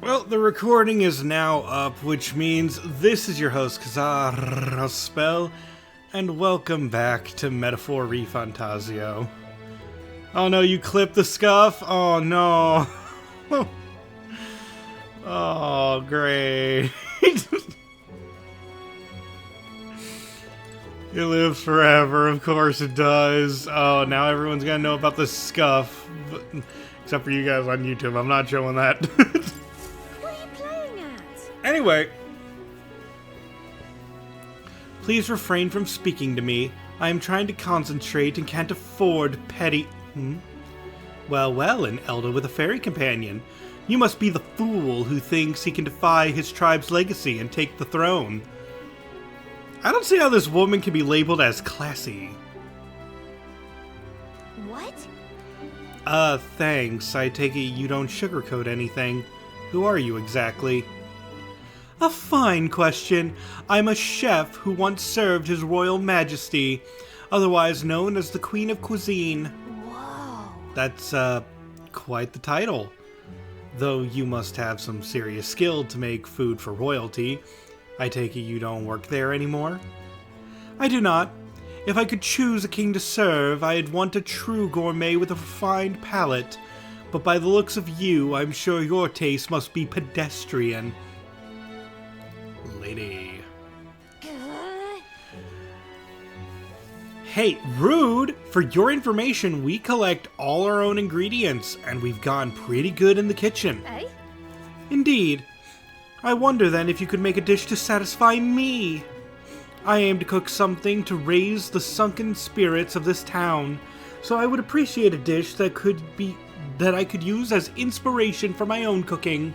Well, the recording is now up, which means this is your host, Kazar Spell, and welcome back to Metaphor ReFantazio. Oh no, you clipped the scuff? Oh no. Oh, great. It lives forever, of course it does. Oh, now everyone's gonna know about the scuff. Except for you guys on YouTube, I'm not showing that. What are you playing at? Anyway. Please refrain from speaking to me. I am trying to concentrate and can't afford petty... Well, an elder with a fairy companion. You must be the fool who thinks he can defy his tribe's legacy and take the throne. I don't see how this woman can be labeled as classy. What? Thanks. I take it you don't sugarcoat anything. Who are you exactly? A fine question. I'm a chef who once served His Royal Majesty, otherwise known as the Queen of Cuisine. Whoa. That's, quite the title. Though you must have some serious skill to make food for royalty. I take it you don't work there anymore? I do not. If I could choose a king to serve, I'd want a true gourmet with a refined palate. But by the looks of you, I'm sure your taste must be pedestrian. Lady. Hey, rude! For your information, we collect all our own ingredients, and we've gone pretty good in the kitchen. Eh? Indeed. I wonder then if you could make a dish to satisfy me. I aim to cook something to raise the sunken spirits of this town, so I would appreciate a dish that I could use as inspiration for my own cooking.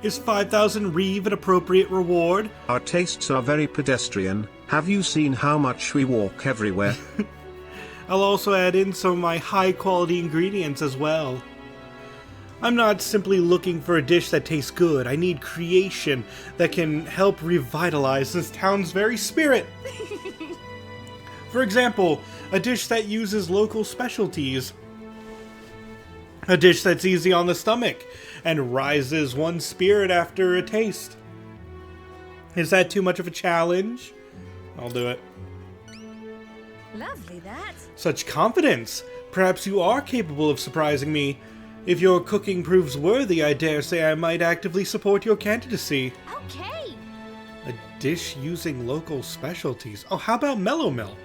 Is 5,000 reeve an appropriate reward? Our tastes are very pedestrian. Have you seen how much we walk everywhere? I'll also add in some of my high-quality ingredients as well. I'm not simply looking for a dish that tastes good. I need creation that can help revitalize this town's very spirit. For example, a dish that uses local specialties. A dish that's easy on the stomach and rises one's spirit after a taste. Is that too much of a challenge? I'll do it. Lovely that. Such confidence! Perhaps you are capable of surprising me. If your cooking proves worthy, I dare say I might actively support your candidacy. Okay. A dish using local specialties. Oh, how about mellow milk?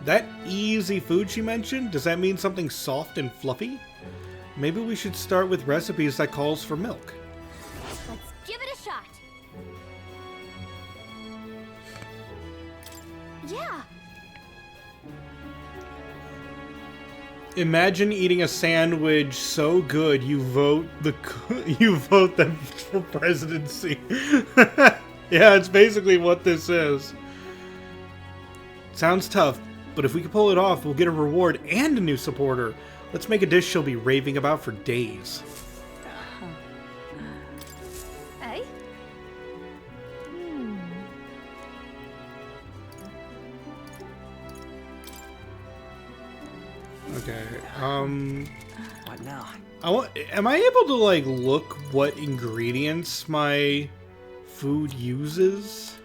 That easy food she mentioned, does that mean something soft and fluffy? Maybe we should start with recipes that calls for milk. Let's give it a shot. Yeah. Imagine eating a sandwich so good you vote them for presidency. Yeah, it's basically what this is. Sounds tough, but if we can pull it off, we'll get a reward and a new supporter. Let's make a dish she'll be raving about for days. Eh? Okay, What now? am I able to, like, look what ingredients my food uses?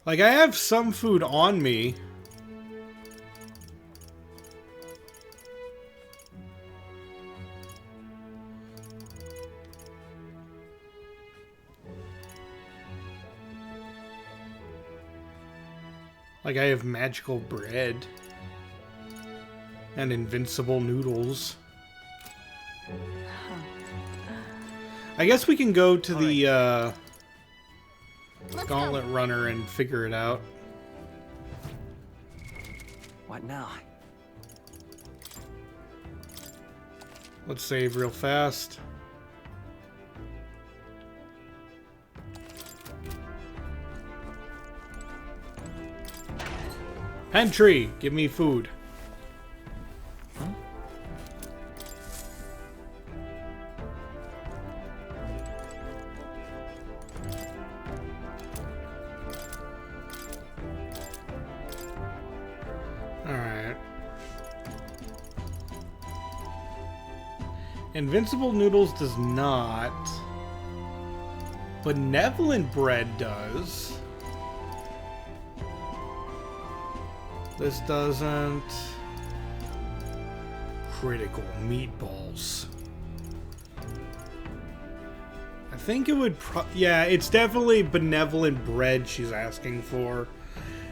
Like, I have some food on me. Like, I have magical bread. And invincible noodles. I guess we can go to the, Let's Gauntlet Runner and figure it out. What now? Let's save real fast. Pantry, give me food. Invincible Noodles does not. Benevolent Bread does. This doesn't. Critical Meatballs. I think it would yeah, it's definitely Benevolent Bread she's asking for.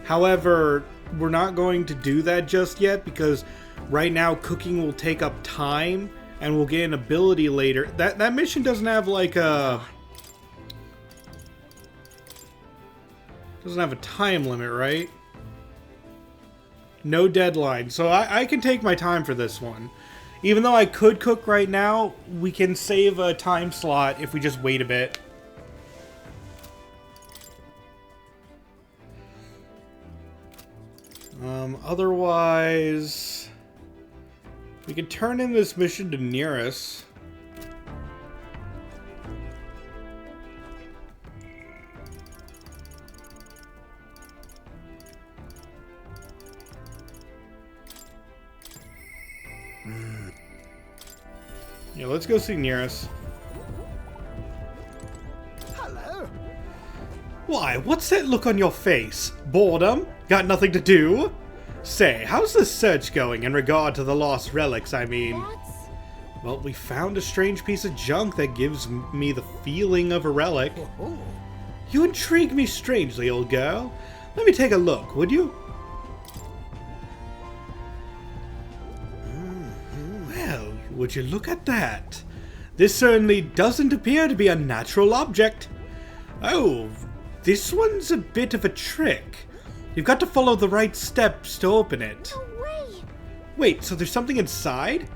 However, we're not going to do that just yet because right now cooking will take up time and we'll get an ability later. That mission doesn't have like a... doesn't have a time limit, right? No deadline. So I can take my time for this one. Even though I could cook right now, we can save a time slot if we just wait a bit. Otherwise, we could turn in this mission to Nearest. Yeah, let's go see Nearest. Hello. Why, what's that look on your face? Boredom? Got nothing to do? Say, how's the search going in regard to the lost relics, I mean? That's... Well, we found a strange piece of junk that gives me the feeling of a relic. Oh. You intrigue me strangely, old girl. Let me take a look, would you? Well, would you look at that? This certainly doesn't appear to be a natural object. Oh, this one's a bit of a trick. You've got to follow the right steps to open it. No way! Wait, so there's something inside?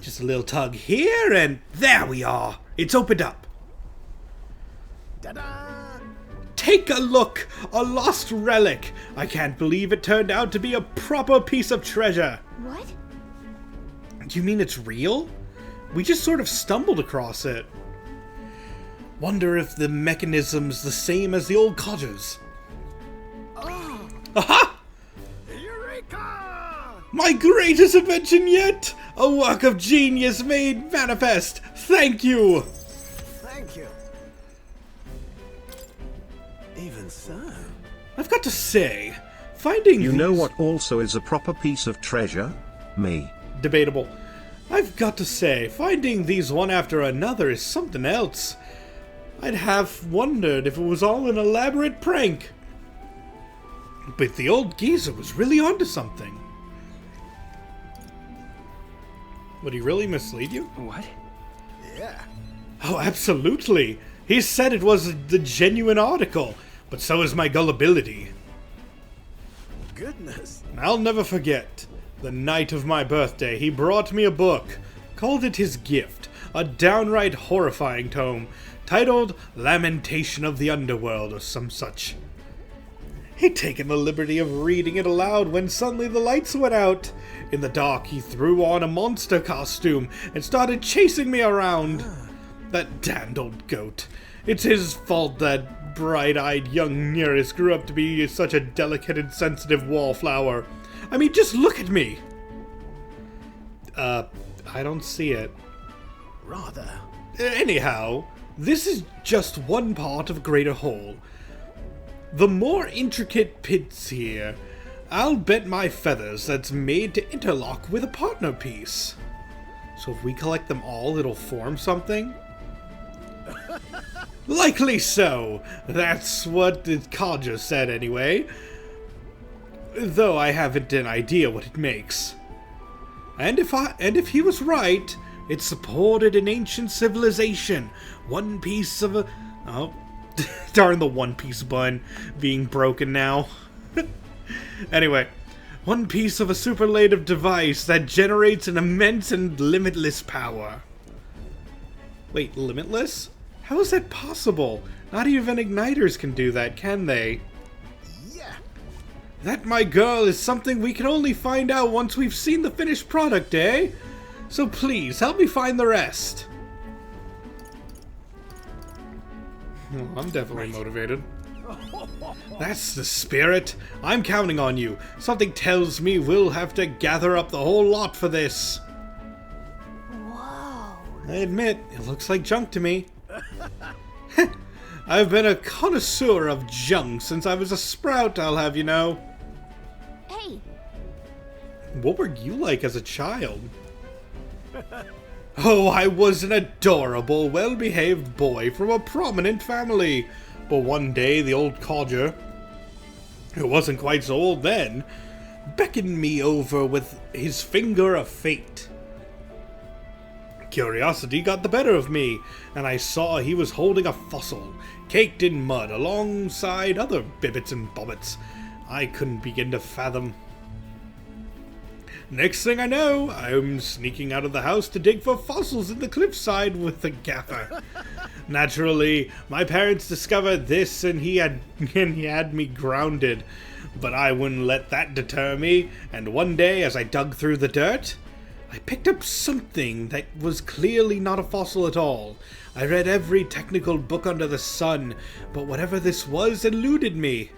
Just a little tug here, and there we are. It's opened up. Ta-da! Take a look! A lost relic! I can't believe it turned out to be a proper piece of treasure. What? You mean it's real? We just sort of stumbled across it. Wonder if the mechanism's the same as the old codgers. Oh, Aha! Eureka! My greatest invention yet! A work of genius made manifest! Thank you! Thank you. Even so. I've got to say, finding You know these- what also is a proper piece of treasure? Me. Debatable. I've got to say, finding these one after another is something else. I'd have wondered if it was all an elaborate prank. But the old geezer was really onto something. Would he really mislead you? What? Yeah. Oh, absolutely. He said it was the genuine article, but so is my gullibility. Goodness. I'll never forget. The night of my birthday, he brought me a book, called it his gift, a downright horrifying tome, titled Lamentation of the Underworld or some such. He'd taken the liberty of reading it aloud when suddenly the lights went out. In the dark, he threw on a monster costume and started chasing me around. That damned old goat. It's his fault that bright-eyed young Nearest grew up to be such a delicate and sensitive wallflower. I mean, just look at me! I don't see it. Rather. Anyhow, this is just one part of a greater whole. The more intricate pits here, I'll bet my feathers that's made to interlock with a partner piece. So if we collect them all, it'll form something? Likely so. That's what the codger said anyway. Though I haven't an idea what it makes. And if he was right, it supported an ancient civilization. One piece of a... Oh, darn the One Piece bun being broken now. Anyway, one piece of a superlative device that generates an immense and limitless power. Wait, limitless? How is that possible? Not even igniters can do that, can they? Yeah. That, my girl, is something we can only find out once we've seen the finished product, eh? So please, help me find the rest. Well, I'm definitely motivated. That's the spirit. I'm counting on you. Something tells me we'll have to gather up the whole lot for this. I admit, it looks like junk to me. I've been a connoisseur of junk since I was a sprout, I'll have you know. Hey, What were you like as a child? Oh, I was an adorable, well-behaved boy from a prominent family. But one day, the old codger, who wasn't quite so old then, beckoned me over with his finger of fate. Curiosity got the better of me, and I saw he was holding a fossil, caked in mud, alongside other bibbits and bobbits I couldn't begin to fathom. Next thing I know, I'm sneaking out of the house to dig for fossils in the cliffside with the gaffer. Naturally, my parents discovered this and he had me grounded, but I wouldn't let that deter me, and one day as I dug through the dirt, I picked up something that was clearly not a fossil at all. I read every technical book under the sun, but whatever this was eluded me.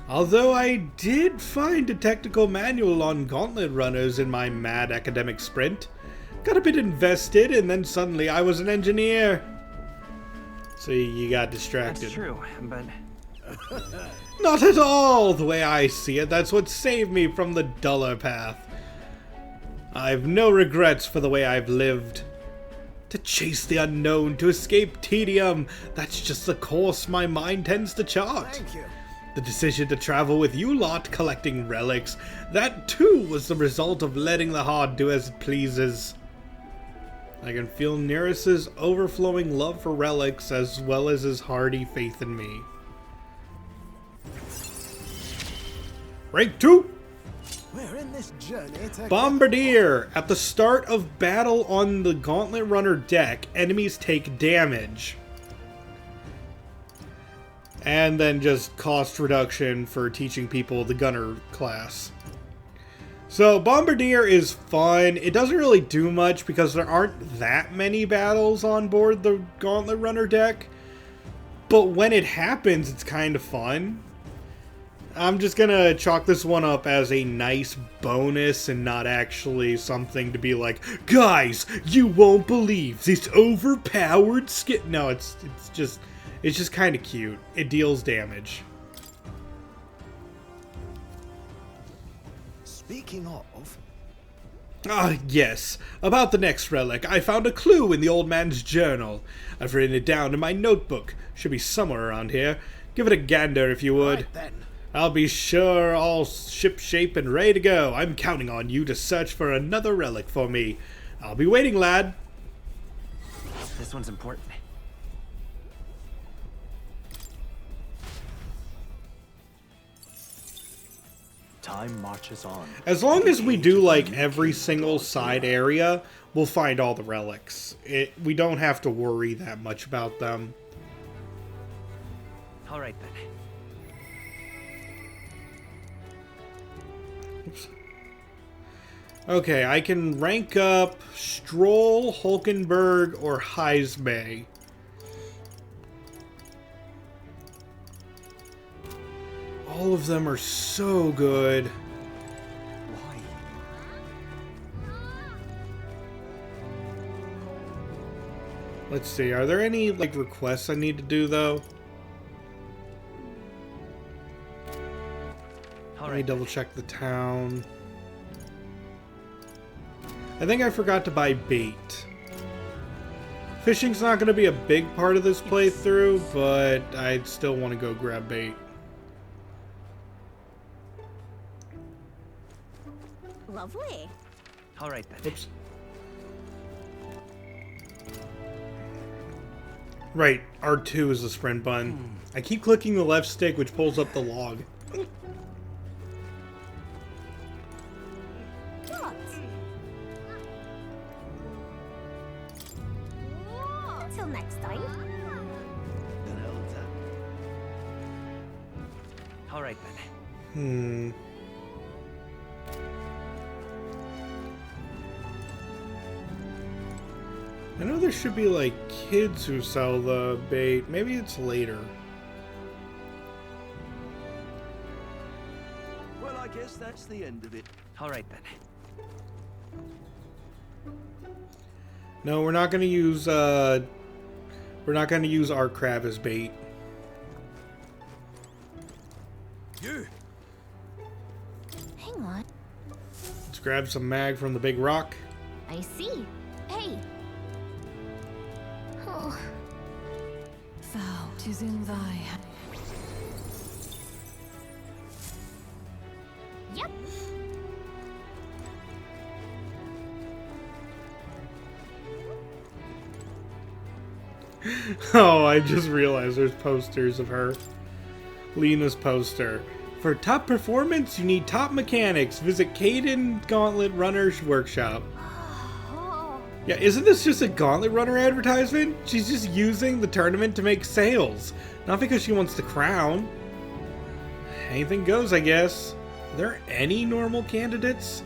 Although I did find a technical manual on gauntlet runners in my mad academic sprint. Got a bit invested, and then suddenly I was an engineer. So you got distracted. That's true, but Not at all! The way I see it, that's what saved me from the duller path. I've no regrets for the way I've lived. To chase the unknown, to escape tedium, that's just the course my mind tends to chart. Thank you. The decision to travel with you lot collecting relics, that too was the result of letting the heart do as it pleases. I can feel Nereus's overflowing love for relics as well as his hearty faith in me. Rank 2! We're in this journey to Bombardier! At the start of battle on the Gauntlet Runner deck, enemies take damage. And then just cost reduction for teaching people the gunner class. So Bombardier is fun. It doesn't really do much because there aren't that many battles on board the Gauntlet Runner deck. But when it happens, it's kind of fun. I'm just gonna chalk this one up as a nice bonus and not actually something to be like, guys, you won't believe this overpowered skit. No, it's just kind of cute. It deals damage. Speaking of, Ah, yes. About the next relic, I found a clue in the old man's journal. I've written it down in my notebook. Should be somewhere around here. Give it a gander if you would. right then. I'll be sure all shipshape and ready to go. I'm counting on you to search for another relic for me. I'll be waiting, lad. this one's important. Time marches on. As long as we do, like, every single side area, we'll find all the relics. We don't have to worry that much about them. All right then. Oops. Okay, I can rank up Stroll, Hulkenberg, or Heismay. All of them are so good. Why? Let's see, are there any, like, requests I need to do, though? All Let me right. double check the town. I think I forgot to buy bait. Fishing's not going to be a big part of this playthrough, but I still want to go grab bait. lovely. All right then. Oops. Right, R2 is the sprint button. I keep clicking the left stick, which pulls up the log. What? Till next time. All right then. I know there should be, like, kids who sell the bait. Maybe it's later. Well, I guess that's the end of it. All right then. No, we're not gonna use art crab as bait. You. Hang on. Let's grab some mag from the big rock. I see. Hey. Oh. Thou, 'tis in thy hand. Yep. Oh, I just realized there's posters of her. Lena's poster. For top performance, you need top mechanics. Visit Caden Gauntlet Runner's workshop. Oh. Yeah, isn't this just a Gauntlet Runner advertisement? She's just using the tournament to make sales. Not because she wants the crown. Anything goes, I guess. Are there any normal candidates?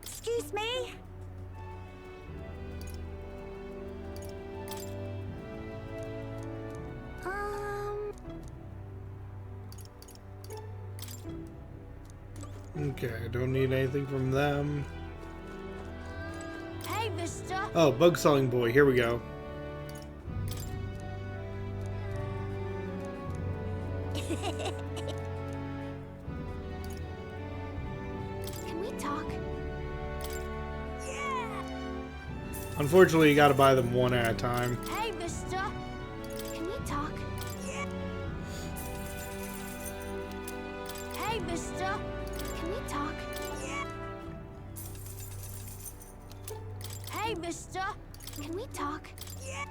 Excuse me. Okay, I don't need anything from them. Hey, mister. Oh, bug selling boy, here we go. Can we talk? Yeah. Unfortunately, you gotta buy them one at a time. Hey, mister. Can we talk? Yeah. Hey, mister. Can we talk? Yeah. Hey, mister. Can we talk? Yeah.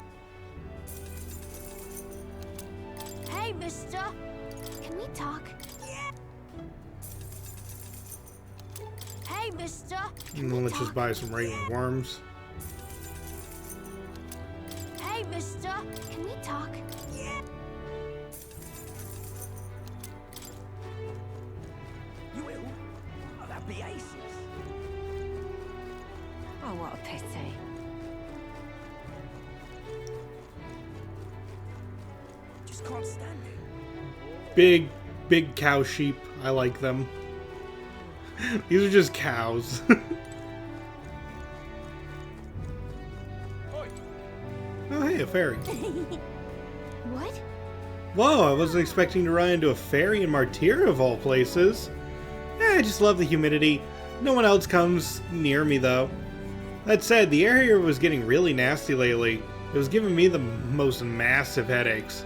Hey, mister. Can we talk? Yeah. Hey, mister. Can And we then let's just talk? buy some regular worms. Hey, mister. Can we talk? Yeah. You will? Oh, that'd be aces. Oh, what a pity. Just can't stand it. Big cow sheep. I like them. These are just cows. Oh, hey, a fairy. What? Whoa, I wasn't expecting to run into a fairy in Martyr of all places. I just love the humidity. No one else comes near me, though. That said, the air here was getting really nasty lately. It was giving me the most massive headaches.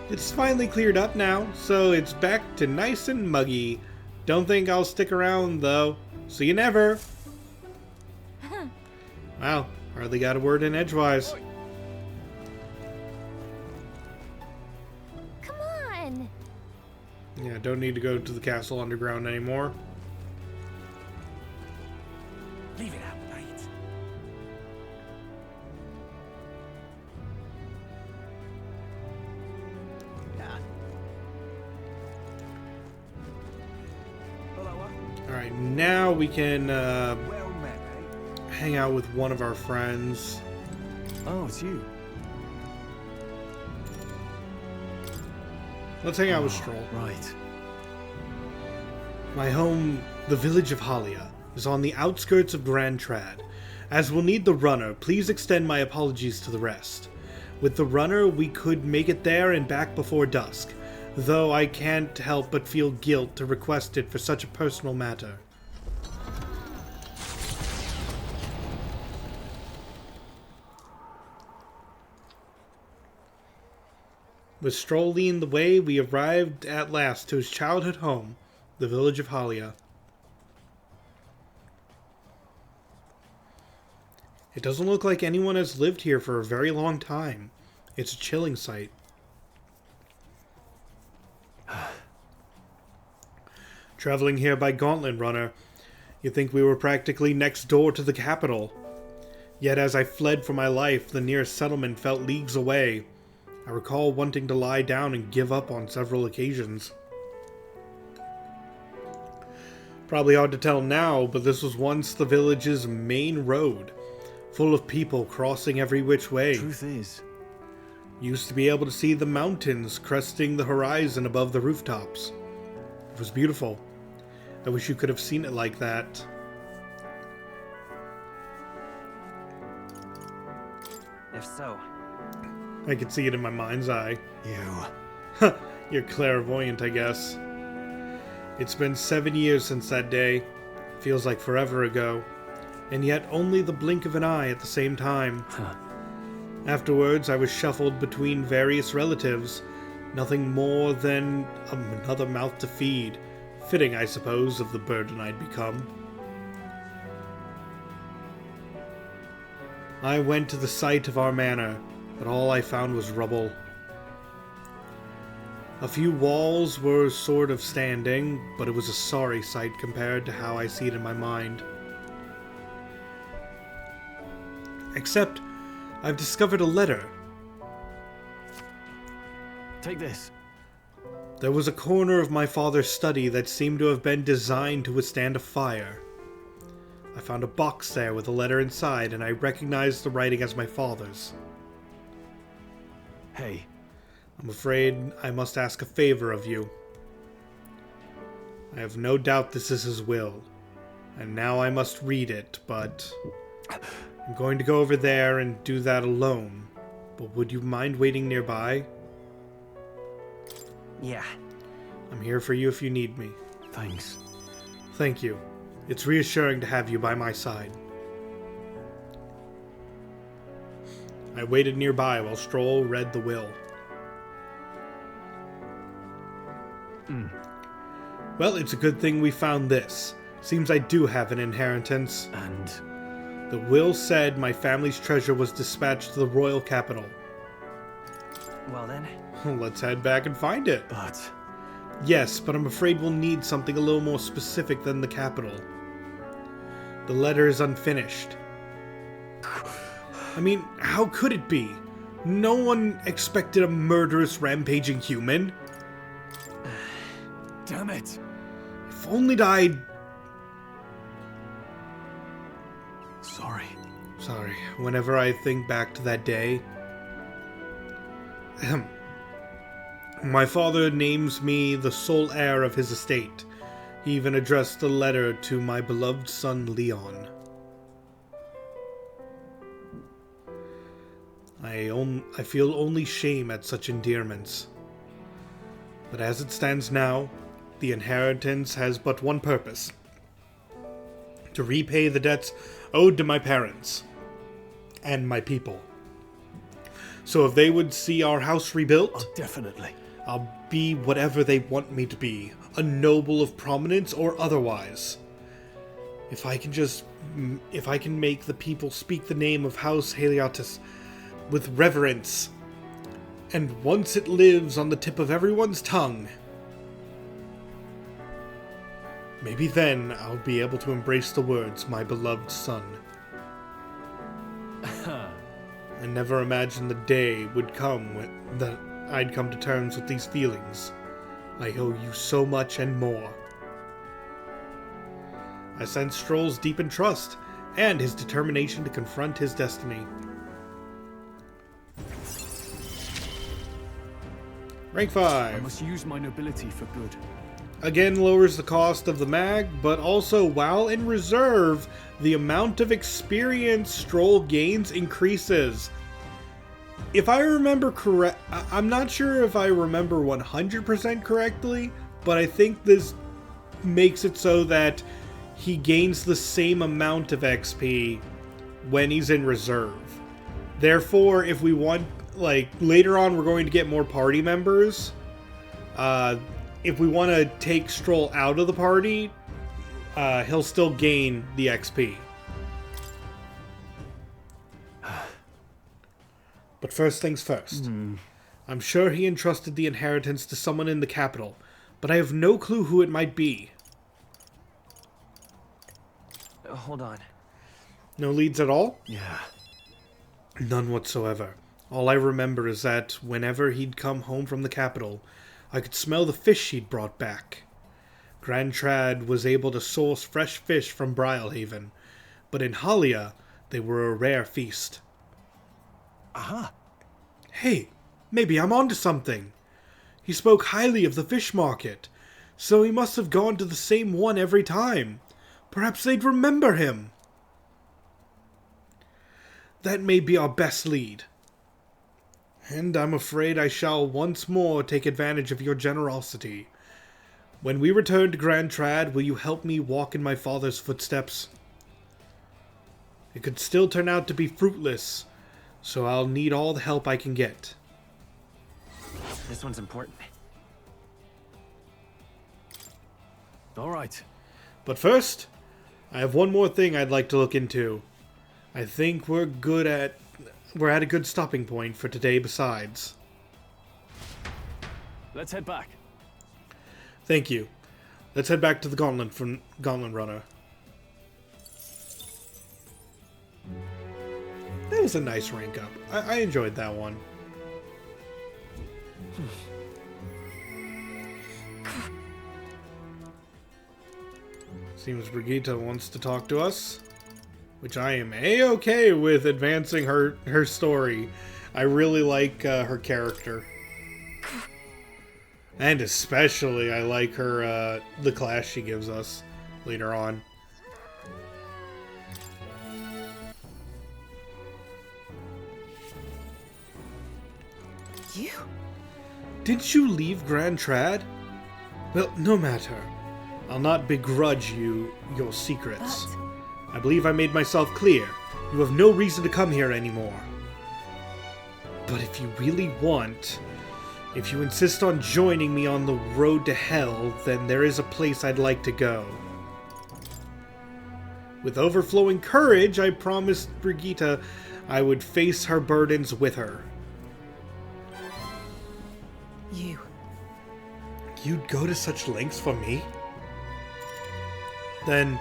It's finally cleared up now, so it's back to nice and muggy. Don't think I'll stick around, though. See you never. Wow, hardly got a word in edgewise. Come on. Yeah, don't need to go to the castle underground anymore. Leave it out, mate. Alright, now we can Well met, eh? hang out with one of our friends. Oh, it's you. Let's hang out with Stroll. Right. My home, the village of Halia, is on the outskirts of Grand Trad. As we'll need the runner, please extend my apologies to the rest. With the runner, we could make it there and back before dusk, though I can't help but feel guilt to request it for such a personal matter. With Stroll leading the way, we arrived at last to his childhood home, the village of Halia. It doesn't look like anyone has lived here for a very long time. It's a chilling sight. Traveling here by Gauntlet Runner, you'd think we were practically next door to the capital. Yet as I fled for my life, the nearest settlement felt leagues away. I recall wanting to lie down and give up on several occasions. Probably hard to tell now, but this was once the village's main road. full of people crossing every which way. Truth is, Used to be able to see the mountains cresting the horizon above the rooftops. It was beautiful. I wish you could have seen it like that. If so, I could see it in my mind's eye. you. You're clairvoyant, I guess. It's been 7 years since that day. Feels like forever ago. And yet only the blink of an eye at the same time. Afterwards, I was shuffled between various relatives. Nothing more than another mouth to feed. Fitting, I suppose, of the burden I'd become. I went to the site of our manor, but all I found was rubble. A few walls were sort of standing, but it was a sorry sight compared to how I see it in my mind. Except, I've discovered a letter. Take this. There was a corner of my father's study that seemed to have been designed to withstand a fire. I found a box there with a letter inside, and I recognized the writing as my father's. Hey, I'm afraid I must ask a favor of you. I have no doubt this is his will, and now I must read it, but I'm going to go over there and do that alone. But would you mind waiting nearby? yeah. I'm here for you if you need me. thanks. Thank you. It's reassuring to have you by my side. I waited nearby while Stroll read the will. Well, it's a good thing we found this. Seems I do have an inheritance. And The will said my family's treasure was dispatched to the royal capital. Well then, Let's head back and find it. but Yes, but I'm afraid we'll need something a little more specific than the capital. The letter is unfinished. I mean, how could it be? No one expected a murderous, rampaging human. damn it. If only I'd... Sorry. Sorry, whenever I think back to that day... My father names me the sole heir of his estate. He even addressed a letter to my beloved son Leon. I feel only shame at such endearments. But as it stands now, the inheritance has but one purpose: to repay the debts owed to my parents and my people. So if they would see our house rebuilt, Oh, definitely. I'll be whatever they want me to be, a noble of prominence or otherwise. If I can make the people speak the name of House Haliotis with reverence, and once it lives on the tip of everyone's tongue, maybe then I'll be able to embrace the words, my beloved son. I never imagined the day would come that I'd come to terms with these feelings. I owe you so much and more. I sense Stroll's deepened trust and his determination to confront his destiny. Rank I 5. must use my nobility for good. Again lowers the cost of the mag, but also, while in reserve, the amount of experience Stroll gains increases. If I remember correct, I'm not sure if I remember 100% correctly, but I think this makes it so that he gains the same amount of XP when he's in reserve. Therefore, if we want, like, later on we're going to get more party members, if we want to take Stroll out of the party, he'll still gain the XP. But first things first. I'm sure he entrusted the inheritance to someone in the capital, but I have no clue who it might be. hold on. No leads at all? Yeah. None whatsoever. All I remember is that whenever he'd come home from the capital, I could smell the fish he'd brought back. Grand Trad was able to source fresh fish from Brialhaven, but in Halia, They were a rare feast. Aha! Hey, maybe I'm onto something. He spoke highly of the fish market, so he must have gone to the same one every time. Perhaps they'd remember him. That may be our best lead. And I'm afraid I shall once more take advantage of your generosity. When we return to Grand Trad, will you help me walk in my father's footsteps? It could still turn out to be fruitless, so I'll need all the help I can get. This one's important. All right. But first, I have one more thing I'd like to look into. I think we're at a good stopping point for today besides. Let's head back. Thank you. Let's head back to the Gauntlet Runner. That was a nice rank up. I enjoyed that one. Seems Brigitte wants to talk to us, which I am a-okay with advancing her story. I really like her character. And especially I like her, the class she gives us later on. You? Didn't you leave Grand Trad? Well, no matter. I'll not begrudge you your secrets. But I believe I made myself clear. You have no reason to come here anymore. But if you really want, if you insist on joining me on the road to hell, then there is a place I'd like to go. With overflowing courage, I promised Brigitte I would face her burdens with her. You'd go to such lengths for me? Then,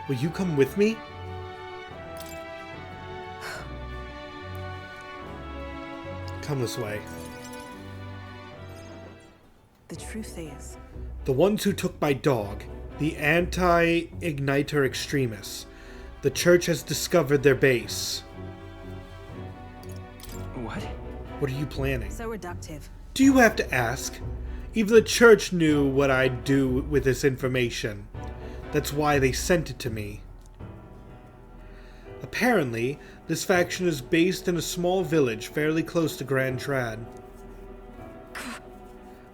will you come with me? Come this way. the truth is, The ones who took my dog, the anti-igniter extremists. The church has discovered their base. What? What are you planning? so reductive. Do you have to ask? Even the church knew what I'd do with this information. That's why they sent it to me. Apparently, this faction is based in a small village fairly close to Grand Trad.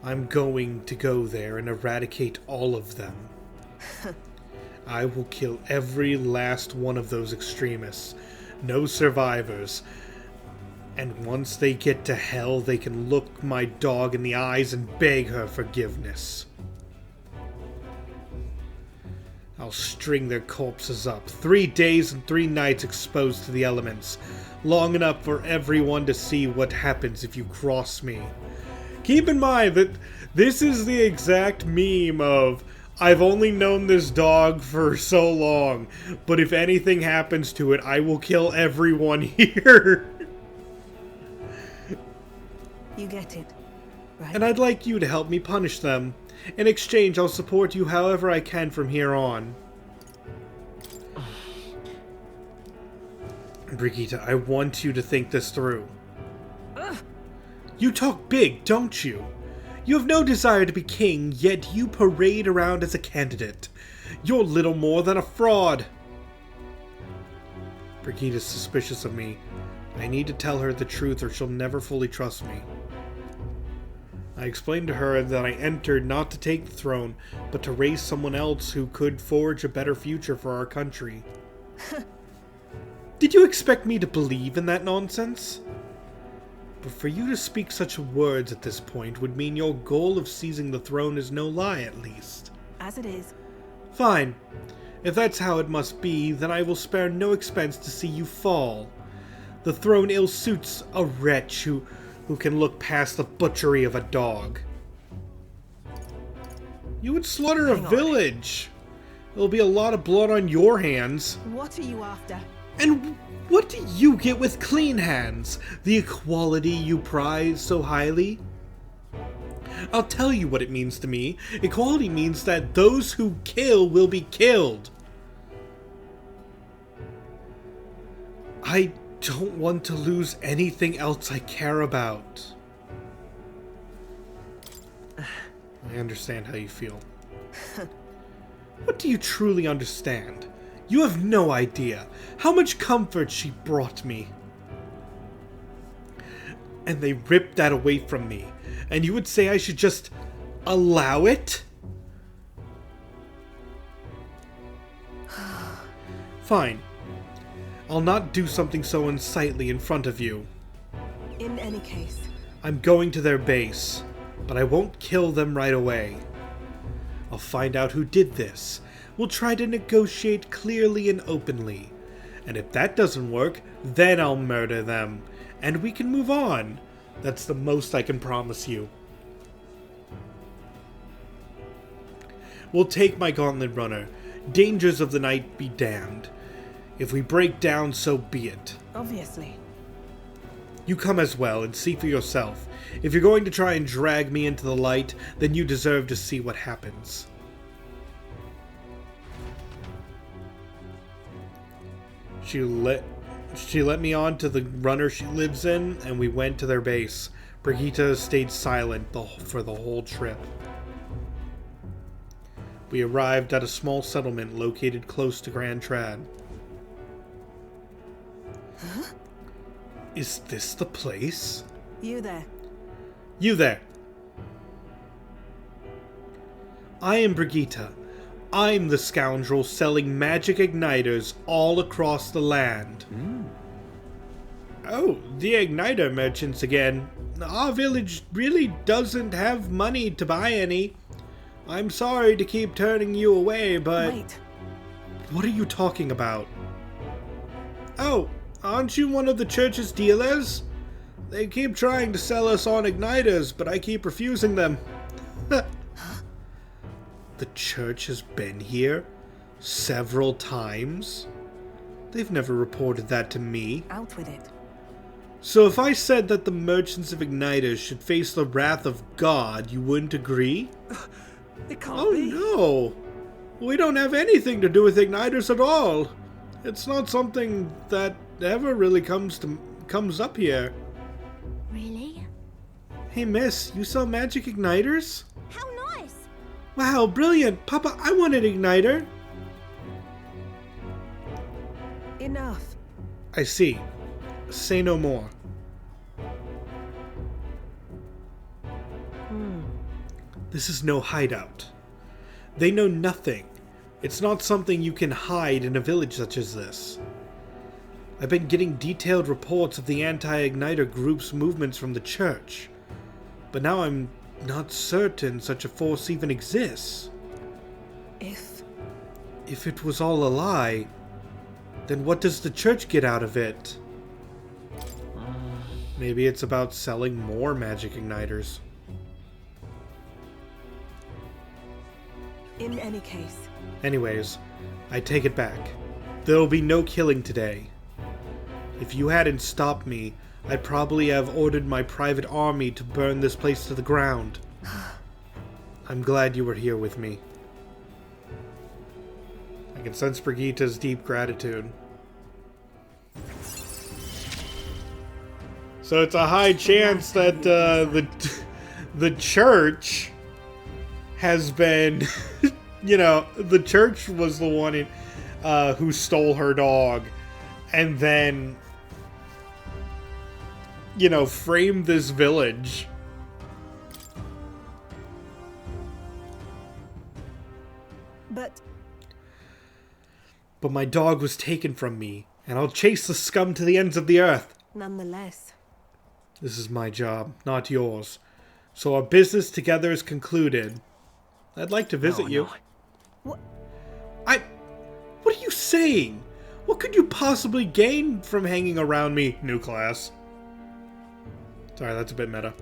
I'm going to go there and eradicate all of them. I will kill every last one of those extremists. No survivors. And once they get to hell, they can look my dog in the eyes and beg her forgiveness. I'll string their corpses up, 3 days and 3 nights exposed to the elements, long enough for everyone to see what happens if you cross me. Keep in mind that this is the exact meme of, I've only known this dog for so long, but if anything happens to it, I will kill everyone here. You get it, right? And I'd like you to help me punish them. In exchange, I'll support you however I can from here on. Brigitte, I want you to think this through. You talk big, don't you? You have no desire to be king, yet you parade around as a candidate. You're little more than a fraud. Brigitte is suspicious of me. I need to tell her the truth or she'll never fully trust me. I explained to her that I entered not to take the throne, but to raise someone else who could forge a better future for our country. Did you expect me to believe in that nonsense? But for you to speak such words at this point would mean your goal of seizing the throne is no lie, at least. As it is. Fine. If that's how it must be, then I will spare no expense to see you fall. The throne ill suits a wretch who can look past the butchery of a dog. You would slaughter a village. There'll be a lot of blood on your hands. What are you after? And what do you get with clean hands? The equality you prize so highly? I'll tell you what it means to me. Equality means that those who kill will be killed. I don't want to lose anything else I care about. I understand how you feel. What do you truly understand? You have no idea how much comfort she brought me. And they ripped that away from me. And you would say I should just allow it? Fine. I'll not do something so unsightly in front of you. In any case, I'm going to their base, but I won't kill them right away. I'll find out who did this. We'll try to negotiate clearly and openly. And if that doesn't work, then I'll murder them. And we can move on. That's the most I can promise you. We'll take my gauntlet runner. Dangers of the night be damned. If we break down, so be it. obviously. You come as well and see for yourself. If you're going to try and drag me into the light, then you deserve to see what happens. She let me on to the runner she lives in, and we went to their base. Brigitte stayed silent for the whole trip. We arrived at a small settlement located close to Grand Trad. Huh? Is this the place? You there. You there. I am Brigitte. I'm the scoundrel selling magic igniters all across the land. Oh, the igniter merchants again. Our village really doesn't have money to buy any. I'm sorry to keep turning you away, but... Wait. What are you talking about? Oh, aren't you one of the church's dealers? They keep trying to sell us on igniters, but I keep refusing them. The church has been here several times. They've never reported that to me. Out with it. So if I said that the merchants of igniters should face the wrath of God, you wouldn't agree? It can't Oh be. no! We don't have anything to do with igniters at all. It's not something that ever really comes up here. Really? Hey miss, you sell magic igniters? How nice! Wow, brilliant! Papa, I want an igniter! Enough. I see. Say no more. This is no hideout. They know nothing. It's not something you can hide in a village such as this. I've been getting detailed reports of the anti-igniter group's movements from the church. But now I'm not certain such a force even exists. If it was all a lie, then what does the church get out of it? Maybe it's about selling more magic igniters. In any case. Anyways, I take it back. There'll be no killing today. If you hadn't stopped me, I'd probably have ordered my private army to burn this place to the ground. I'm glad you were here with me. I can sense Brigitte's deep gratitude. So it's a high chance that the church has been, you know, the church was the one who stole her dog, and then, you know, framed this village. But my dog was taken from me, and I'll chase the scum to the ends of the earth. Nonetheless. This is my job, not yours. So our business together is concluded. I'd like to visit you. What? What are you saying? What could you possibly gain from hanging around me, new class? Sorry, that's a bit meta.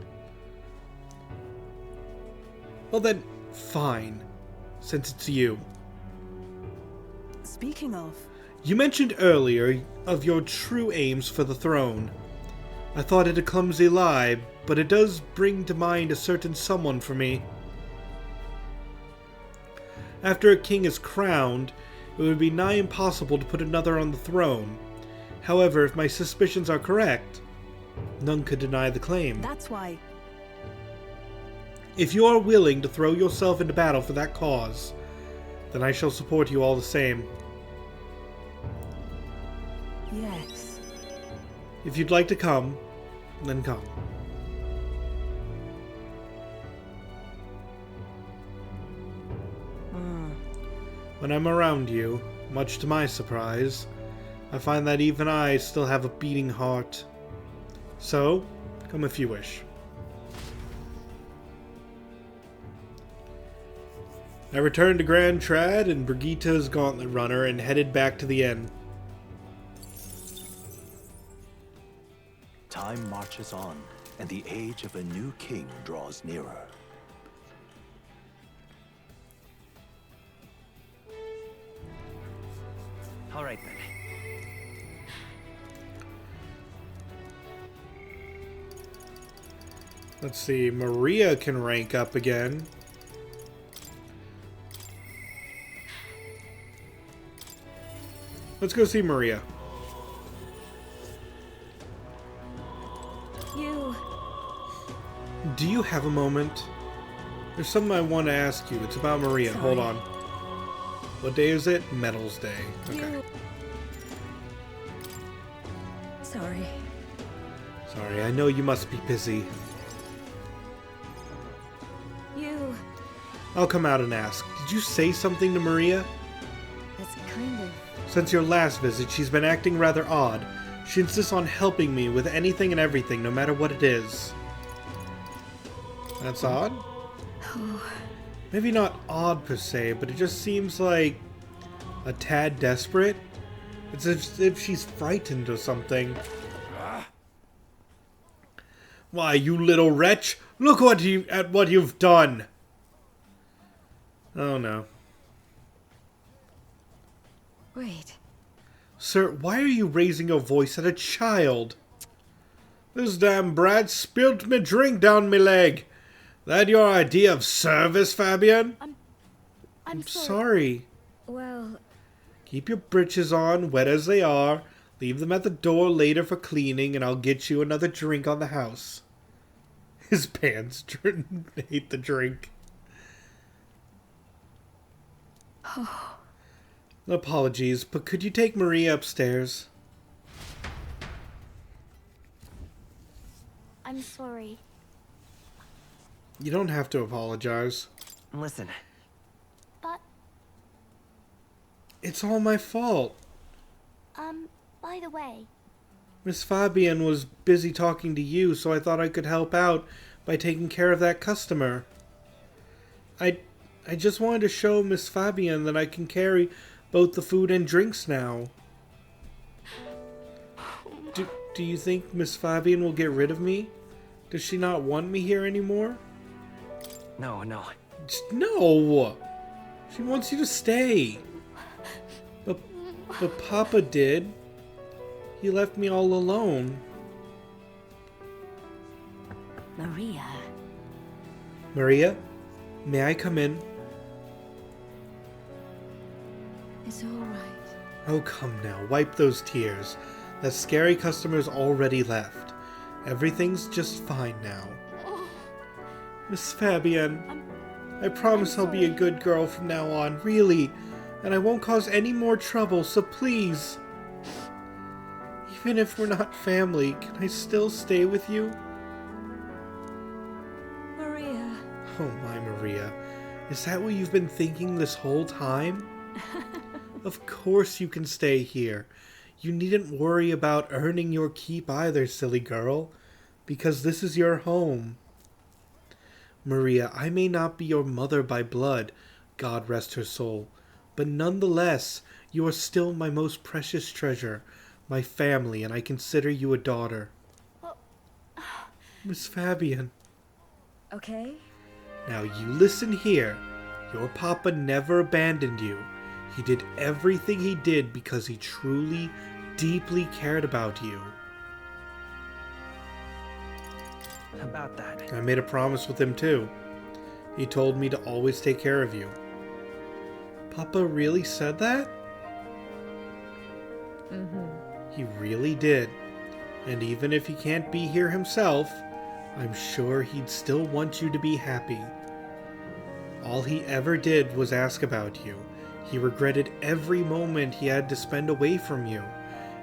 Well then, fine. Since it's you. Speaking of... You mentioned earlier of your true aims for the throne. I thought it a clumsy lie, but it does bring to mind a certain someone for me. After a king is crowned, it would be nigh impossible to put another on the throne. However, if my suspicions are correct, none could deny the claim. That's why. If you are willing to throw yourself into battle for that cause, then I shall support you all the same. Yes. If you'd like to come, then come. When I'm around you, much to my surprise, I find that even I still have a beating heart. So, come if you wish. I returned to Grand Trad and Brigitta's Gauntlet Runner and headed back to the inn. Time marches on, and the age of a new king draws nearer. All right then. Let's see, Maria can rank up again. Let's go see Maria. You. Do you have a moment? There's something I want to ask you. It's about Maria. Sorry. Hold on. What day is it? Metals Day. Okay. You. Sorry. Sorry, I know you must be busy. You. I'll come out and ask. Did you say something to Maria? That's kind of. Since your last visit, she's been acting rather odd. She insists on helping me with anything and everything, no matter what it is. That's odd? Maybe not odd per se, but it just seems like a tad desperate. It's as if she's frightened or something. Why, you little wretch! Look what you've done! Oh no. Wait. Sir, why are you raising your voice at a child? This damn brat spilt me drink down me leg. That your idea of service, Fabian? I'm Sorry. Well, Keep your britches on, wet as they are. Leave them at the door later for cleaning, and I'll get you another drink on the house. His pants hate the drink. Apologies, but could you take Maria upstairs? I'm sorry. You don't have to apologize. Listen, But, It's all my fault. by the way, Miss Fabian was busy talking to you, so I thought I could help out by taking care of that customer. I just wanted to show Miss Fabian that I can carry both the food and drinks now. Do you think Miss Fabian will get rid of me? Does she not want me here anymore? no. No! She wants you to stay. But Papa did. He left me all alone. Maria. Maria, may I come in? It's all right. Oh, come now. Wipe those tears. That scary customer's already left. Everything's just fine now. Miss Fabian, I promise I'll be a good girl from now on, really. And I won't cause any more trouble, so please. Even if we're not family, can I still stay with you? Maria. Oh my, Maria. Is that what you've been thinking this whole time? Of course you can stay here. You needn't worry about earning your keep either, silly girl, because this is your home. Maria, I may not be your mother by blood, God rest her soul, but nonetheless, you are still my most precious treasure, my family, and I consider you a daughter. Miss Fabian. Okay? Now you listen here. Your papa never abandoned you. He did everything he did because he truly, deeply cared about you. About that. I made a promise with him too. He told me to always take care of you. Papa really said that? Mm-hmm. He really did. And even if he can't be here himself, I'm sure he'd still want you to be happy. All he ever did was ask about you. He regretted every moment he had to spend away from you,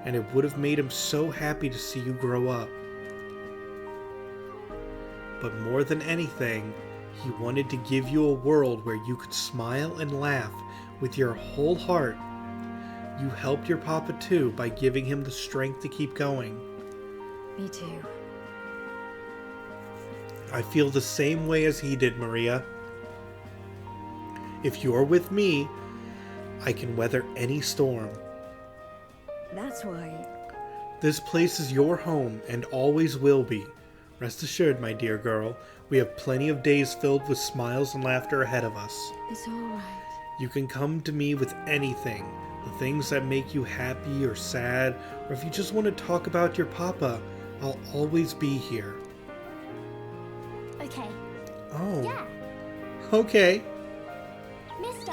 and it would have made him so happy to see you grow up. But more than anything, he wanted to give you a world where you could smile and laugh with your whole heart. You helped your papa too by giving him the strength to keep going. Me too. I feel the same way as he did, Maria. If you're with me, I can weather any storm. That's why. This place is your home and always will be. Rest assured, my dear girl, we have plenty of days filled with smiles and laughter ahead of us. It's alright. You can come to me with anything, the things that make you happy or sad, or if you just want to talk about your papa, I'll always be here. Okay. Oh. Yeah. Okay. Mister.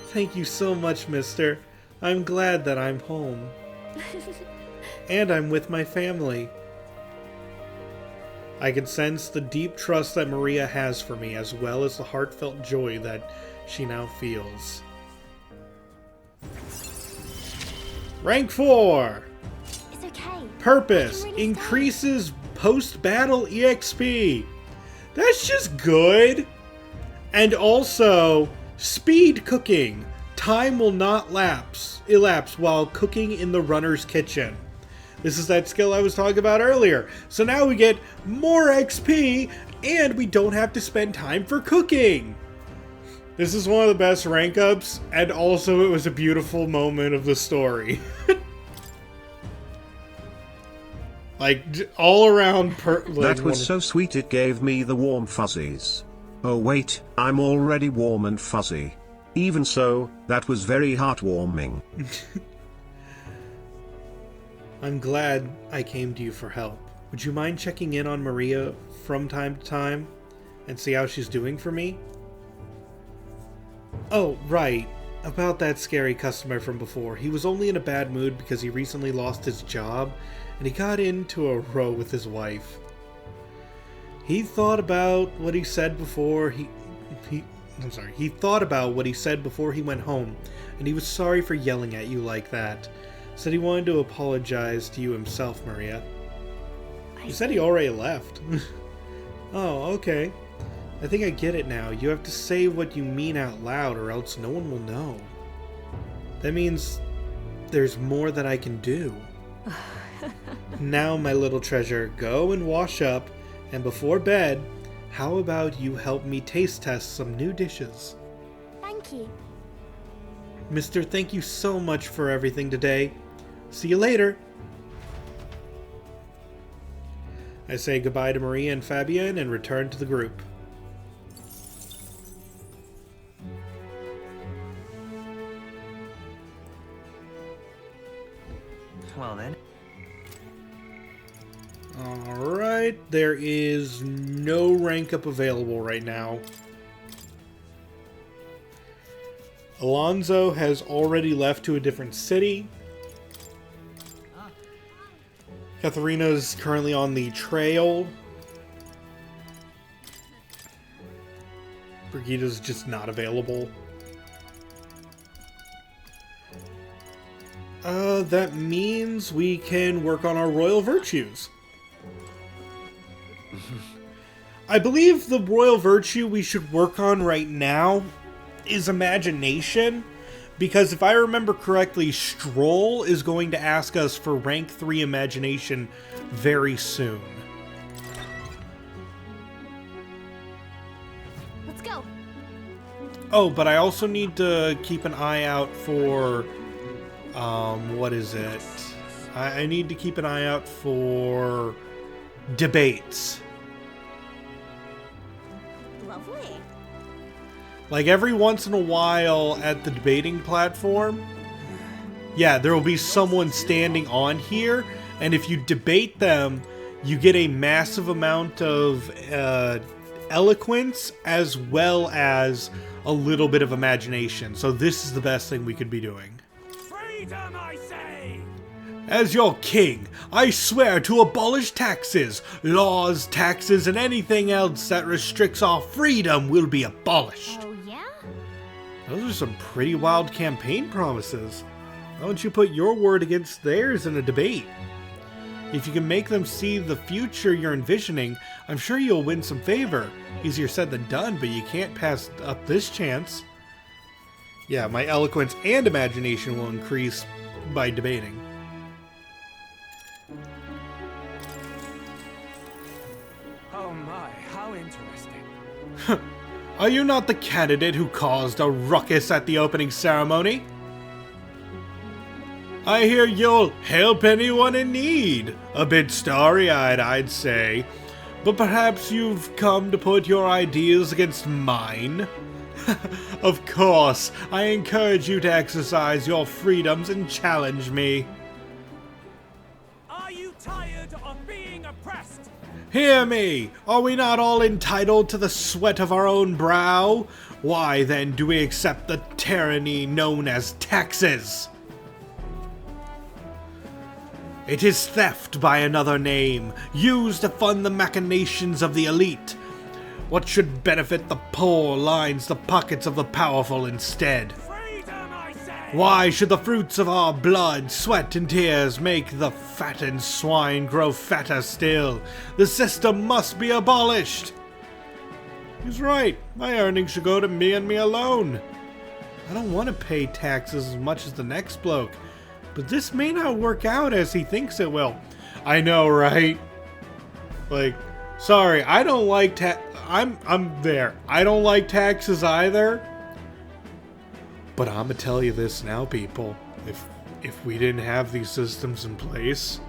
Thank you so much, mister. I'm glad that I'm home. And I'm with my family. I can sense the deep trust that Maria has for me, as well as the heartfelt joy that she now feels. Rank 4! It's okay. Purpose. I can really Increases post-battle EXP. That's just good. And also, speed cooking. Time will not elapse while cooking in the runner's kitchen. This is that skill I was talking about earlier. So now we get more XP, and we don't have to spend time for cooking. This is one of the best rank ups, and also it was a beautiful moment of the story. Like, all around That was so sweet, it gave me the warm fuzzies. Oh wait, I'm already warm and fuzzy. Even so, that was very heartwarming. I'm glad I came to you for help. Would you mind checking in on Maria from time to time and see how she's doing for me? Oh, right. About that scary customer from before. He was only in a bad mood because he recently lost his job and he got into a row with his wife. He thought about what he said before he thought about what he said before he went home, and he was sorry for yelling at you like that. Said he wanted to apologize to you himself, Maria. He said he already left. Oh, okay. I think I get it now. You have to say what you mean out loud or else no one will know. That means there's more that I can do. Now, my little treasure, go and wash up, and before bed, how about you help me taste test some new dishes? Thank you. Mister, thank you so much for everything today. See you later. I say goodbye to Maria and Fabian and return to the group. Well then. Alright, there is no rank up available right now. Alonzo has already left to a different city. Katharina's currently on the trail. Brigida's just not available. That means we can work on our royal virtues. I believe the royal virtue we should work on right now is imagination, because if I remember correctly, Stroll is going to ask us for rank 3 imagination very soon. Let's go. Oh, but I also need to keep an eye out for, what is it? I need to keep an eye out for debates. Lovely. Like every once in a while at the debating platform, yeah, there will be someone standing on here, and if you debate them, you get a massive amount of eloquence as well as a little bit of imagination. So this is the best thing we could be doing. Freedom, I say! As your king, I swear to abolish taxes. Laws, taxes, and anything else that restricts our freedom will be abolished. Oh, yeah? Those are some pretty wild campaign promises. Why don't you put your word against theirs in a debate? If you can make them see the future you're envisioning, I'm sure you'll win some favor. Easier said than done, but you can't pass up this chance. Yeah, my eloquence and imagination will increase by debating. Oh my, how interesting. Are you not the candidate who caused a ruckus at the opening ceremony? I hear you'll help anyone in need. A bit starry-eyed, I'd say. But perhaps you've come to put your ideas against mine? Of course, I encourage you to exercise your freedoms and challenge me. Are you tired of being oppressed? Hear me! Are we not all entitled to the sweat of our own brow? Why then do we accept the tyranny known as taxes? It is theft by another name, used to fund the machinations of the elite. What should benefit the poor lines the pockets of the powerful instead. Freedom, I say! Why should the fruits of our blood, sweat, and tears make the fattened swine grow fatter still? The system must be abolished! He's right. My earnings should go to me and me alone. I don't want to pay taxes as much as the next bloke, but this may not work out as he thinks it will. I know, right? Like, sorry, I don't like I'm there. I don't like taxes either. But I'm gonna tell you this now, people. If we didn't have these systems in place,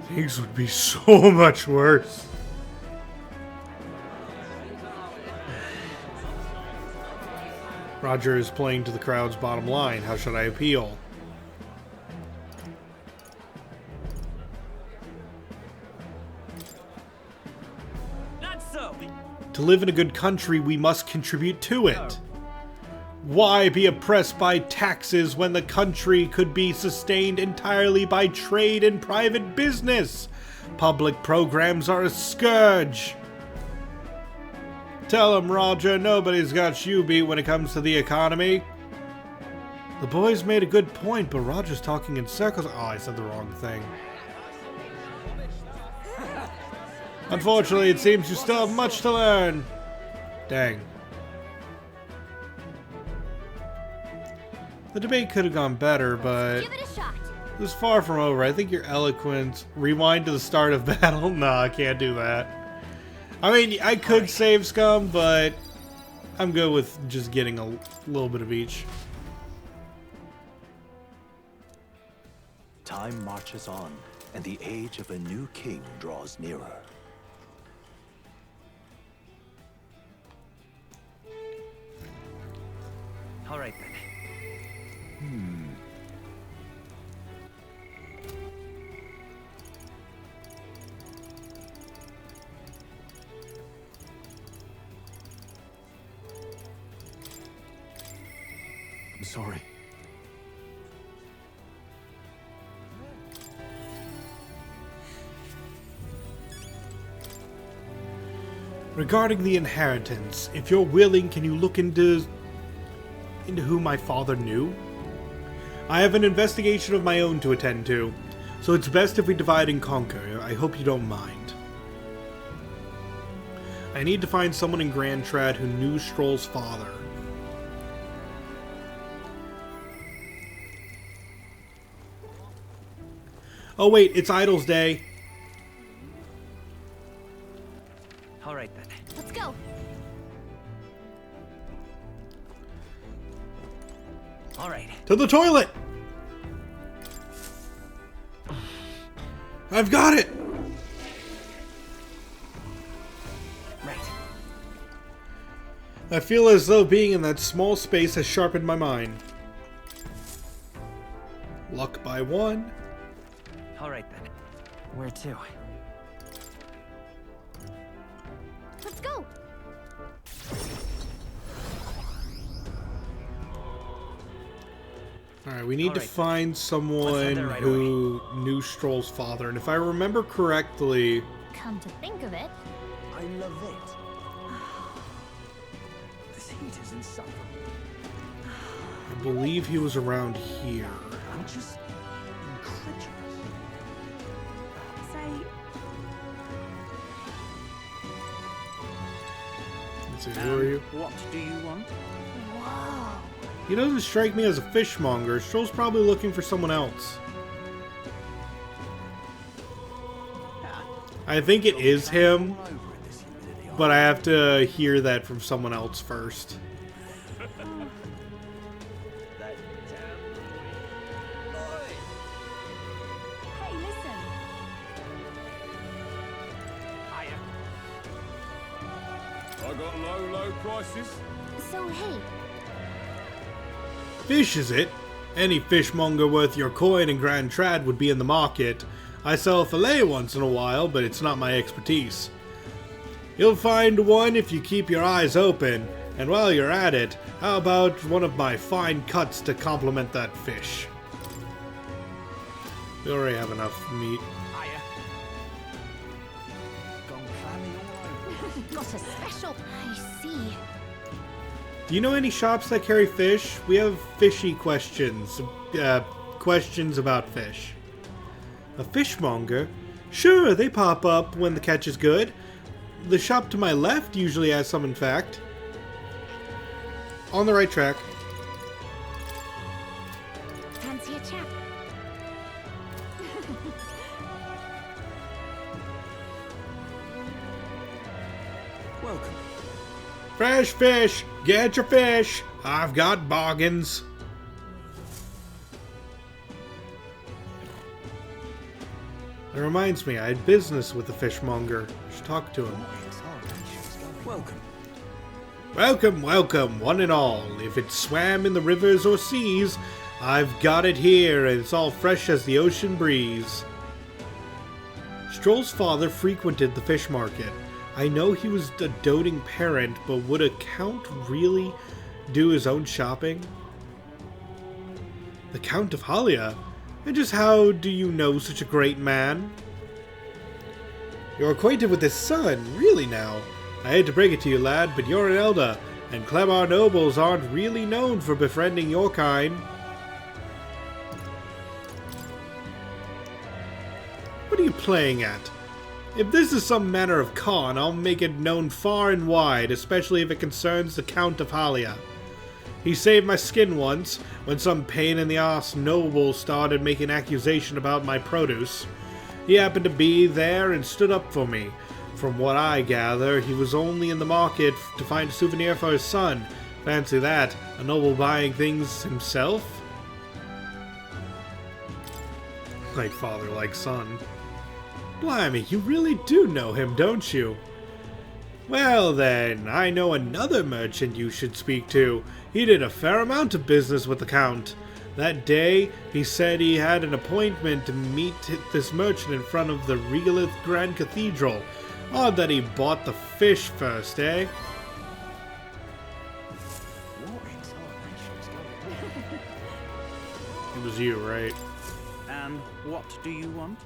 things would be so much worse. Roger is playing to the crowd's bottom line. How should I appeal? That's so! To live in a good country, we must contribute to it. Why be oppressed by taxes when the country could be sustained entirely by trade and private business? Public programs are a scourge. Tell him, Roger, nobody's got you beat when it comes to the economy. The boys made a good point, but Roger's talking in circles. Oh, I said the wrong thing. Unfortunately, it seems you still have much to learn. Dang. The debate could have gone better, but Give it a shot. it was far from over. I think your eloquence... Rewind to the start of battle? No, I can't do that. I mean, I could save Scum, but I'm good with just getting a little bit of each. Time marches on, and the age of a new king draws nearer. All right then. I'm sorry. Regarding the inheritance, if you're willing, can you look into who my father knew? I have an investigation of my own to attend to, so it's best if we divide and conquer. I hope you don't mind. I need to find someone in Grand Trad who knew Stroll's father. Oh wait, it's Idol's Day. All right then. Let's go. All right. To the toilet! I've got it! Right. I feel as though being in that small space has sharpened my mind. Luck by 1. All right then. Where to? Let's go. Alright, we need to Alright. find Let's someone head there right who knew Stroll's father. And if I remember correctly, Come to think of it, I love it. This heat is insufferable. I believe he was around here. I'm just incredulous. say, Let's see, who are you? What do you want? whoa. He doesn't strike me as a fishmonger. Stroll's probably looking for someone else. I think it is him, All over in this humidity. but I have to hear that from someone else first. That Hey, listen. I got low prices. So, hey, Fish, is it? Any fishmonger worth your coin in Grand Trad would be in the market. I sell fillet once in a while, but it's not my expertise. You'll find one if you keep your eyes open, and while you're at it, how about one of my fine cuts to complement that fish? We already have enough meat. gone clammy all over. got a special. I see. Do you know any shops that carry fish? We have fishy questions. Questions about fish. A fishmonger? Sure, they pop up when the catch is good. The shop to my left usually has some, in fact. On the right track. Fancy a chat? Welcome. Fresh fish! Get your fish! I've got bargains. It reminds me, I had business with the fishmonger. Should talk to him. Welcome. Welcome, welcome, one and all. If it swam in the rivers or seas, I've got it here, and it's all fresh as the ocean breeze. Stroll's father frequented the fish market. I know he was a doting parent, but would a count really do his own shopping? The Count of Halia? And just how do you know such a great man? You're acquainted with his son, really now. I hate to break it to you, lad, but you're an elder, and Clemar nobles aren't really known for befriending your kind. What are you playing at? If this is some manner of con, I'll make it known far and wide, especially if it concerns the Count of Halia. He saved my skin once, when some pain-in-the-ass noble started making accusation about my produce. He happened to be there and stood up for me. From what I gather, he was only in the market to find a souvenir for his son. Fancy that, a noble buying things himself? Like father, like son. Blimey, you really do know him, don't you? Well then, I know another merchant you should speak to. He did a fair amount of business with the Count. That day, he said he had an appointment to meet this merchant in front of the Regolith Grand Cathedral. Odd that he bought the fish first, eh? It was you, right? And what do you want?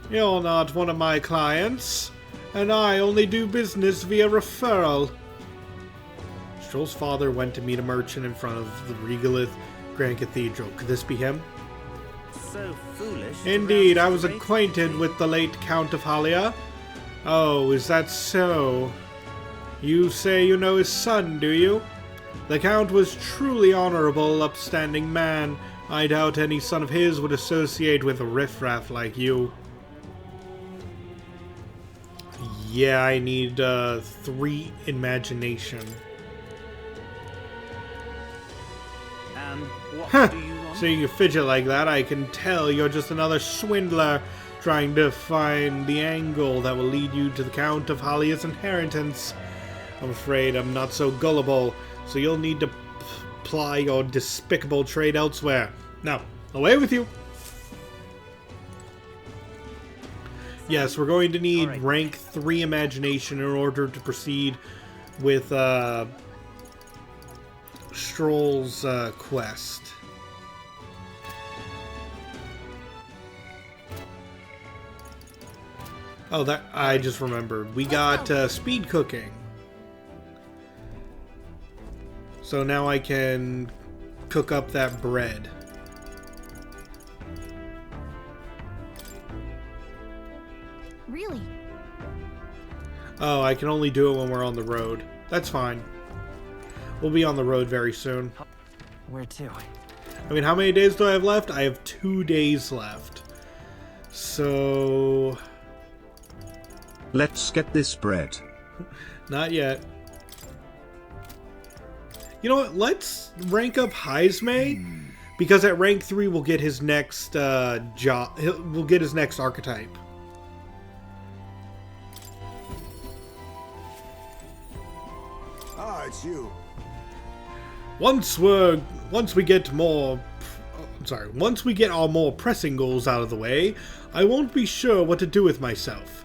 You're not one of my clients, and I only do business via referral. Stroll's father went to meet a merchant in front of the Regolith Grand Cathedral. Could this be him? So foolish. to Indeed, I rouse was the great acquainted city. with the late Count of Halia. Oh, is that so? You say you know his son, do you? The Count was truly honorable, upstanding man. I doubt any son of his would associate with a riffraff like you. Yeah, I need 3 imagination. And what Huh. do you want? Seeing you fidget like that, I can tell you're just another swindler trying to find the angle that will lead you to the Count of Halia's inheritance. I'm afraid I'm not so gullible, so you'll need to ply your despicable trade elsewhere. Now, away with you! Yes, we're going to need Alright. rank 3 imagination in order to proceed with Stroll's quest. Oh, that I just remembered. We got speed cooking. So now I can cook up that bread. Really? Oh, I can only do it when we're on the road. That's fine. We'll be on the road very soon. Where to? I mean, how many days do I have left? I have 2 days left. So... Let's get this bread. Not yet. You know what? Let's rank up Heisme, because at rank 3 we'll get his next job. We'll get his next archetype. Ah, it's you. Once we get our more pressing goals out of the way, I won't be sure what to do with myself.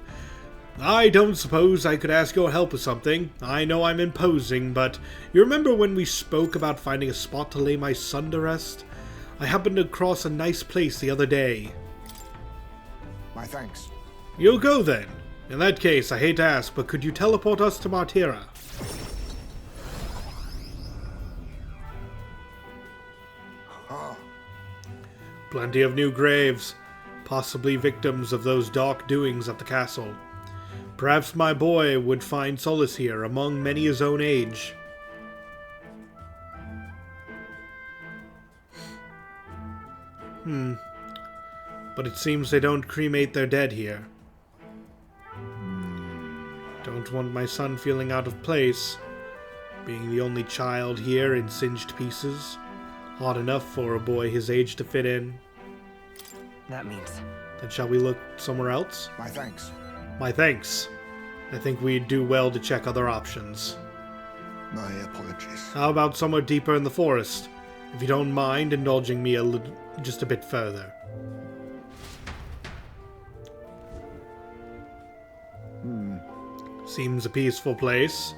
I don't suppose I could ask your help with something. I know I'm imposing, but you remember when we spoke about finding a spot to lay my son to rest? I happened across a nice place the other day. My thanks. You'll go then. In that case, I hate to ask, but could you teleport us to Martira? Plenty of new graves, possibly victims of those dark doings at the castle. Perhaps my boy would find solace here among many his own age. But it seems they don't cremate their dead here. Don't want my son feeling out of place, being the only child here in singed pieces. Hard enough for a boy his age to fit in. That means... Then shall we look somewhere else? My thanks. My thanks. I think we'd do well to check other options. My apologies. How about somewhere deeper in the forest? If you don't mind indulging me just a bit further. Seems a peaceful place,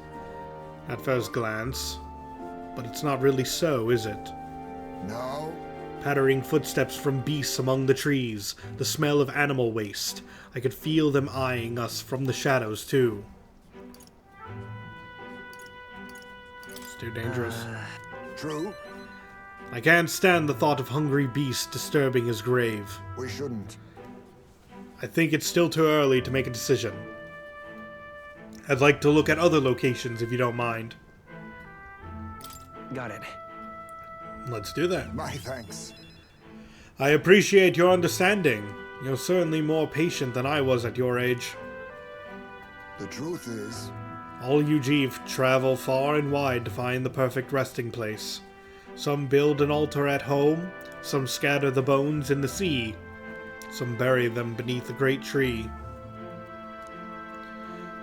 at first glance. But it's not really so, is it? No. Pattering footsteps from beasts among the trees, the smell of animal waste. I could feel them eyeing us from the shadows, too. It's too dangerous. True. I can't stand the thought of hungry beasts disturbing his grave. We shouldn't. I think it's still too early to make a decision. I'd like to look at other locations if you don't mind. Got it. Let's do that. My thanks. I appreciate your understanding. You're certainly more patient than I was at your age. The truth is... All you Jeev travel far and wide to find the perfect resting place. Some build an altar at home, some scatter the bones in the sea, some bury them beneath a great tree.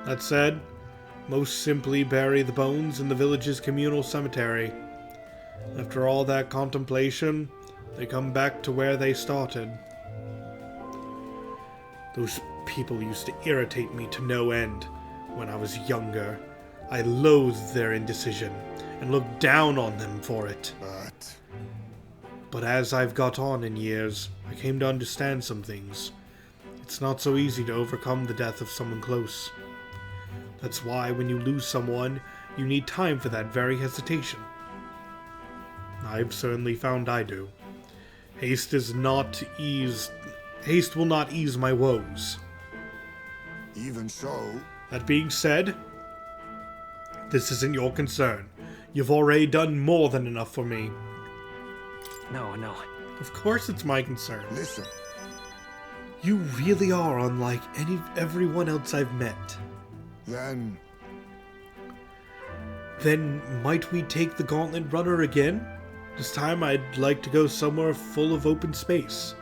That said, most simply bury the bones in the village's communal cemetery. After all that contemplation, they come back to where they started. Those people used to irritate me to no end when I was younger. I loathed their indecision and looked down on them for it. But as I've got on in years, I came to understand some things. It's not so easy to overcome the death of someone close. That's why when you lose someone, you need time for that very hesitation. I've certainly found I do. Haste will not ease my woes. Even so... That being said, this isn't your concern. You've already done more than enough for me. No. Of course it's my concern. Listen. You really are unlike everyone else I've met. Then might we take the Gauntlet Runner again? This time I'd like to go somewhere full of open space.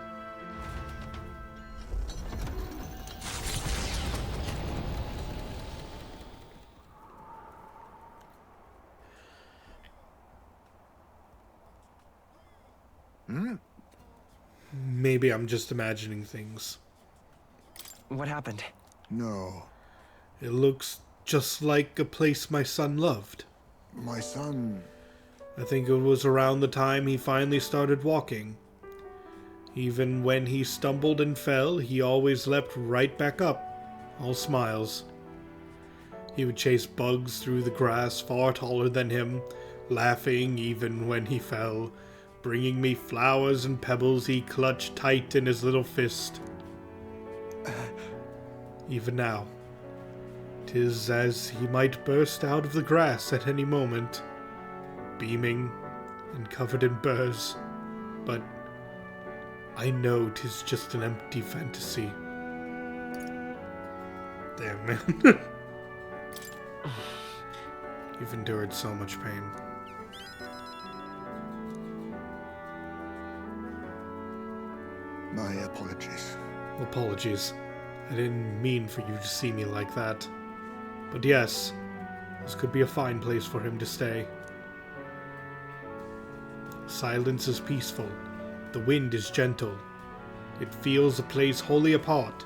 Maybe I'm just imagining things. What happened? No. It looks just like a place my son loved. My son... I think it was around the time he finally started walking. Even when he stumbled and fell, he always leapt right back up. all smiles. He would chase bugs through the grass far taller than him, laughing even when he fell, bringing me flowers and pebbles he clutched tight in his little fist. Even now, 'tis as he might burst out of the grass at any moment, beaming and covered in burrs, but I know 'tis just an empty fantasy. Damn, man. You've endured so much pain. My apologies. Apologies. I didn't mean for you to see me like that. But yes, this could be a fine place for him to stay. Silence is peaceful. The wind is gentle. It feels a place wholly apart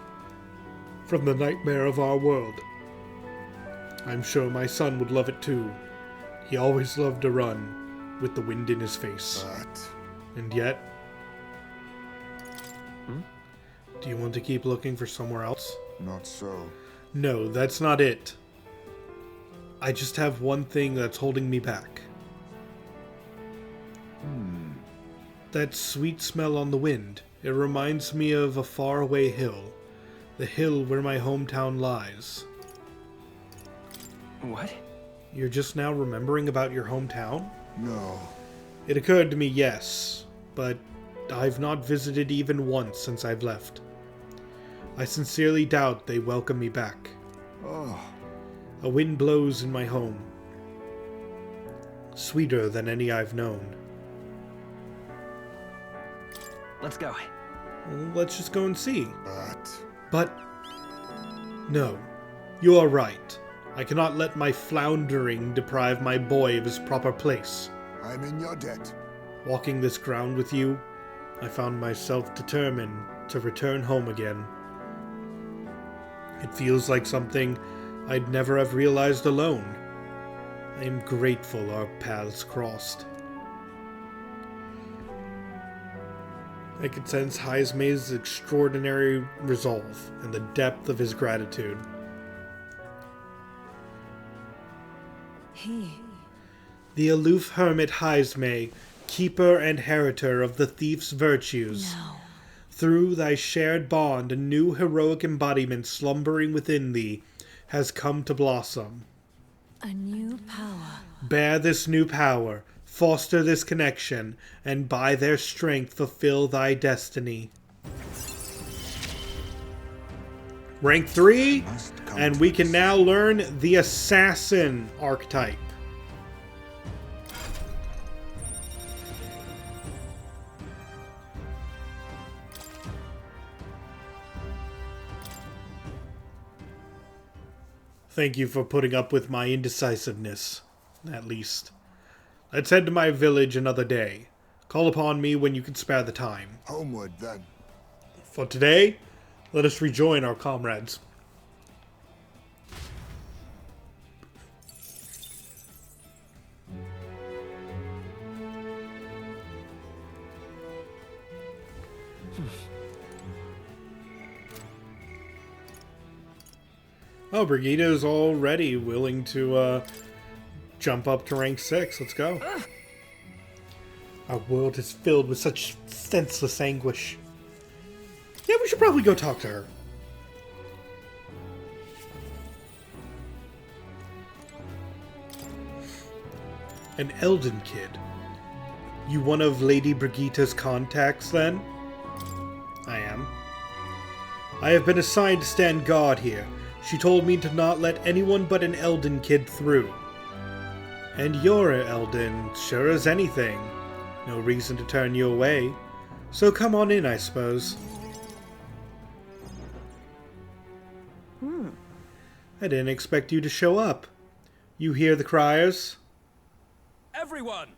from the nightmare of our world. I'm sure my son would love it too. He always loved to run with the wind in his face. But And yet... Do you want to keep looking for somewhere else? not so. No, that's not it. I just have one thing that's holding me back. That sweet smell on the wind. It reminds me of a faraway hill. The hill where my hometown lies. What? You're just now remembering about your hometown? No. It occurred to me, yes, but I've not visited even once since I've left. I sincerely doubt they welcome me back. Oh, A wind blows in my home, sweeter than any I've known. Let's go. Well, let's just go and see. but No, you are right. I cannot let my floundering deprive my boy of his proper place. I'm in your debt. Walking this ground with you, I found myself determined to return home again. It feels like something I'd never have realized alone. I am grateful our paths crossed. I could sense Heismay's extraordinary resolve and the depth of his gratitude. He. The aloof hermit Heismay, keeper and heritor of the thief's virtues. No. Through thy shared bond, a new heroic embodiment slumbering within thee has come to blossom. A new power. Bear this new power, foster this connection, and by their strength fulfill thy destiny. Rank 3, and we can now learn the Assassin archetype. Thank you for putting up with my indecisiveness, at least. Let's head to my village another day. Call upon me when you can spare the time. Homeward, then. For today, let us rejoin our comrades. Oh, Brigida's already willing to jump up to rank 6. Let's go. Our world is filled with such senseless anguish. Yeah, we should probably go talk to her. An Elden kid. You one of Lady Brigitta's contacts, then? I am. I have been assigned to stand guard here. She told me to not let anyone but an Elden kid through. And you're an Elden, sure as anything. No reason to turn you away. So come on in, I suppose. I didn't expect you to show up. You hear the criers? Everyone!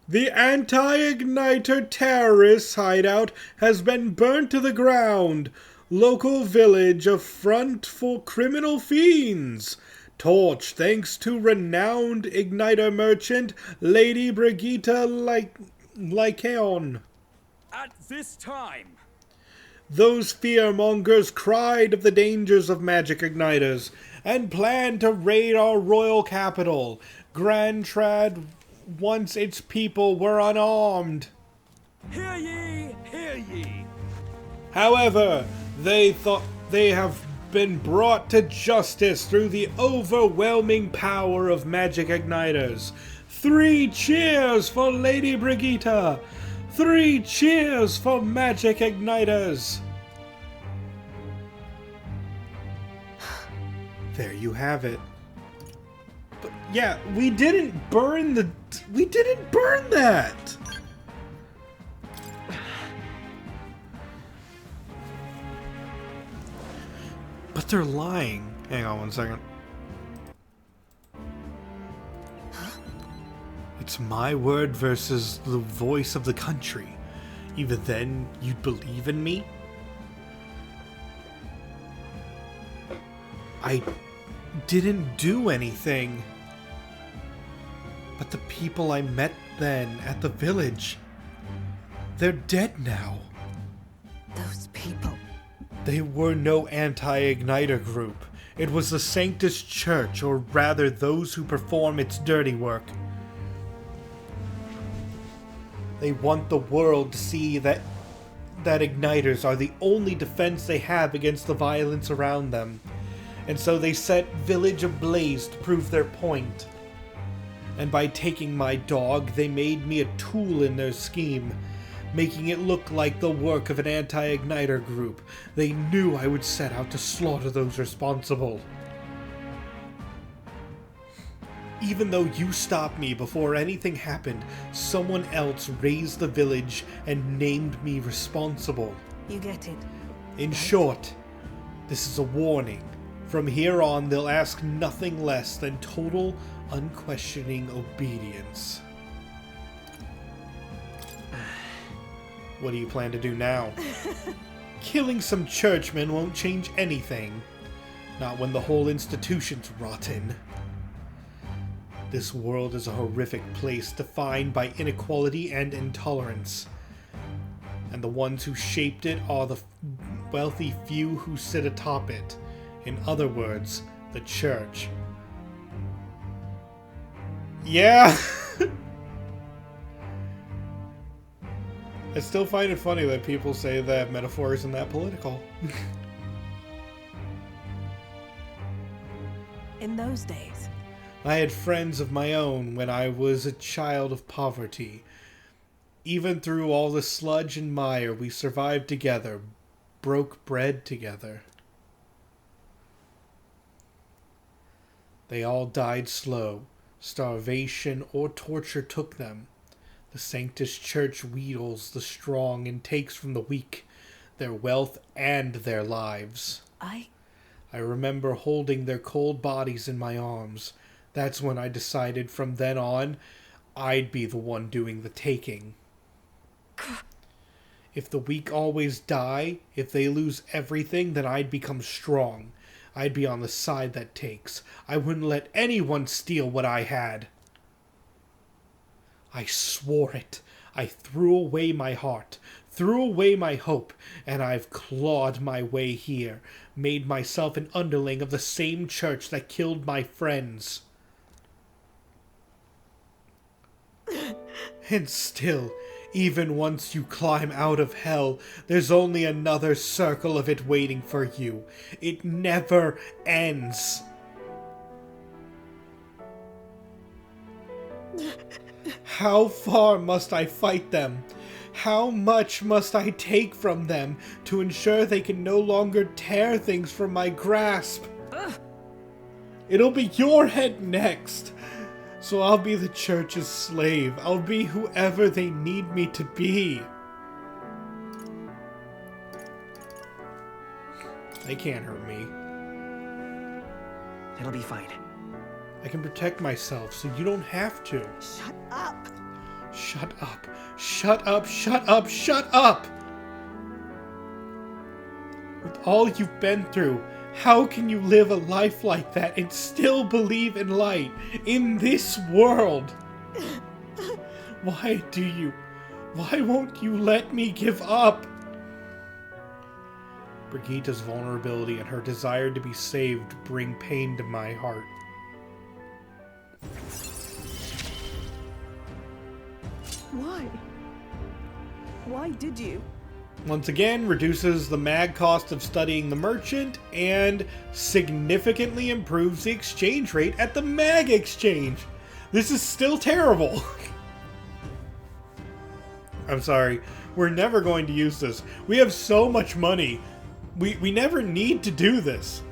The anti-igniter terrorist hideout has been burnt to the ground. Local village a front for criminal fiends. Torch thanks to renowned igniter merchant Lady Brigitta Lycaon. At this time, Those fearmongers cried of the dangers of magic igniters and planned to raid our royal capital, Grand Trad, once its people were unarmed. Hear ye, hear ye. However, they thought they have been brought to justice through the overwhelming power of magic igniters. 3 cheers for Lady Brigitte! 3 cheers for magic igniters! There you have it. But yeah, we didn't burn that! But they're lying. Hang on one second. It's my word versus the voice of the country. Even then, you'd believe in me? I didn't do anything. But the people I met then at the village, they're dead now. Those people. They were no anti-igniter group. It was the Sanctus Church, or rather those who perform its dirty work. They want the world to see that igniters are the only defense they have against the violence around them. And so they set village ablaze to prove their point. And by taking my dog, they made me a tool in their scheme, making it look like the work of an anti-igniter group. They knew I would set out to slaughter those responsible. Even though you stopped me before anything happened, someone else raised the village and named me responsible. You get it. In short, this is a warning. From here on, they'll ask nothing less than total, unquestioning obedience. What do you plan to do now? Killing some churchmen won't change anything. Not when the whole institution's rotten. This world is a horrific place defined by inequality and intolerance. And the ones who shaped it are the wealthy few who sit atop it. In other words, the church. Yeah! I still find it funny that people say that metaphor isn't that political. In those days, I had friends of my own when I was a child of poverty. Even through all the sludge and mire, we survived together, broke bread together. They all died slow. Starvation or torture took them. The Sanctus Church wheedles the strong and takes from the weak their wealth and their lives. I remember holding their cold bodies in my arms. That's when I decided from then on, I'd be the one doing the taking. If the weak always die, if they lose everything, then I'd become strong. I'd be on the side that takes. I wouldn't let anyone steal what I had. I swore it. I threw away my heart, threw away my hope, and I've clawed my way here, made myself an underling of the same church that killed my friends. And still, even once you climb out of hell, there's only another circle of it waiting for you. It never ends. How far must I fight them? How much must I take from them to ensure they can no longer tear things from my grasp? It'll be your head next. So I'll be the church's slave. I'll be whoever they need me to be. They can't hurt me. It'll be fine. I can protect myself, so you don't have to. shut up. Shut up. Shut up. Shut up. Shut up! With all you've been through, how can you live a life like that and still believe in light in this world? Why won't you let me give up? Brigitta's vulnerability and her desire to be saved bring pain to my heart. Why? Why did you? Once again, reduces the mag cost of studying the merchant and significantly improves the exchange rate at the mag exchange. This is still terrible. I'm sorry. We're never going to use this. We have so much money. We never need to do this.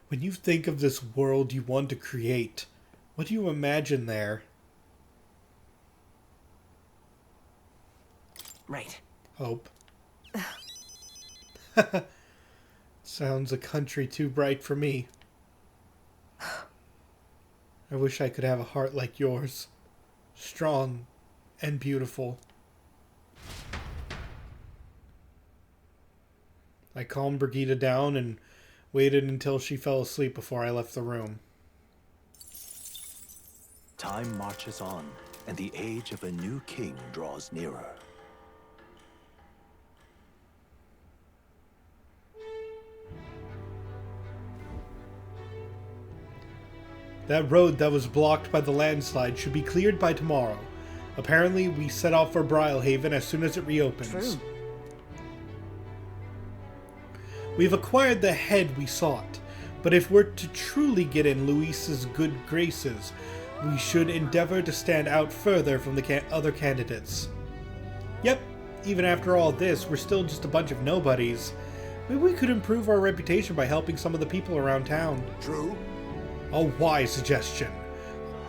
When you think of this world you want to create, what do you imagine there? Right. Hope. Sounds a country too bright for me. I wish I could have a heart like yours. Strong and beautiful. I calmed Brigitta down and waited until she fell asleep before I left the room. Time marches on, and the age of a new king draws nearer. That road that was blocked by the landslide should be cleared by tomorrow. Apparently, we set out for Brilehaven as soon as it reopens. True. We've acquired the head we sought, but if we're to truly get in Luis's good graces, we should endeavor to stand out further from the other candidates. Yep, even after all this, we're still just a bunch of nobodies. Maybe we could improve our reputation by helping some of the people around town. True. A wise suggestion.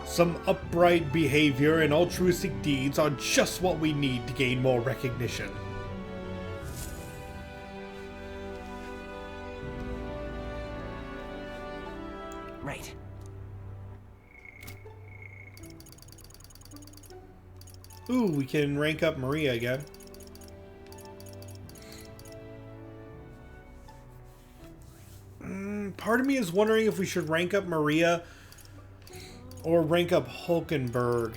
Some upright behavior and altruistic deeds are just what we need to gain more recognition. Right. Ooh, we can rank up Maria again. Part of me is wondering if we should rank up Maria or rank up Hulkenberg.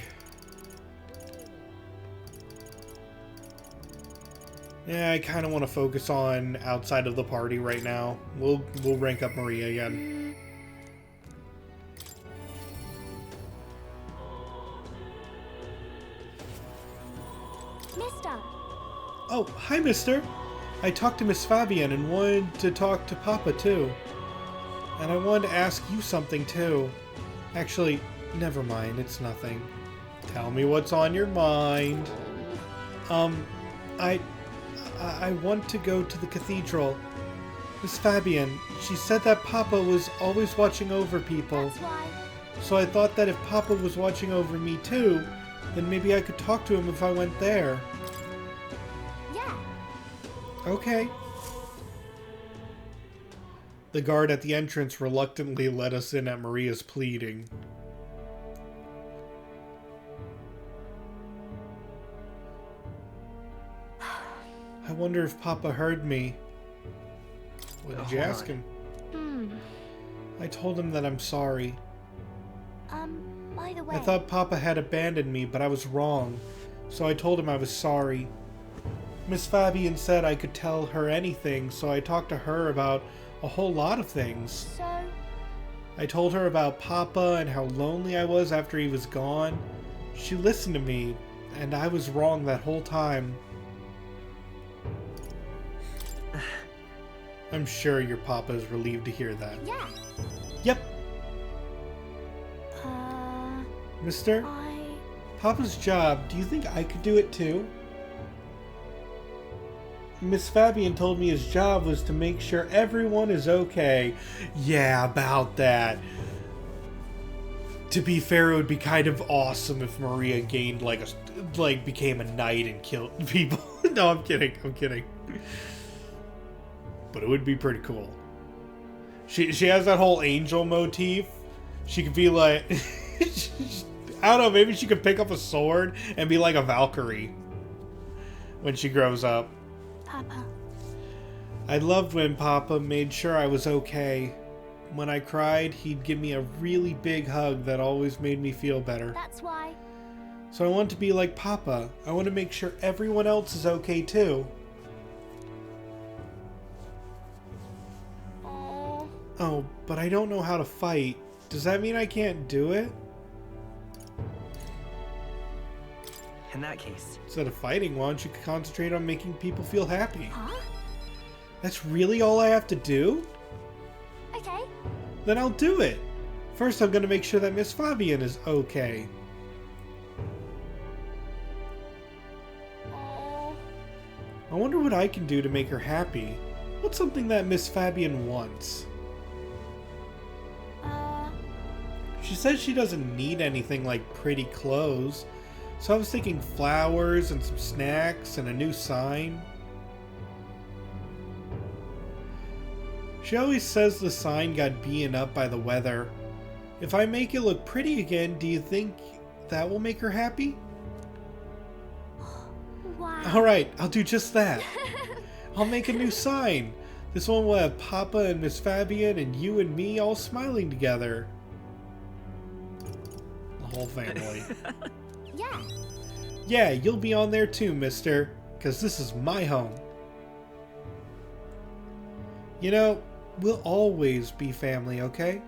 Yeah, I kind of want to focus on outside of the party right now. We'll rank up Maria again. Mister. Oh, hi, mister. I talked to Miss Fabian and wanted to talk to Papa, too. And I wanted to ask you something, too. Actually, never mind. It's nothing. Tell me what's on your mind. I want to go to the cathedral. Miss Fabian, she said that Papa was always watching over people. That's why. So I thought that if Papa was watching over me, too, then maybe I could talk to him if I went there. Yeah. Okay. The guard at the entrance reluctantly let us in at Maria's pleading. I wonder if Papa heard me. What did you ask him? I told him that I'm sorry. By the way. I thought Papa had abandoned me, but I was wrong. So I told him I was sorry. Miss Fabian said I could tell her anything, so I talked to her about a whole lot of things. So? I told her about Papa and how lonely I was after he was gone. She listened to me, and I was wrong that whole time. I'm sure your Papa is relieved to hear that. Yeah. Yep. Mister? Papa's job, do you think I could do it too? Miss Fabian told me his job was to make sure everyone is okay. Yeah, about that. To be fair, it would be kind of awesome if Maria gained became a knight and killed people. No, I'm kidding. But it would be pretty cool. She has that whole angel motif. She could be like... I don't know, maybe she could pick up a sword and be like a Valkyrie when she grows up. Papa. I loved when Papa made sure I was okay. When I cried, he'd give me a really big hug that always made me feel better. That's why. So I want to be like Papa. I want to make sure everyone else is okay too. Oh, but I don't know how to fight. Does that mean I can't do it? In that case... Instead of fighting, why don't you concentrate on making people feel happy? Huh? That's really all I have to do? Okay. Then I'll do it. First, I'm gonna make sure that Miss Fabian is okay. I wonder what I can do to make her happy. What's something that Miss Fabian wants? She says she doesn't need anything like pretty clothes. So I was thinking flowers and some snacks and a new sign. She always says the sign got beaten up by the weather. If I make it look pretty again, do you think that will make her happy? Wow. Alright, I'll do just that. I'll make a new sign. This one will have Papa and Miss Fabian and you and me all smiling together. The whole family. Yeah. Yeah, you'll be on there too, mister. Because this is my home. You know, we'll always be family, okay?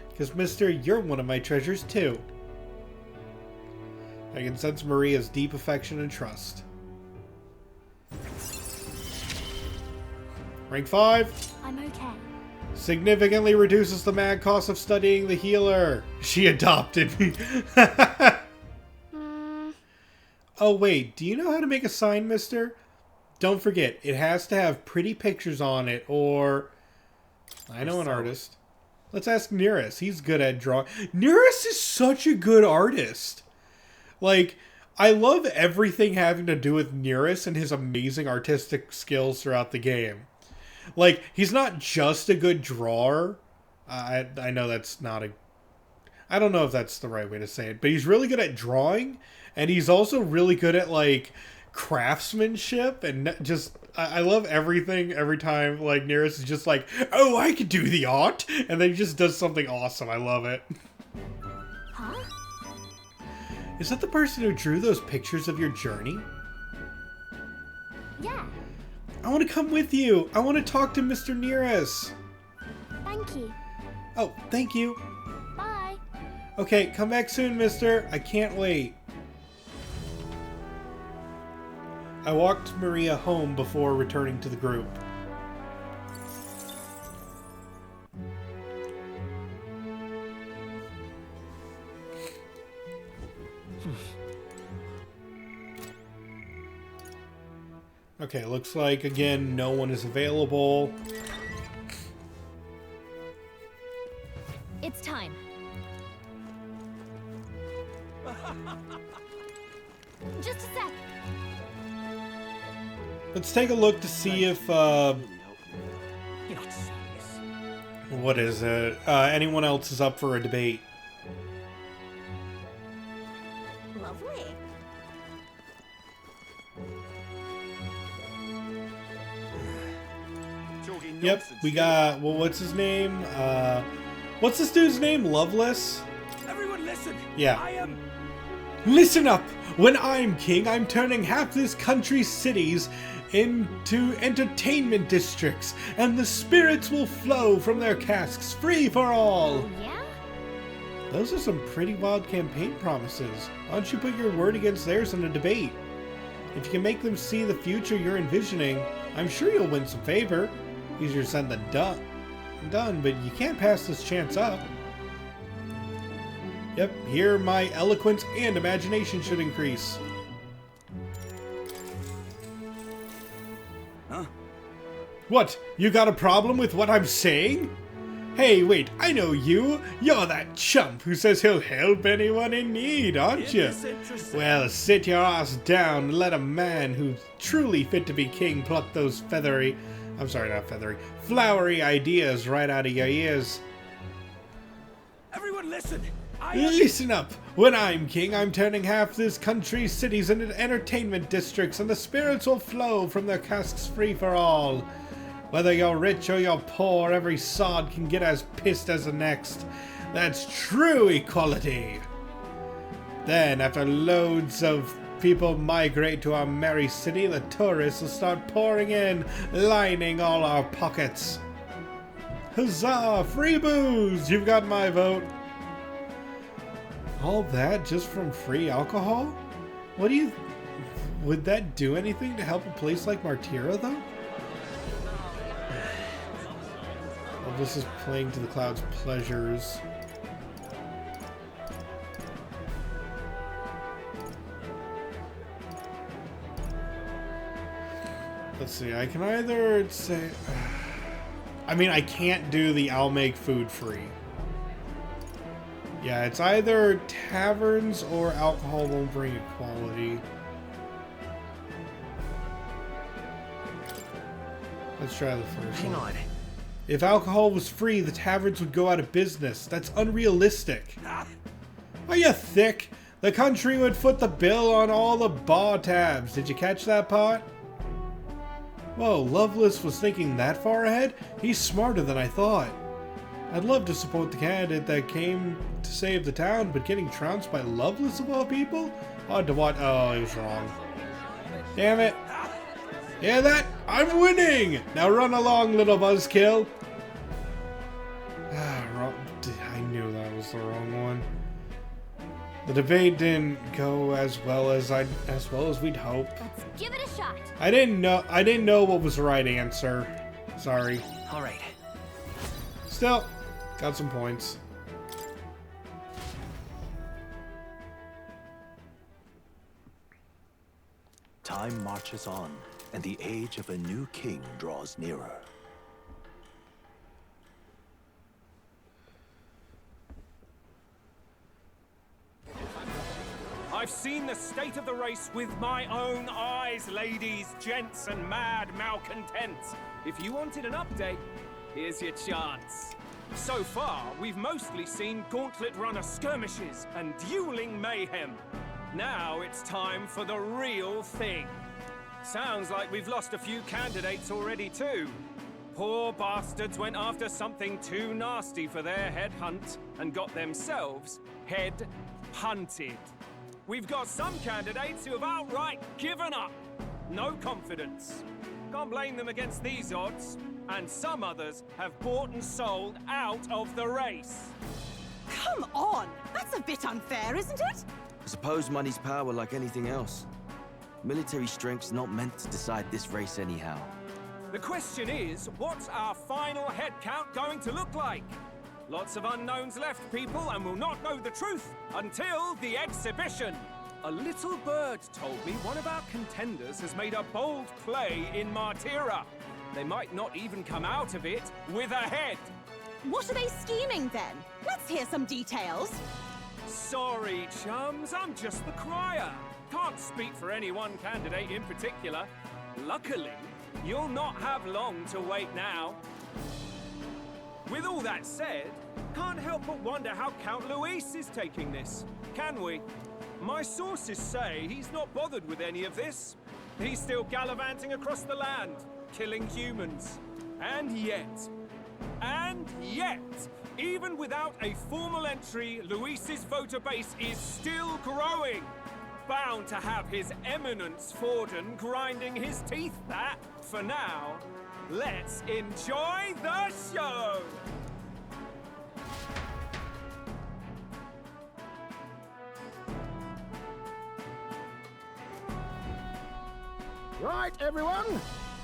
Because, mister, you're one of my treasures too. I can sense Maria's deep affection and trust. Rank 5. I'm okay. Significantly reduces the mad cost of studying the healer. She adopted me. Oh wait, do you know how to make a sign, mister? Don't forget, it has to have pretty pictures on it, or... I know an artist. Let's ask Nearest. He's good at drawing. Nearest is such a good artist. Like, I love everything having to do with Nearest and his amazing artistic skills throughout the game. Like, he's not just a good drawer. I know that's not a... I don't know if that's the right way to say it, but he's really good at drawing, and he's also really good at, like, craftsmanship, and just... I love everything every time, like, Nearest is just like, oh, I could do the art, and then he just does something awesome. I love it. Huh? Is that the person who drew those pictures of your journey? Yeah. I want to come with you. I want to talk to Mr. Nearest. Thank you. Oh, thank you. Bye. Okay, come back soon, mister. I can't wait. I walked Maria home before returning to the group. Okay, looks like, again, no one is available. It's time. Just a sec. Let's take a look to see if, You're not serious. what is it? Anyone else is up for a debate. Lovely. Yep, we got, well, what's his name? What's this dude's name? Loveless? Everyone listen. Yeah. I am... Listen up! When I'm king, I'm turning half this country's cities into entertainment districts, and the spirits will flow from their casks free for all! Oh, yeah? Those are some pretty wild campaign promises. Why don't you put your word against theirs in a debate? If you can make them see the future you're envisioning, I'm sure you'll win some favor. Easier said than done, but you can't pass this chance up. Yep, here my eloquence and imagination should increase. Huh? What? You got a problem with what I'm saying? Hey, wait, I know you. You're that chump who says he'll help anyone in need, aren't you? Well, sit your ass down and let a man who's truly fit to be king pluck those flowery ideas right out of your ears. Everyone listen. Listen up! When I'm king, I'm turning half this country's cities into entertainment districts, and the spirits will flow from their casks free for all. Whether you're rich or you're poor, every sod can get as pissed as the next. That's true equality. Then, after loads of people migrate to our merry city, the tourists will start pouring in, lining all our pockets. Huzzah! Free booze! You've got my vote. All that just from free alcohol? What do you... Would that do anything to help a place like Martira, though? Well, this is playing to the cloud's pleasures. Let's see, I can either say... I mean, I can't do the I'll make food free. Yeah, it's either taverns or alcohol won't bring equality. Let's try the first Hang one. on. If alcohol was free, the taverns would go out of business. That's unrealistic. Are you thick? The country would foot the bill on all the bar tabs. Did you catch that part? Whoa, Lovelace was thinking that far ahead? He's smarter than I thought. I'd love to support the candidate that came to save the town, but getting trounced by Lovelace of all people? Hard to watch. Oh, he was wrong. Damn it. Hear that? I'm winning! Now run along, little buzzkill. I knew that was the wrong one. The debate didn't go as well as we'd hope. Let's give it a shot. I didn't know what was the right answer. Sorry. All right. Still, got some points. Time marches on, and the age of a new king draws nearer. I've seen the state of the race with my own eyes, ladies, gents, and mad malcontents. If you wanted an update, here's your chance. So far, we've mostly seen gauntlet runner skirmishes and dueling mayhem. Now it's time for the real thing. Sounds like we've lost a few candidates already too. Poor bastards went after something too nasty for their head hunt and got themselves head hunted. We've got some candidates who have outright given up. No confidence. Can't blame them against these odds. And some others have bought and sold out of the race. Come on! That's a bit unfair, isn't it? I suppose money's power like anything else. Military strength's not meant to decide this race anyhow. The question is, what's our final head count going to look like? Lots of unknowns left, people, and we'll not know the truth until the exhibition. A little bird told me one of our contenders has made a bold play in Martira. They might not even come out of it with a head. What are they scheming then? Let's hear some details. Sorry, chums, I'm just the crier. Can't speak for any one candidate in particular. Luckily, you'll not have long to wait now. With all that said, can't help but wonder how Count Luis is taking this, can we? My sources say he's not bothered with any of this. He's still gallivanting across the land, killing humans. And yet, even without a formal entry, Luis's voter base is still growing. Bound to have his eminence Forden grinding his teeth that, for now, let's enjoy the show! Right, everyone.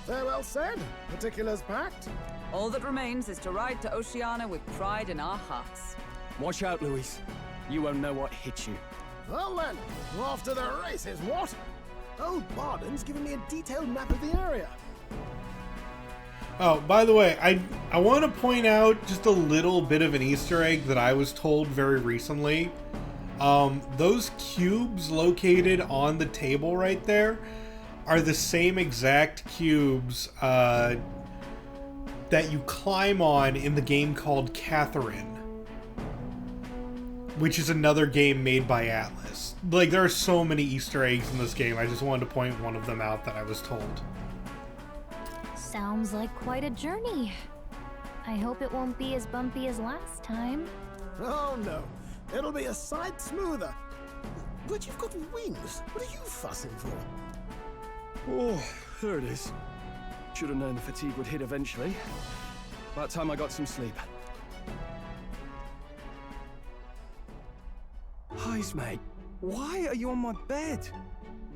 Farewell said, particulars packed. All that remains is to ride to Oceania with pride in our hearts. Watch out, Luis. You won't know what hit you. Well then, we're off to the races, what? Old Barden's given me a detailed map of the area. Oh, by the way, I want to point out just a little bit of an Easter egg that I was told very recently. Those cubes located on the table right there are the same exact cubes that you climb on in the game called Catherine, which is another game made by Atlas. Like, there are so many Easter eggs in this game. I just wanted to point one of them out that I was told. Sounds like quite a journey. I hope it won't be as bumpy as last time. Oh no, it'll be a sight smoother. But you've got wings. What are you fussing for? Oh, there it is. Should have known the fatigue would hit eventually. About time I got some sleep. Heis, mate. Why are you on my bed?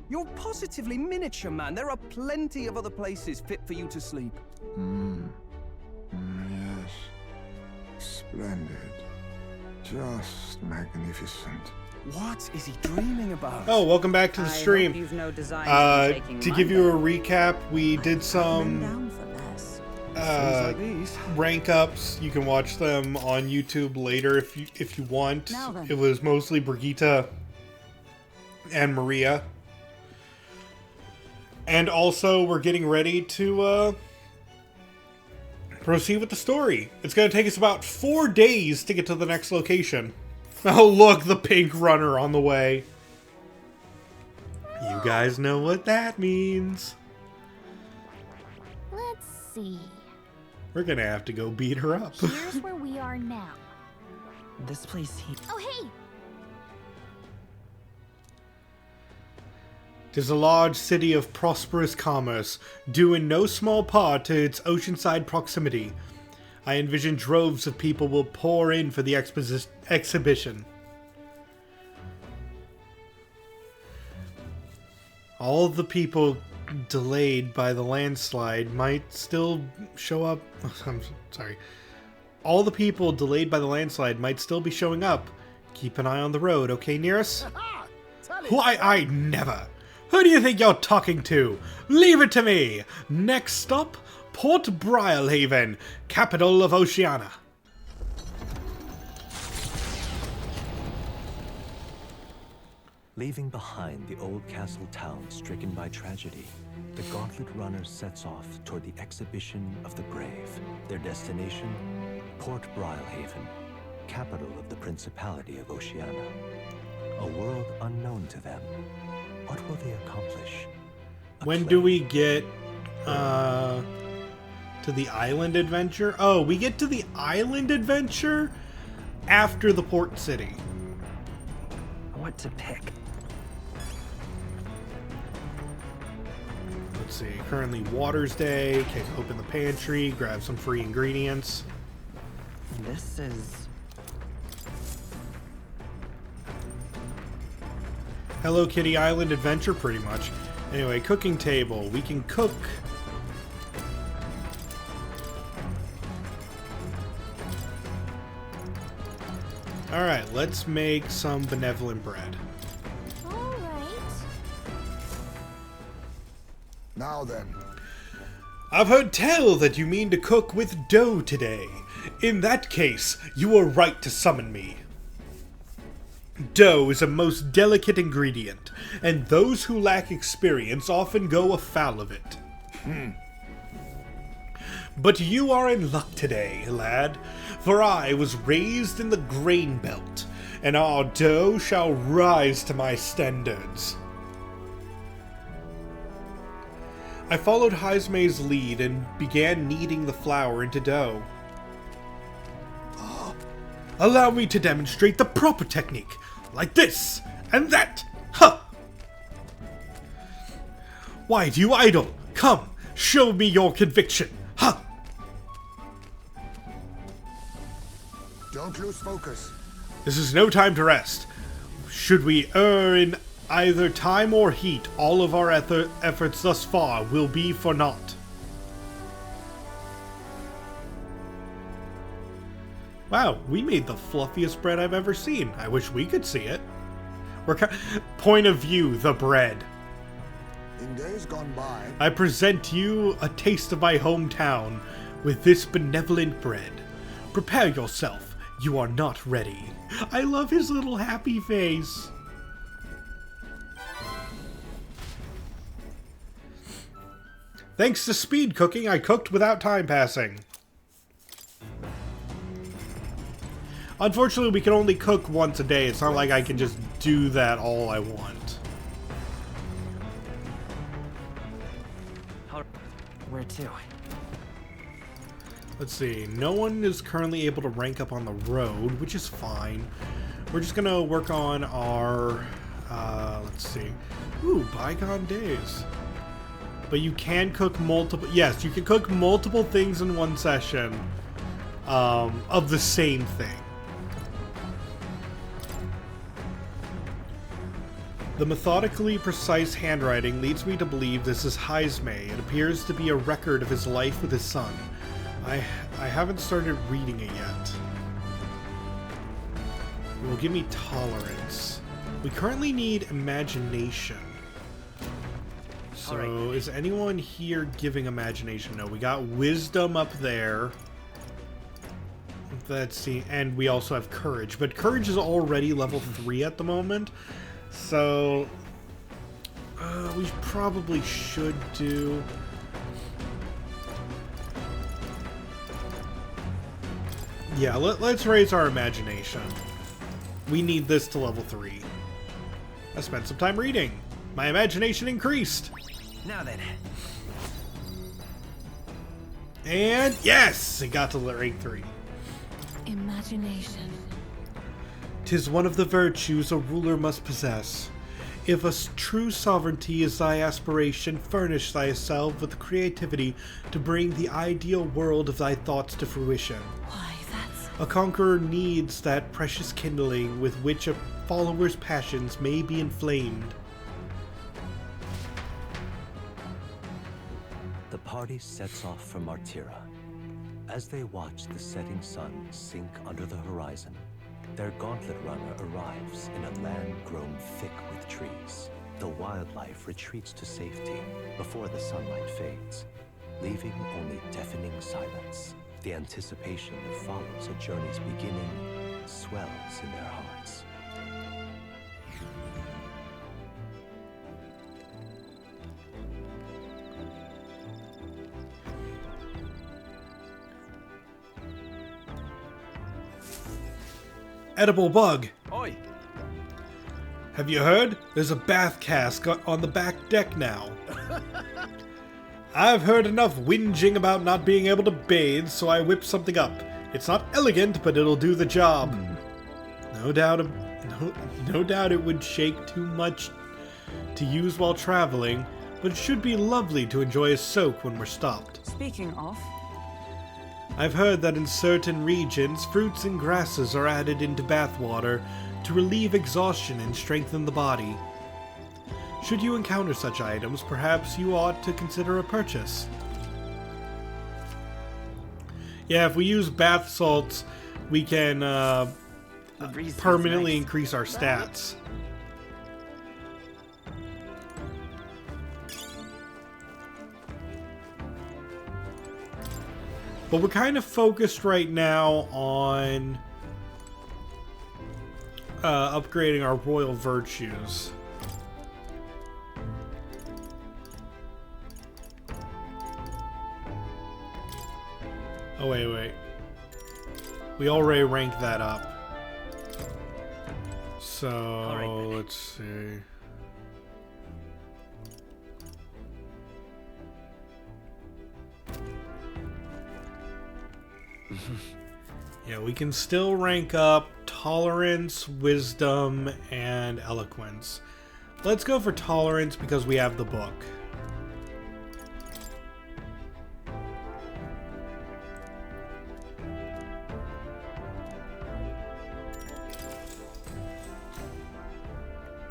You're positively miniature, man. There are plenty of other places fit for you to sleep. Yes. Splendid. Just magnificent. What is he dreaming about? Oh, welcome back to the stream. You've no design on taking To my give you a bed. recap, we did some Down for less. Like these. rank ups. You can watch them on YouTube later if you want. Now then. It was mostly Brigitte and Maria. And also, we're getting ready to proceed with the story. It's going to take us about 4 days to get to the next location. Oh, look, the pink runner on the way. You guys know what that means. Let's see. We're going to have to go beat her up. Here's where we are now. This place here. Oh, hey! Tis a large city of prosperous commerce, due in no small part to its oceanside proximity. I envision droves of people will pour in for the exhibition. All of the people delayed by the landslide might still show up. I'm sorry. All the people delayed by the landslide might still be showing up. Keep an eye on the road, okay, Nearest? Why, I never. Who do you think you're talking to? Leave it to me. Next stop, Port Briarhaven, capital of Oceania. Leaving behind the old castle town stricken by tragedy, the Gauntlet Runner sets off toward the exhibition of the brave. Their destination, Port Briarhaven, capital of the Principality of Oceania. A world unknown to them. What will they accomplish? When do we get to the island adventure? Oh, we get to the island adventure after the port city. What to pick? Let's see. Currently Water's Day. Kick open the pantry, grab some free ingredients. This is... Hello Kitty Island adventure, pretty much. Anyway, cooking table. We can cook. Alright, let's make some benevolent bread. All right. Now then. I've heard tell that you mean to cook with dough today. In that case, you are right to summon me. Dough is a most delicate ingredient, and those who lack experience often go afoul of it. But you are in luck today, lad, for I was raised in the grain belt, and our dough shall rise to my standards. I followed Heismay's lead and began kneading the flour into dough. Allow me to demonstrate the proper technique, like this and that. Huh! Why do you idle? Come, show me your conviction. Huh! Don't lose focus. This is no time to rest. Should we err in either time or heat, all of our efforts thus far will be for naught. Wow, we made the fluffiest bread I've ever seen. I wish we could see it. Point of view, the bread. In days gone by, I present you a taste of my hometown with this benevolent bread. Prepare yourself. You are not ready. I love his little happy face. Thanks to speed cooking, I cooked without time passing. Unfortunately, we can only cook once a day. It's not like I can just do that all I want. Where to? Let's see. No one is currently able to rank up on the road, which is fine. We're just gonna work on our Let's see. Ooh, bygone days. But you can cook multiple... Yes, you can cook multiple things in one session of the same thing. The methodically precise handwriting leads me to believe this is Heisme. It appears to be a record of his life with his son. I haven't started reading it yet. It will give me tolerance. We currently need imagination. So, is anyone here giving imagination? No, we got wisdom up there. Let's see, and we also have courage. But courage is already level 3 at the moment. So, we probably should do... Yeah, let's raise our imagination. We need this to level 3. I spent some time reading. My imagination increased. Now then. And yes! It got to rank 3. Imagination. 'Tis one of the virtues a ruler must possess. If a true sovereignty is thy aspiration, furnish thyself with the creativity to bring the ideal world of thy thoughts to fruition. Why, that's... A conqueror needs that precious kindling with which a follower's passions may be inflamed. The party sets off for Martira. As they watch the setting sun sink under the horizon, their gauntlet runner arrives in a land grown thick with trees. The wildlife retreats to safety before the sunlight fades, leaving only deafening silence. The anticipation that follows a journey's beginning swells in their hearts. Edible bug. Oi! Have you heard? There's a bath cask on the back deck now. I've heard enough whinging about not being able to bathe, so I whipped something up. It's not elegant, but it'll do the job. No doubt it would shake too much to use while traveling, but it should be lovely to enjoy a soak when we're stopped. Speaking of... I've heard that in certain regions, fruits and grasses are added into bathwater to relieve exhaustion and strengthen the body. Should you encounter such items, perhaps you ought to consider a purchase. Yeah, if we use bath salts, we can permanently increase our stats. But we're kind of focused right now on upgrading our royal virtues. Oh, wait. We already ranked that up. So, let's see. Yeah, we can still rank up tolerance, wisdom, and eloquence. Let's go for tolerance because we have the book.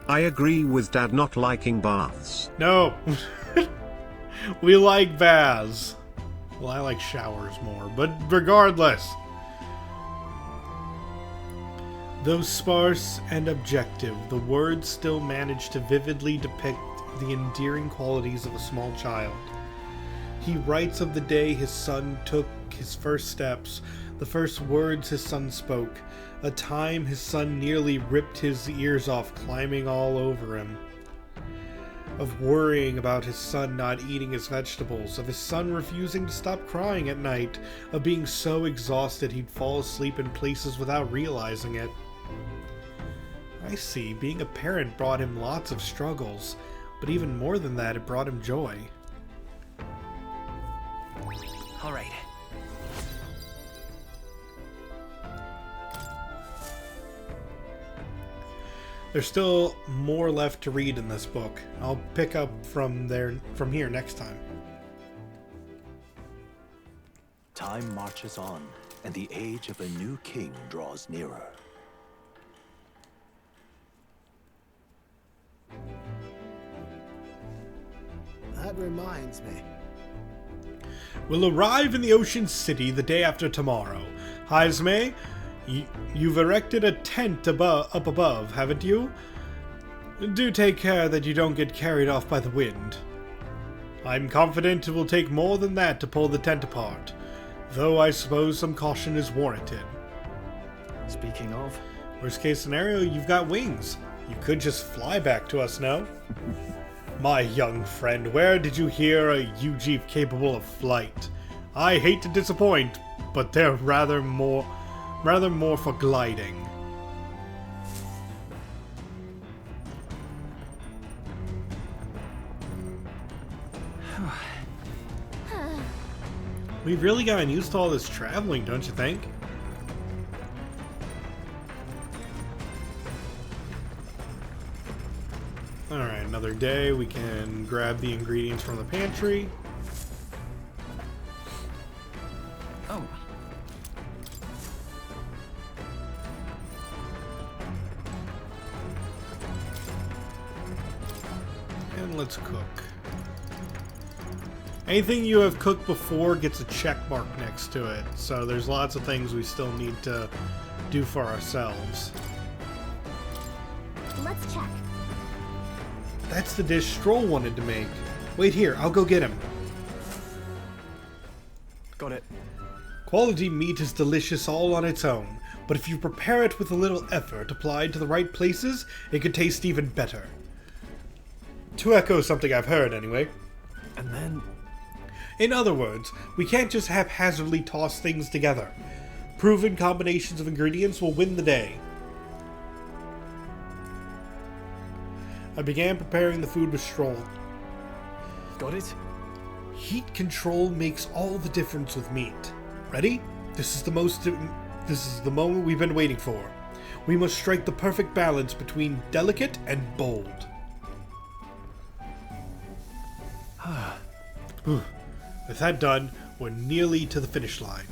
I agree with Dad not liking baths. No. We like baths. Well, I like showers more, but regardless. Though sparse and objective, the words still manage to vividly depict the endearing qualities of a small child. He writes of the day his son took his first steps, the first words his son spoke, a time his son nearly ripped his ears off climbing all over him. Of worrying about his son not eating his vegetables, of his son refusing to stop crying at night, of being so exhausted he'd fall asleep in places without realizing it. I see, being a parent brought him lots of struggles, but even more than that, it brought him joy. All right. There's still more left to read in this book. I'll pick up from here next time. Time marches on, and the age of a new king draws nearer. That reminds me. We'll arrive in the Ocean City the day after tomorrow. Haizme, you've erected a tent up above, haven't you? Do take care that you don't get carried off by the wind. I'm confident it will take more than that to pull the tent apart, though I suppose some caution is warranted. Speaking of... Worst case scenario, you've got wings. You could just fly back to us, no? My young friend, where did you hear a U-Jeep capable of flight? I hate to disappoint, but they're rather more for gliding. We've really gotten used to all this traveling, don't you think? Alright, another day. We can grab the ingredients from the pantry. Oh. And let's cook. Anything you have cooked before gets a check mark next to it, so there's lots of things we still need to do for ourselves. Let's check. That's the dish Stroll wanted to make. Wait here, I'll go get him. Got it. Quality meat is delicious all on its own, but if you prepare it with a little effort applied to the right places, it could taste even better. To echo something I've heard, anyway. And then... In other words, we can't just haphazardly toss things together. Proven combinations of ingredients will win the day. I began preparing the food with Stroll. Got it? Heat control makes all the difference with meat. Ready? This is the moment we've been waiting for. We must strike the perfect balance between delicate and bold. With that done, we're nearly to the finish line.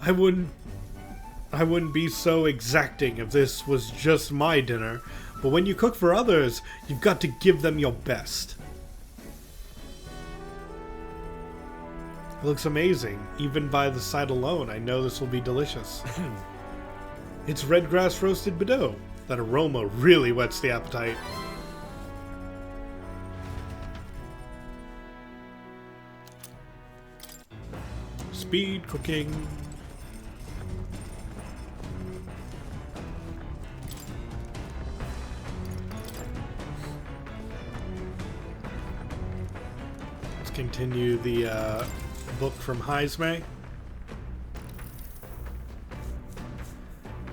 I wouldn't be so exacting if this was just my dinner, but when you cook for others, you've got to give them your best. It looks amazing. Even by the sight alone, I know this will be delicious. It's red grass roasted Bordeaux. That aroma really whets the appetite. Speed cooking. Let's continue the book from Haizme.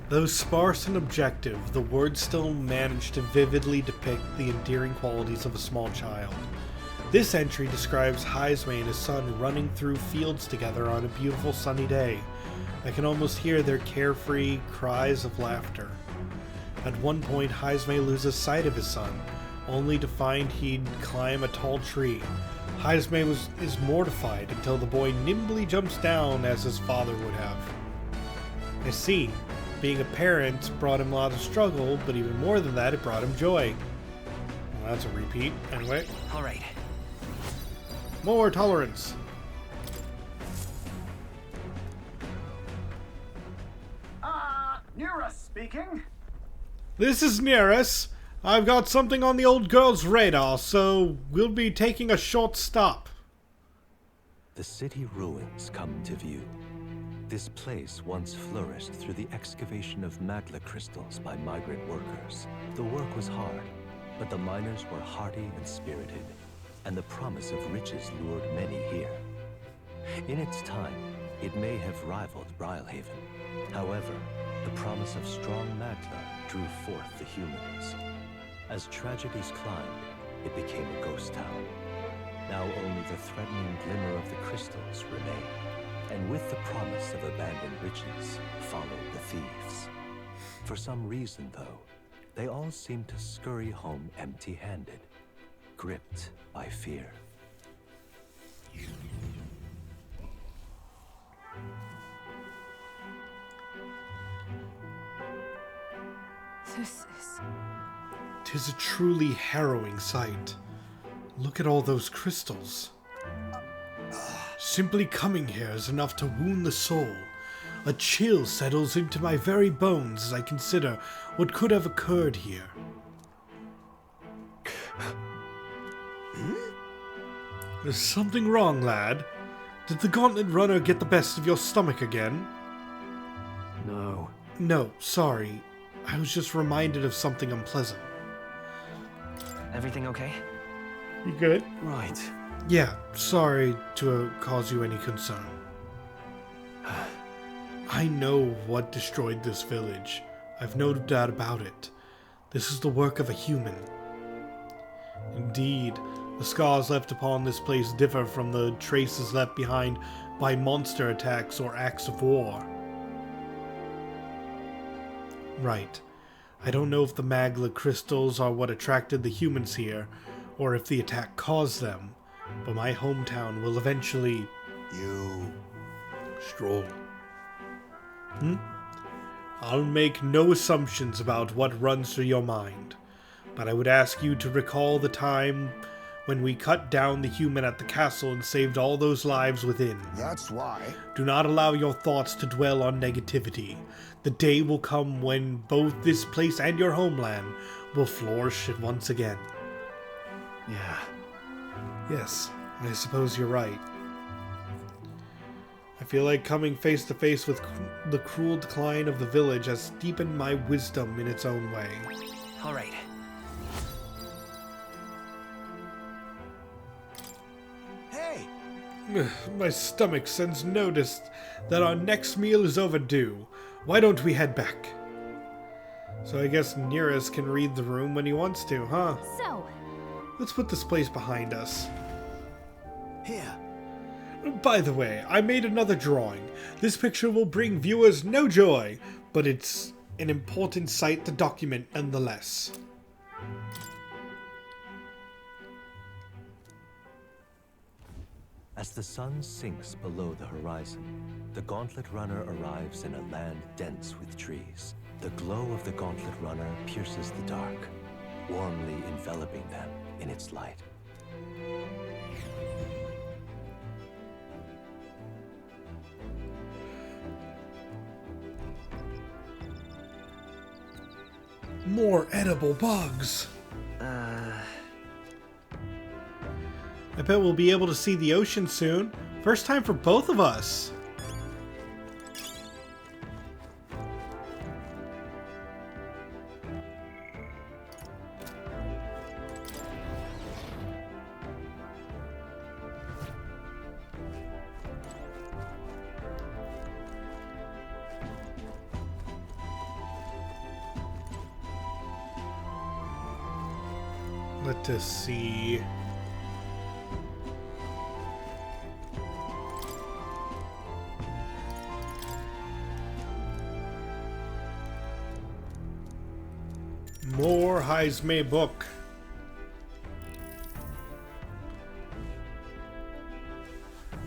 Though sparse and objective, the words still manage to vividly depict the endearing qualities of a small child. This entry describes Haizme and his son running through fields together on a beautiful sunny day. I can almost hear their carefree cries of laughter. At one point, Haizme loses sight of his son, only to find he'd climb a tall tree. Haizme is mortified until the boy nimbly jumps down as his father would have. I see. Being a parent brought him a lot of struggle, but even more than that, it brought him joy. Well, that's a repeat. Anyway. All right. More tolerance. Nearus speaking. This is Nearus. I've got something on the old girl's radar, so we'll be taking a short stop. The city ruins come to view. This place once flourished through the excavation of magla crystals by migrant workers. The work was hard, but the miners were hardy and spirited, and the promise of riches lured many here. In its time, it may have rivaled Brilhaven. However, the promise of strong magla drew forth the humans. As tragedies climbed, it became a ghost town. Now only the threatening glimmer of the crystals remain. And with the promise of abandoned riches, followed the thieves. For some reason, though, They all seem to scurry home empty-handed, gripped by fear. This is... 'Tis a truly harrowing sight. Look at all those crystals. Simply coming here is enough to wound the soul. A chill settles into my very bones as I consider what could have occurred here. There's something wrong, lad. Did the Gauntlet Runner get the best of your stomach again? No. No, sorry. I was just reminded of something unpleasant. Everything okay? You good? Right. Yeah, sorry to cause you any concern. I know what destroyed this village. I've no doubt about it. This is the work of a human. Indeed, the scars left upon this place differ from the traces left behind by monster attacks or acts of war. Right. I don't know if the Magla crystals are what attracted the humans here, or if the attack caused them, but my hometown will eventually... You... Stroll. I'll make no assumptions about what runs through your mind, but I would ask you to recall the time when we cut down the human at the castle and saved all those lives within. That's why. Do not allow your thoughts to dwell on negativity. The day will come when both this place and your homeland will flourish once again. Yeah. Yes, I suppose you're right. I feel like coming face to face with the cruel decline of the village has deepened my wisdom in its own way. All right. Hey! My stomach sends notice that our next meal is overdue. Why don't we head back? So I guess Nearest can read the room when he wants to, huh? So, Let's put this place behind us. Here. By the way, I made another drawing. This picture will bring viewers no joy, but it's an important sight to document nonetheless. As the sun sinks below the horizon, the Gauntlet Runner arrives in a land dense with trees. The glow of the Gauntlet Runner pierces the dark, warmly enveloping them in its light. More edible bugs. I bet we'll be able to see the ocean soon. First time for both of us. Let us see. More Heismay book.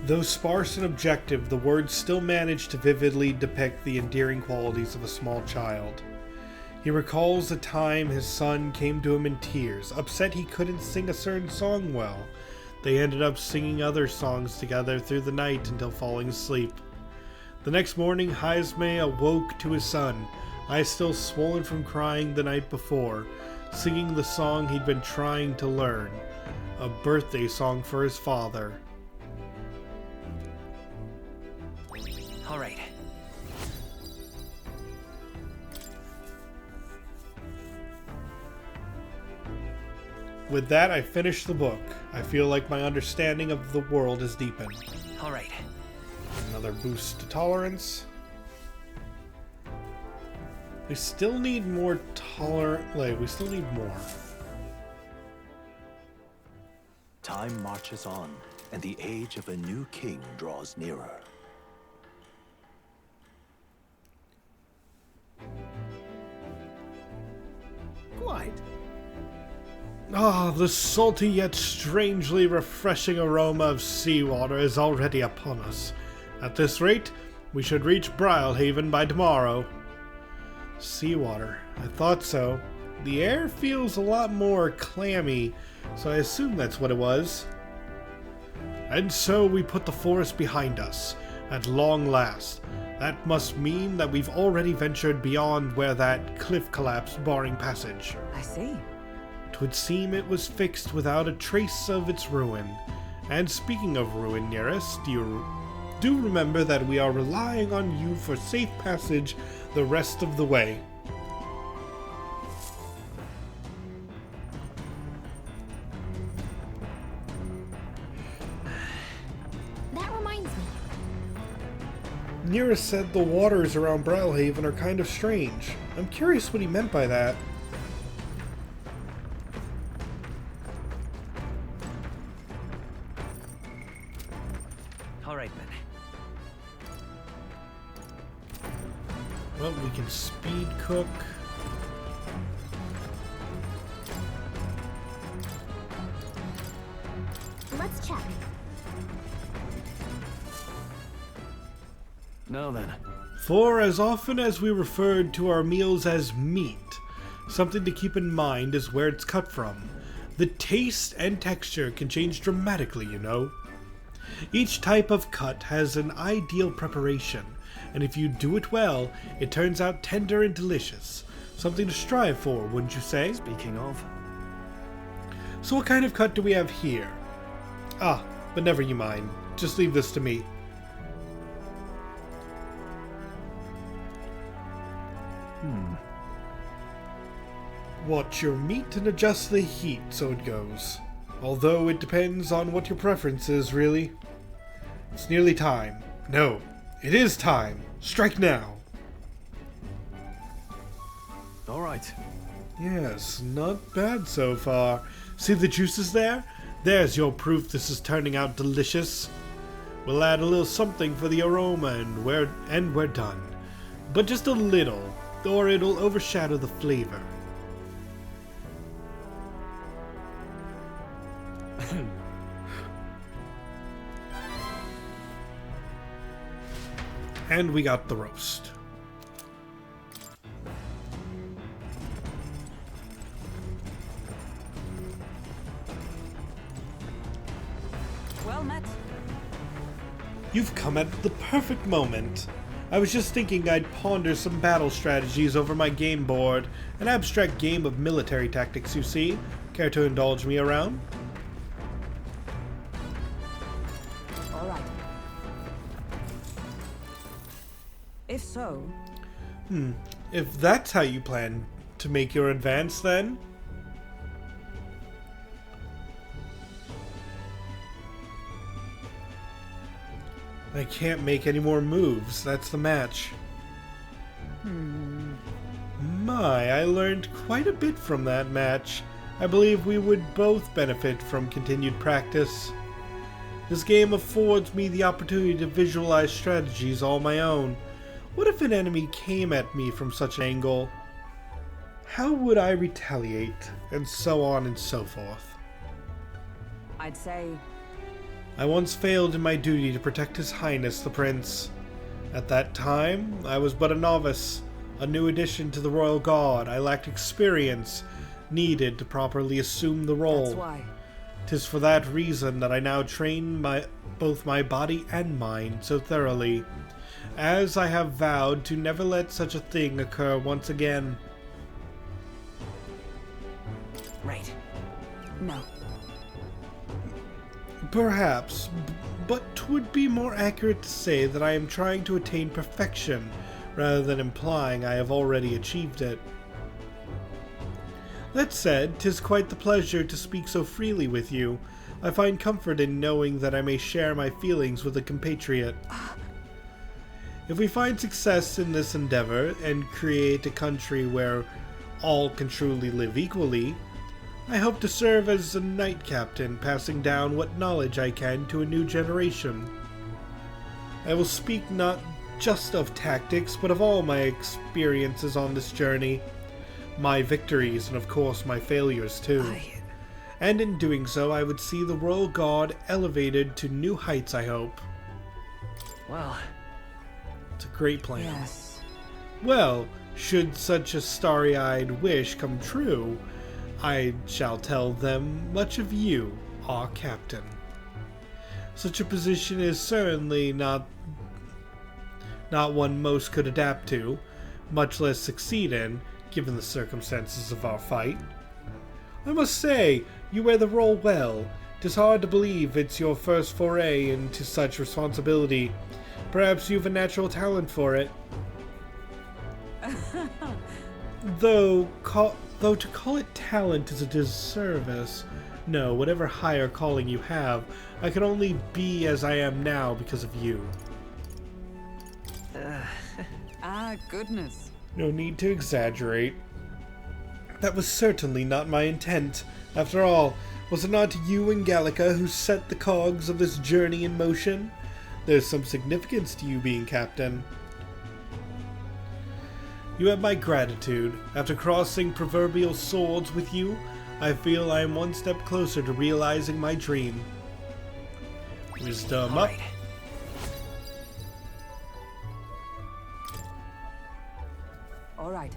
Though sparse and objective, the words still manage to vividly depict the endearing qualities of a small child. He recalls a time his son came to him in tears, upset he couldn't sing a certain song well. They ended up singing other songs together through the night until falling asleep. The next morning, Heismay awoke to his son, eyes still swollen from crying the night before, singing the song he'd been trying to learn, a birthday song for his father. All right. With that, I finished the book. I feel like my understanding of the world has deepened. All right. Another boost to tolerance. We still need more we still need more. Time marches on, and the age of a new king draws nearer. Ah, the salty yet strangely refreshing aroma of seawater is already upon us. At this rate, we should reach Brilehaven by tomorrow. Seawater. I thought so. The air feels a lot more clammy, so I assume that's what it was. And so we put the forest behind us, at long last. That must mean that we've already ventured beyond where that cliff collapsed, barring passage. I see. 'Twould seem it was fixed without a trace of its ruin. And speaking of ruin, nearest, do remember that we are relying on you for safe passage the rest of the way. That reminds me. Nearest said the waters around Brilehaven are kind of strange. I'm curious what he meant by that. All right, then. Well, we can speed cook. Let's check. Now then. For as often as we referred to our meals as meat, something to keep in mind is where it's cut from. The taste and texture can change dramatically, you know. Each type of cut has an ideal preparation, and if you do it well, it turns out tender and delicious. Something to strive for, wouldn't you say? Speaking of. So what kind of cut do we have here? Ah, but never you mind. Just leave this to me. Watch your meat and adjust the heat so it goes. Although it depends on what your preference is, really. It's nearly time. No, it is time. Strike now. All right. Yes, not bad so far. See the juices there? There's your proof this is turning out delicious. We'll add a little something for the aroma and we're done. But just a little, or it'll overshadow the flavor. And we got the roast. Well met. You've come at the perfect moment. I was just thinking I'd ponder some battle strategies over my game board. An abstract game of military tactics, you see. Care to indulge me around? All right. If so... If that's how you plan to make your advance, then... I can't make any more moves. That's the match. My, I learned quite a bit from that match. I believe we would both benefit from continued practice. This game affords me the opportunity to visualize strategies all my own. What if an enemy came at me from such an angle? How would I retaliate? And so on and so forth. I'd say... I once failed in my duty to protect His Highness the Prince. At that time, I was but a novice, a new addition to the Royal Guard. I lacked experience needed to properly assume the role. That's why. 'Tis for that reason that I now train both my body and mind so thoroughly, as I have vowed to never let such a thing occur once again. Right. No. Perhaps, but 'twould be more accurate to say that I am trying to attain perfection, rather than implying I have already achieved it. That said, 'tis quite the pleasure to speak so freely with you. I find comfort in knowing that I may share my feelings with a compatriot. If we find success in this endeavor, and create a country where all can truly live equally, I hope to serve as a knight captain, passing down what knowledge I can to a new generation. I will speak not just of tactics, but of all my experiences on this journey. My victories, and of course my failures too. And in doing so, I would see the Royal Guard elevated to new heights, I hope. Well, it's a great plan. Yes. Well, should such a starry-eyed wish come true, I shall tell them much of you, our captain. Such a position is certainly not one most could adapt to, much less succeed in, given the circumstances of our fight. I must say, you wear the role well. 'Tis hard to believe it's your first foray into such responsibility. Perhaps you've a natural talent for it. Though to call it talent is a disservice. No, whatever higher calling you have, I can only be as I am now because of you. Goodness. No need to exaggerate. That was certainly not my intent. After all, was it not you and Gallica who set the cogs of this journey in motion? There's some significance to you being captain. You have my gratitude. After crossing proverbial swords with you, I feel I am one step closer to realizing my dream. Wisdom up. All right.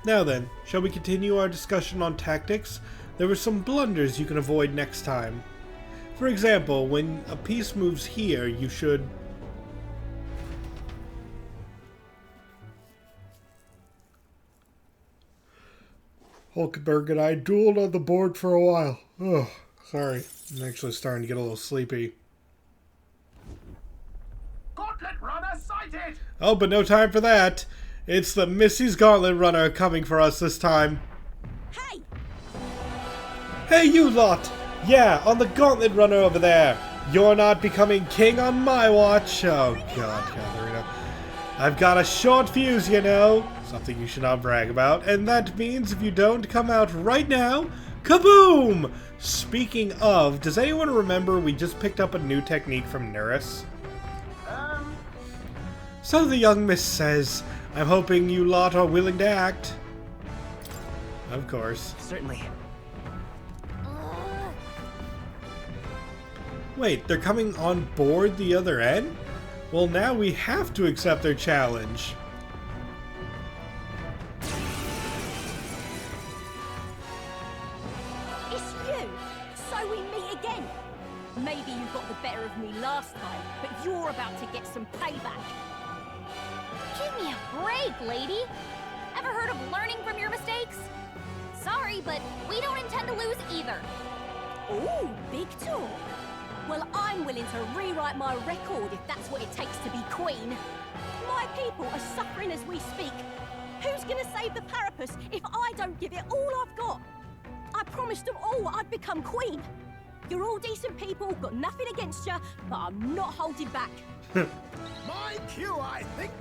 Now then, shall we continue our discussion on tactics? There were some blunders you can avoid next time. For example, when a piece moves here, you should... Hulkenberg and I dueled on the board for a while. Oh, sorry. I'm actually starting to get a little sleepy. Gauntlet runner sighted! Oh, but no time for that. It's the Missy's Gauntlet Runner coming for us this time. Hey! Hey, you lot! Yeah, on the Gauntlet Runner over there. You're not becoming king on my watch. Oh, God, Katharina. I've got a short fuse, you know. Something you should not brag about. And that means if you don't come out right now, kaboom! Speaking of, does anyone remember we just picked up a new technique from Neris? So the young miss says, I'm hoping you lot are willing to act. Of course. Certainly. Wait, they're coming on board the other end? Well, now we have to accept their challenge. It's you! So we meet again! Maybe you got the better of me last time, but you're about to get some payback. Give me a break, lady. Ever heard of learning from your mistakes? Sorry, but we don't intend to lose either. Ooh, big talk. Well, I'm willing to rewrite my record if that's what it takes to be queen. My people are suffering as we speak. Who's gonna save the Parapus if I don't give it all I've got? I promised them all I'd become queen. You're all decent people, got nothing against you, but I'm not holding back. My cue, I think.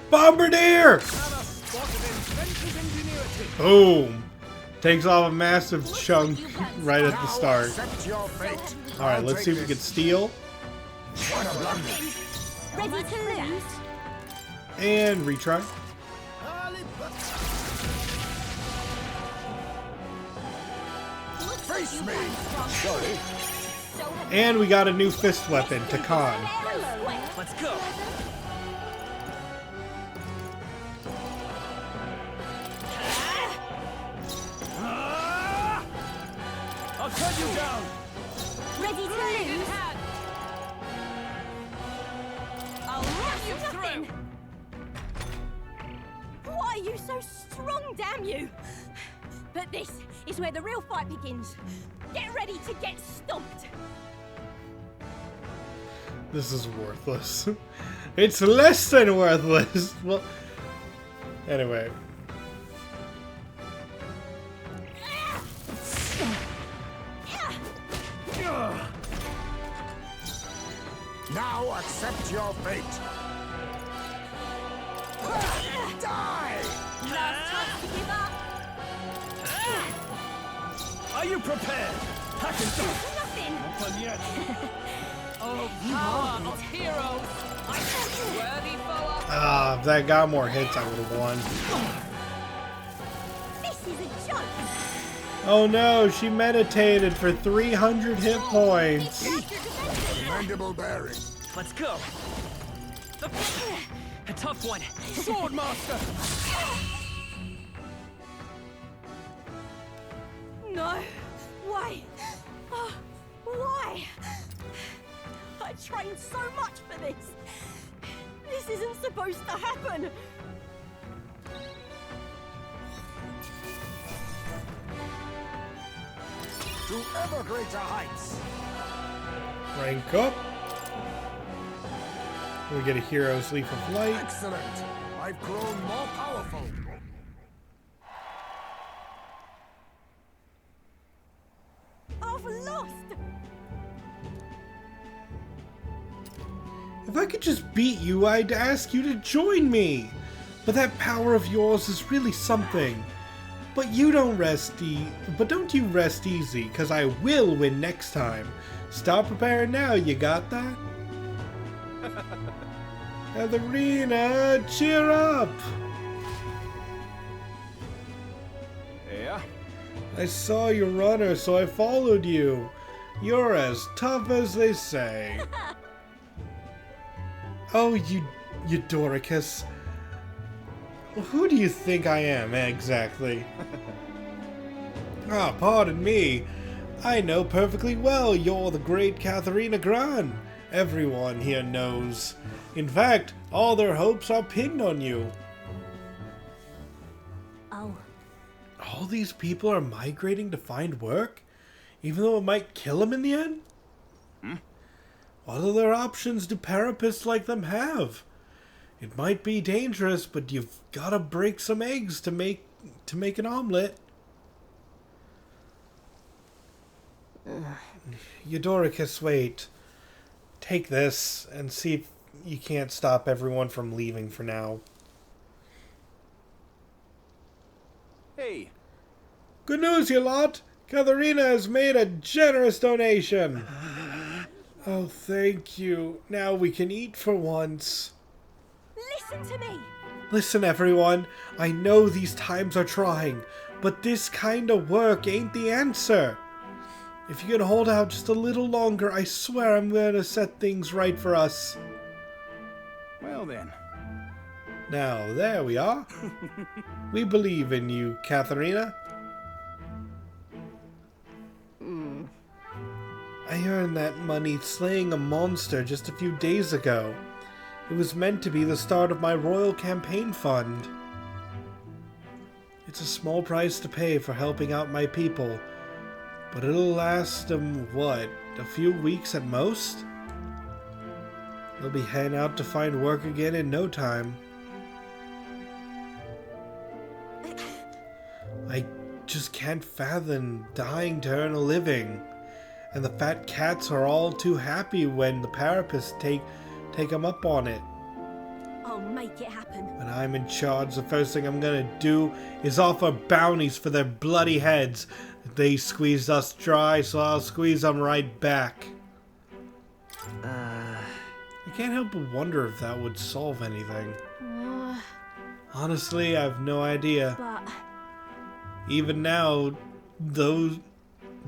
Bombardier! Another spot of inventive ingenuity. Boom! Takes off a massive chunk right at the start. Accept your fate. Alright, let's see if we can steal. Ready to lose? And retry. Face me. Sorry. And we got a new fist weapon, Touting. Let's go. I'll cut you down. Ready to lose? I'll run you Nothing. through. Why are you so strong, damn you? But this is where the real fight begins. Get ready to get stomped. This is worthless. It's less than worthless. Well, anyway. Now accept your fate. Die! Last chance to give up. Are you prepared? Pack and go. Nothing. Not done yet. Oh, power of heroes! Worthy foe. If that got more hits, I would have won. This is a joke. Oh no, she meditated for 300 hit points. Commendable bearing. Let's go. A tough one. Sword Master! No. Why? Oh, why? I trained so much for this. This isn't supposed to happen. To ever greater heights. Rank up. We get a hero's leaf of light. Excellent. I've grown more powerful. I've lost. If I could just beat you, I'd ask you to join me. But that power of yours is really something. But don't you rest easy, cause I will win next time. Start preparing now, you got that? Katharina, cheer up! Yeah? I saw you runner, so I followed you. You're as tough as they say. Oh, you Doricus. Who do you think I am, exactly? Ah, pardon me. I know perfectly well you're the great Katharina Gran. Everyone here knows. In fact, all their hopes are pinned on you. Oh. All these people are migrating to find work, even though it might kill them in the end? What other options do parapists like them have? It might be dangerous, but you've got to break some eggs to make an omelet. Eudoricus, wait. Take this and see if you can't stop everyone from leaving for now. Hey. Good news, you lot! Katharina has made a generous donation. Oh, thank you. Now we can eat for once. Listen to me. Listen, everyone. I know these times are trying, but this kind of work ain't the answer. If you can hold out just a little longer, I swear I'm going to set things right for us. Well then. Now, there we are. We believe in you, Katharina. I earned that money slaying a monster just a few days ago. It was meant to be the start of my royal campaign fund. It's a small price to pay for helping out my people, but it'll last them, what, a few weeks at most? They'll be heading out to find work again in no time. I just can't fathom dying to earn a living. And the fat cats are all too happy when the parapists take them up on it. I'll make it happen. When I'm in charge, the first thing I'm gonna do is offer bounties for their bloody heads. They squeezed us dry, so I'll squeeze them right back. I can't help but wonder if that would solve anything. Honestly, I have no idea. But even now,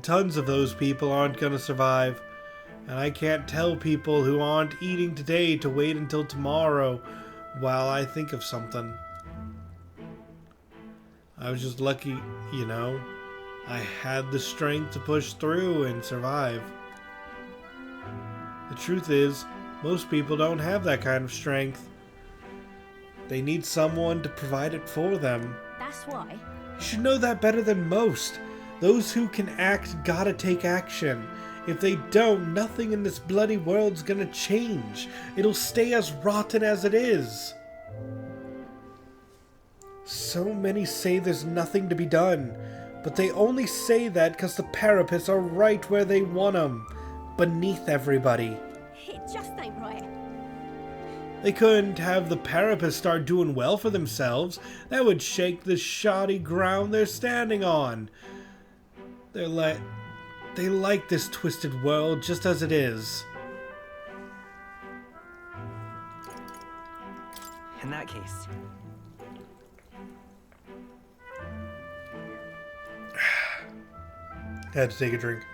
tons of those people aren't gonna survive. And I can't tell people who aren't eating today to wait until tomorrow while I think of something. I was just lucky, you know. I had the strength to push through and survive. The truth is, most people don't have that kind of strength. They need someone to provide it for them. that's why. You should know that better than most. Those who can act gotta take action. If they don't, nothing in this bloody world's gonna change. It'll stay as rotten as it is. So many say there's nothing to be done, but they only say that because the parapists are right where they want them, beneath everybody. It just ain't right. They couldn't have the parapists start doing well for themselves. That would shake the shoddy ground they're standing on. They like this twisted world just as it is. In that case. Had to take a drink.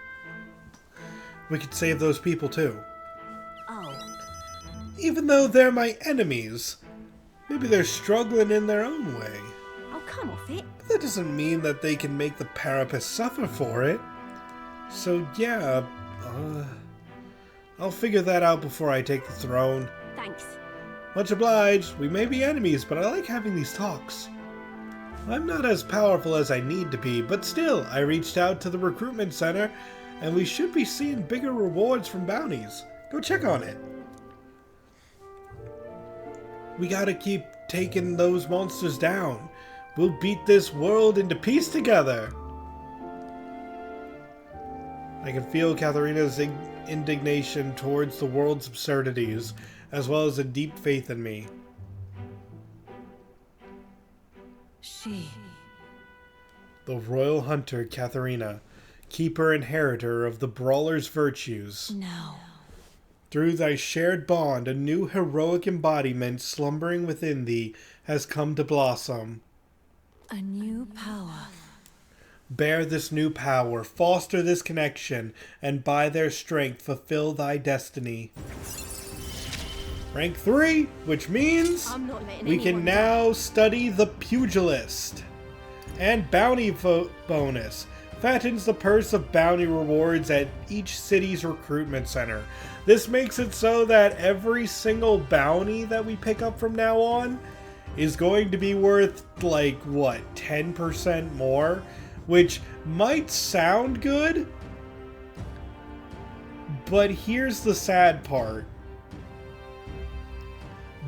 We could save those people too. Oh. Even though they're my enemies, maybe they're struggling in their own way. Oh, come off it. But that doesn't mean that they can make the Parapet suffer for it. So yeah, I'll figure that out before I take the throne. Thanks. Much obliged. We may be enemies, but I like having these talks. I'm not as powerful as I need to be, but still, I reached out to the recruitment center, and we should be seeing bigger rewards from bounties. Go check on it. We gotta keep taking those monsters down. We'll beat this world into peace together. I can feel Katharina's indignation towards the world's absurdities, as well as a deep faith in me. The royal hunter Katharina, keeper inheritor of the brawler's virtues. No. Through thy shared bond, a new heroic embodiment slumbering within thee has come to blossom. A new power. Bear this new power, foster this connection, and by their strength fulfill thy destiny. Rank 3, which means we can now study the pugilist. And bounty bonus. Fattens the purse of bounty rewards at each city's recruitment center. This makes it so that every single bounty that we pick up from now on is going to be worth, like, what, 10% more? Which might sound good, but here's the sad part.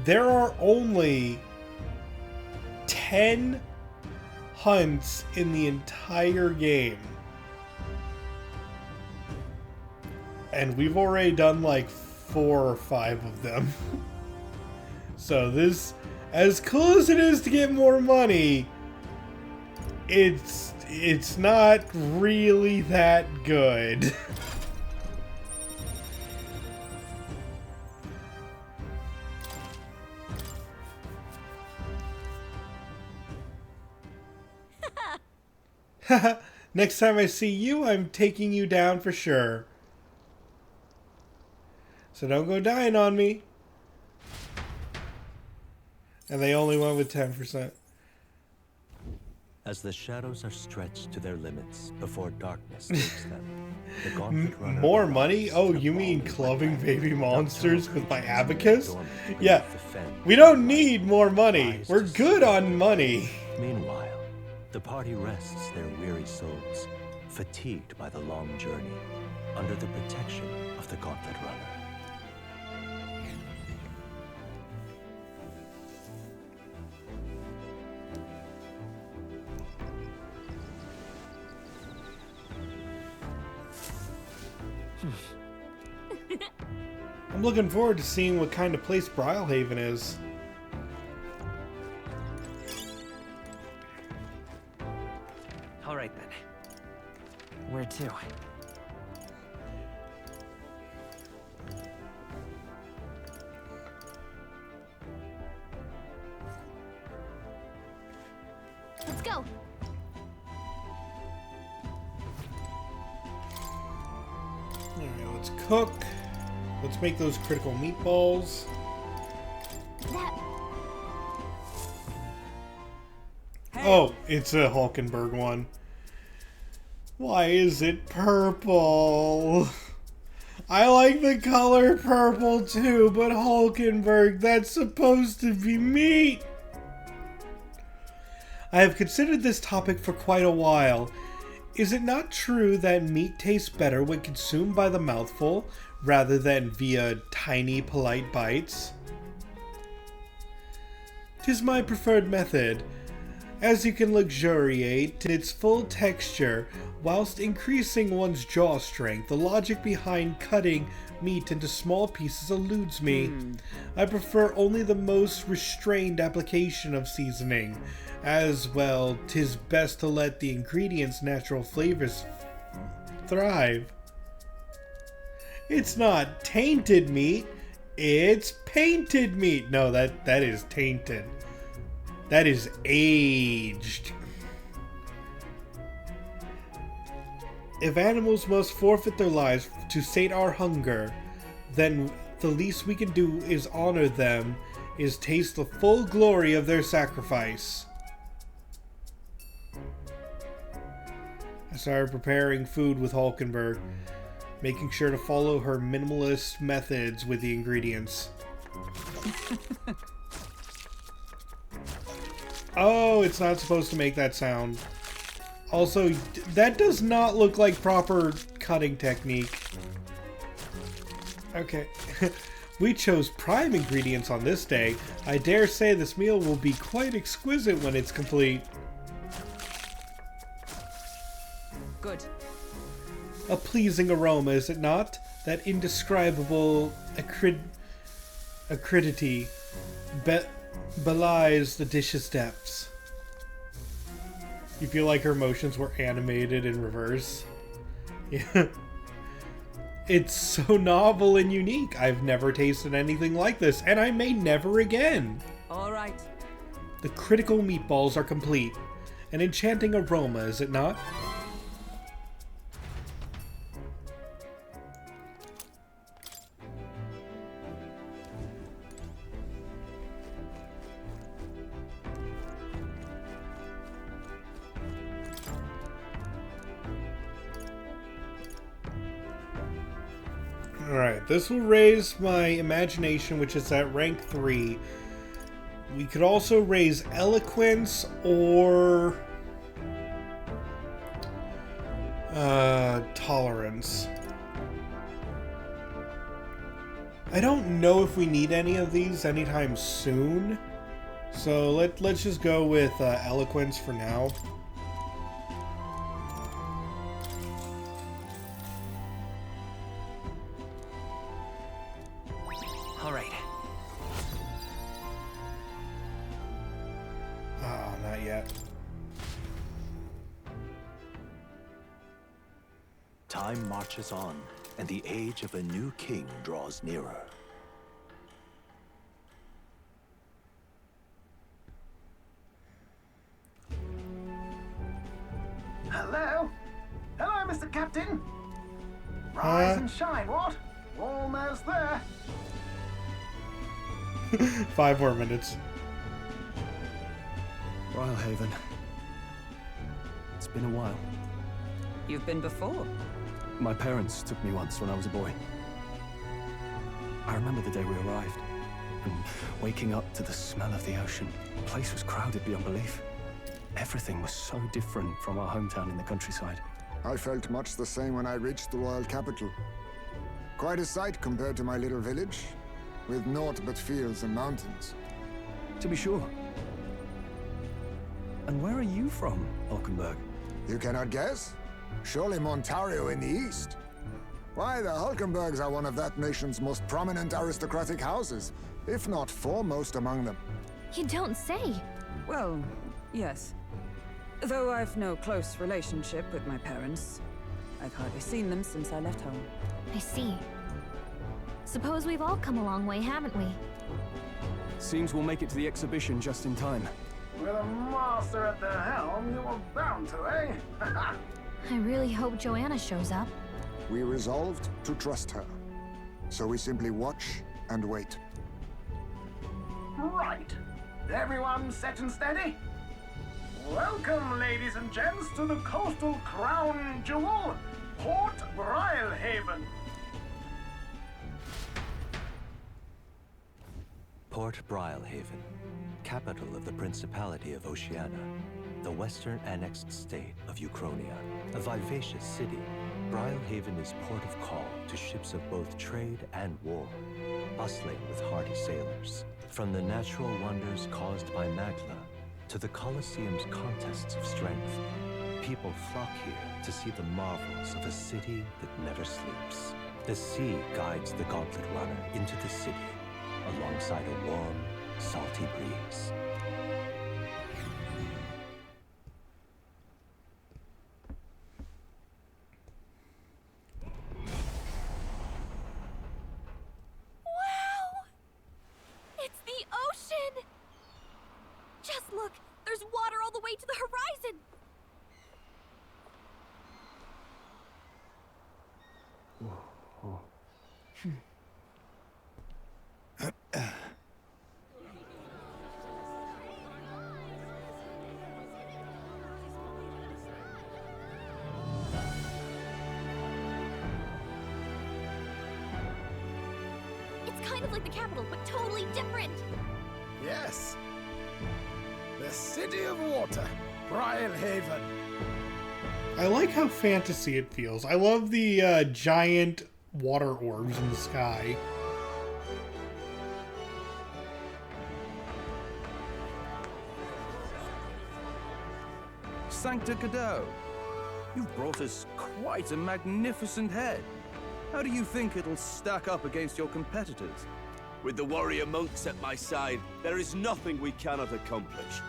There are only 10 hunts in the entire game. And we've already done like 4 or 5 of them. So this, as cool as it is to get more money, it's not really that good. Next time I see you, I'm taking you down for sure. So don't go dying on me. And they only went with 10%. As the shadows are stretched to their limits before darkness takes them, the Gauntlet Runner More money? Oh, you mean clubbing baby monsters with my abacus? Yeah, we don't need more money. We're good on money. Meanwhile, the party rests their weary souls, fatigued by the long journey, under the protection of the Gauntlet Runner. I'm looking forward to seeing what kind of place Brylehaven is. All right then. Where to? Let's go. Alright, let's cook. Let's make those critical meatballs. Oh, it's a Hulkenberg one. Why is it purple? I like the color purple too, but Hulkenberg, that's supposed to be meat. I have considered this topic for quite a while. Is it not true that meat tastes better when consumed by the mouthful, rather than via tiny, polite bites? 'Tis my preferred method, as you can luxuriate in its full texture whilst increasing one's jaw strength. The logic behind cutting meat into small pieces eludes me. I prefer only the most restrained application of seasoning. As well, 'tis best to let the ingredients' natural flavors thrive. It's not tainted meat, it's painted meat. No, that is tainted. That is aged. If animals must forfeit their lives to sate our hunger, then the least we can do is honor them, is taste the full glory of their sacrifice. I started preparing food with Hulkenberg, making sure to follow her minimalist methods with the ingredients. Oh, it's not supposed to make that sound. Also, that does not look like proper cutting technique. Okay. We chose prime ingredients on this day. I dare say this meal will be quite exquisite when it's complete. Good. A pleasing aroma, is it not? That indescribable acridity belies the dish's depths. You feel like her emotions were animated in reverse? Yeah. It's so novel and unique. I've never tasted anything like this, and I may never again. All right. The critical meatballs are complete. An enchanting aroma, is it not? Alright, this will raise my imagination, which is at rank 3. We could also raise eloquence or tolerance. I don't know if we need any of these anytime soon, so let's just go with eloquence for now. All right. Ah, not yet. Time marches on, and the age of a new king draws nearer. Hello? Hello, Mr. Captain? Rise and shine, what? Almost there. 5 more minutes. Brylehaven. It's been a while. You've been before. My parents took me once when I was a boy. I remember the day we arrived, and waking up to the smell of the ocean. The place was crowded beyond belief. Everything was so different from our hometown in the countryside. I felt much the same when I reached the royal capital. Quite a sight compared to my little village, with naught but fields and mountains. To be sure. And where are you from, Hulkenberg? You cannot guess? Surely Montario in the east. Why, the Hulkenbergs are one of that nation's most prominent aristocratic houses, if not foremost among them. You don't say. Well, yes. Though I've no close relationship with my parents. I've hardly seen them since I left home. I see. Suppose we've all come a long way, haven't we? Seems we'll make it to the exhibition just in time. With a master at the helm, you were bound to, eh? I really hope Joanna shows up. We resolved to trust her. So we simply watch and wait. Right. Everyone set and steady? Welcome, ladies and gents, to the coastal crown jewel, Port Brylehaven. Port Brylehaven, capital of the Principality of Oceania, the western annexed state of Uchronia. A vivacious city, Brylehaven is port of call to ships of both trade and war, bustling with hardy sailors. From the natural wonders caused by Magla to the Colosseum's contests of strength, people flock here to see the marvels of a city that never sleeps. The sea guides the Gauntlet Runner into the city, alongside a warm, salty breeze. Wow! It's the ocean! Just look, there's water all the way to the horizon! kind of like the capital, but totally different. Yes. The City of Water, Brylehaven. I like how fantasy it feels. I love the giant water orbs in the sky. Sancta Cadeau, you've brought us quite a magnificent head. How do you think it'll stack up against your competitors? With the warrior monks at my side, there is nothing we cannot accomplish.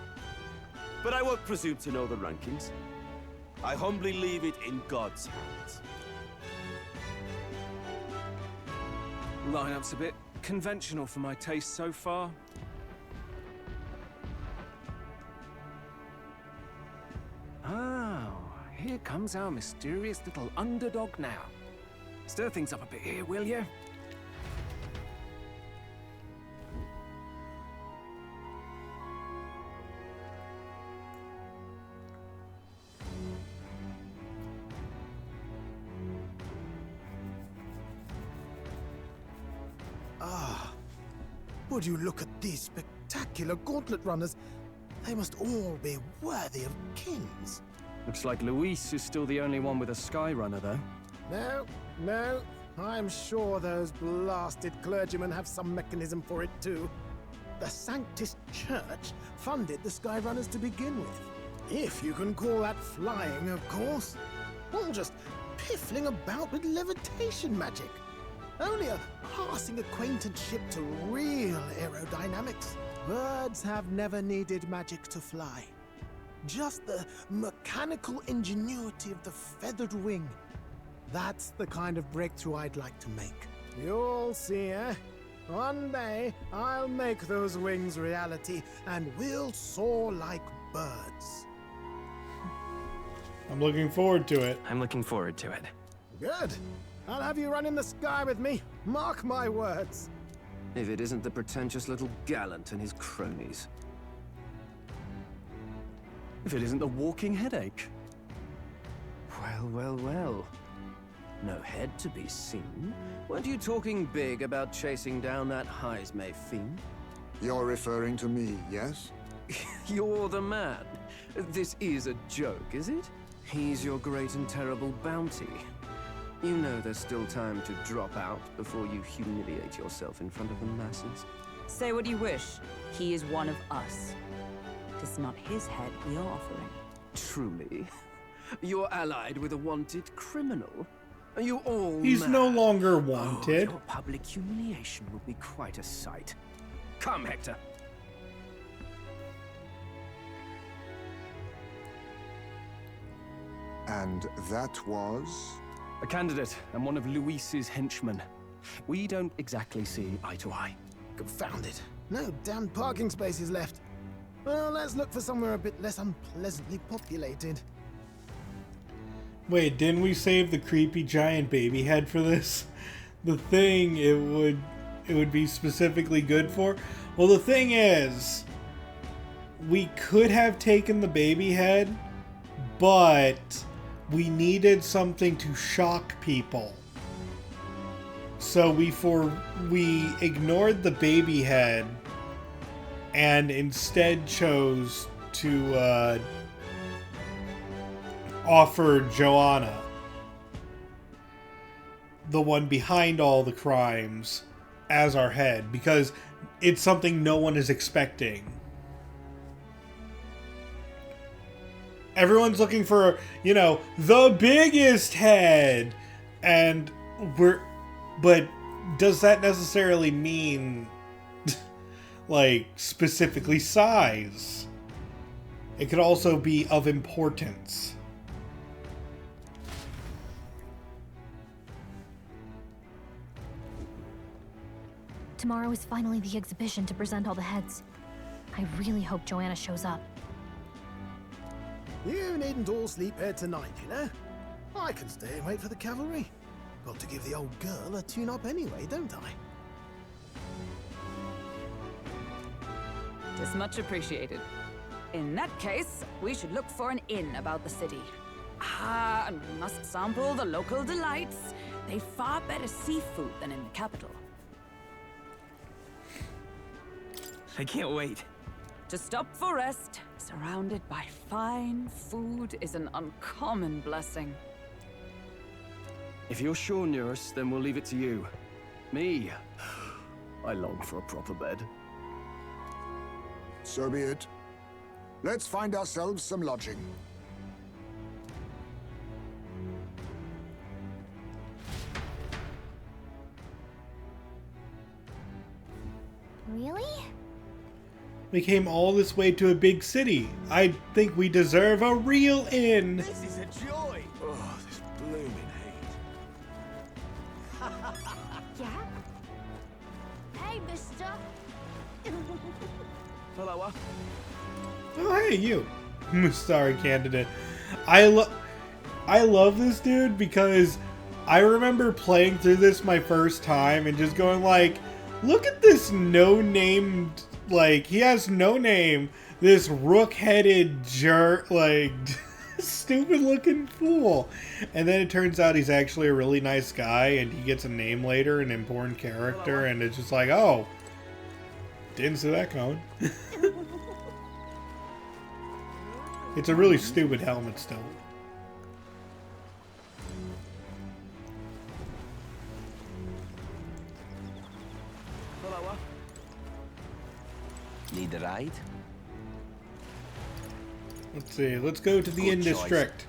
But I won't presume to know the rankings. I humbly leave it in God's hands. Lineup's a bit conventional for my taste so far. Oh, here comes our mysterious little underdog now. Stir things up a bit here, will you? Ah, would you look at these spectacular gauntlet runners? They must all be worthy of kings. Looks like Luis is still the only one with a Skyrunner, though. No. I'm sure those blasted clergymen have some mechanism for it too. The Sanctus Church funded the Skyrunners to begin with. If you can call that flying, of course. All just piffling about with levitation magic. Only a passing acquaintanceship to real aerodynamics. Birds have never needed magic to fly. Just the mechanical ingenuity of the feathered wing. That's the kind of breakthrough I'd like to make. You'll see, eh? One day, I'll make those wings reality, and we'll soar like birds. I'm looking forward to it. I'm looking forward to it. Good. I'll have you run in the sky with me. Mark my words. If it isn't the pretentious little gallant and his cronies. If it isn't the walking headache. Well. No head to be seen. Weren't you talking big about chasing down that Heismay fiend? You're referring to me, yes? You're the man. This is a joke, is it? He's your great and terrible bounty. You know there's still time to drop out before you humiliate yourself in front of the masses. Say what you wish. He is one of us. It is not his head we are offering. Truly? You're allied with a wanted criminal? Are you all He's mad? no longer wanted. Oh, your public humiliation will be quite a sight. Come, Hector. And that was? A candidate and one of Luis's henchmen. We don't exactly see eye to eye. Confound it. No damn parking spaces left. Well, let's look for somewhere a bit less unpleasantly populated. Wait, didn't we save the creepy giant baby head for this? The thing it would be specifically good for? Well, the thing is, we could have taken the baby head, but we needed something to shock people. So we ignored the baby head and instead chose to offer Joanna, the one behind all the crimes, as our head, because it's something no one is expecting. Everyone's looking for, the biggest head, but does that necessarily mean like specifically size? It could also be of importance. Tomorrow is finally the exhibition to present all the heads. I really hope Joanna shows up. You needn't all sleep here tonight, I can stay and wait for the cavalry. Got to give the old girl a tune-up anyway, don't I? Tis much appreciated. In that case, we should look for an inn about the city. And we must sample the local delights. They've far better seafood than in the capital. I can't wait. To stop for rest, surrounded by fine food, is an uncommon blessing. If you're sure, Nurse, then we'll leave it to you. Me, I long for a proper bed. So be it. Let's find ourselves some lodging. Really? We came all this way to a big city. I think we deserve a real inn. This is a joy! Oh, this blooming heat. Yeah? Hey, mister. Hello. Oh, hey, you. Sorry, candidate. I love this dude because I remember playing through this my first time and just going like, look at this no-named, like, he has no name, this rook-headed jerk, like, stupid-looking fool. And then it turns out he's actually a really nice guy, and he gets a name later, an important character, and it's just like, oh, didn't see that coming. It's a really stupid helmet still. Need a ride? Let's see, let's go to the Good inn choice. district.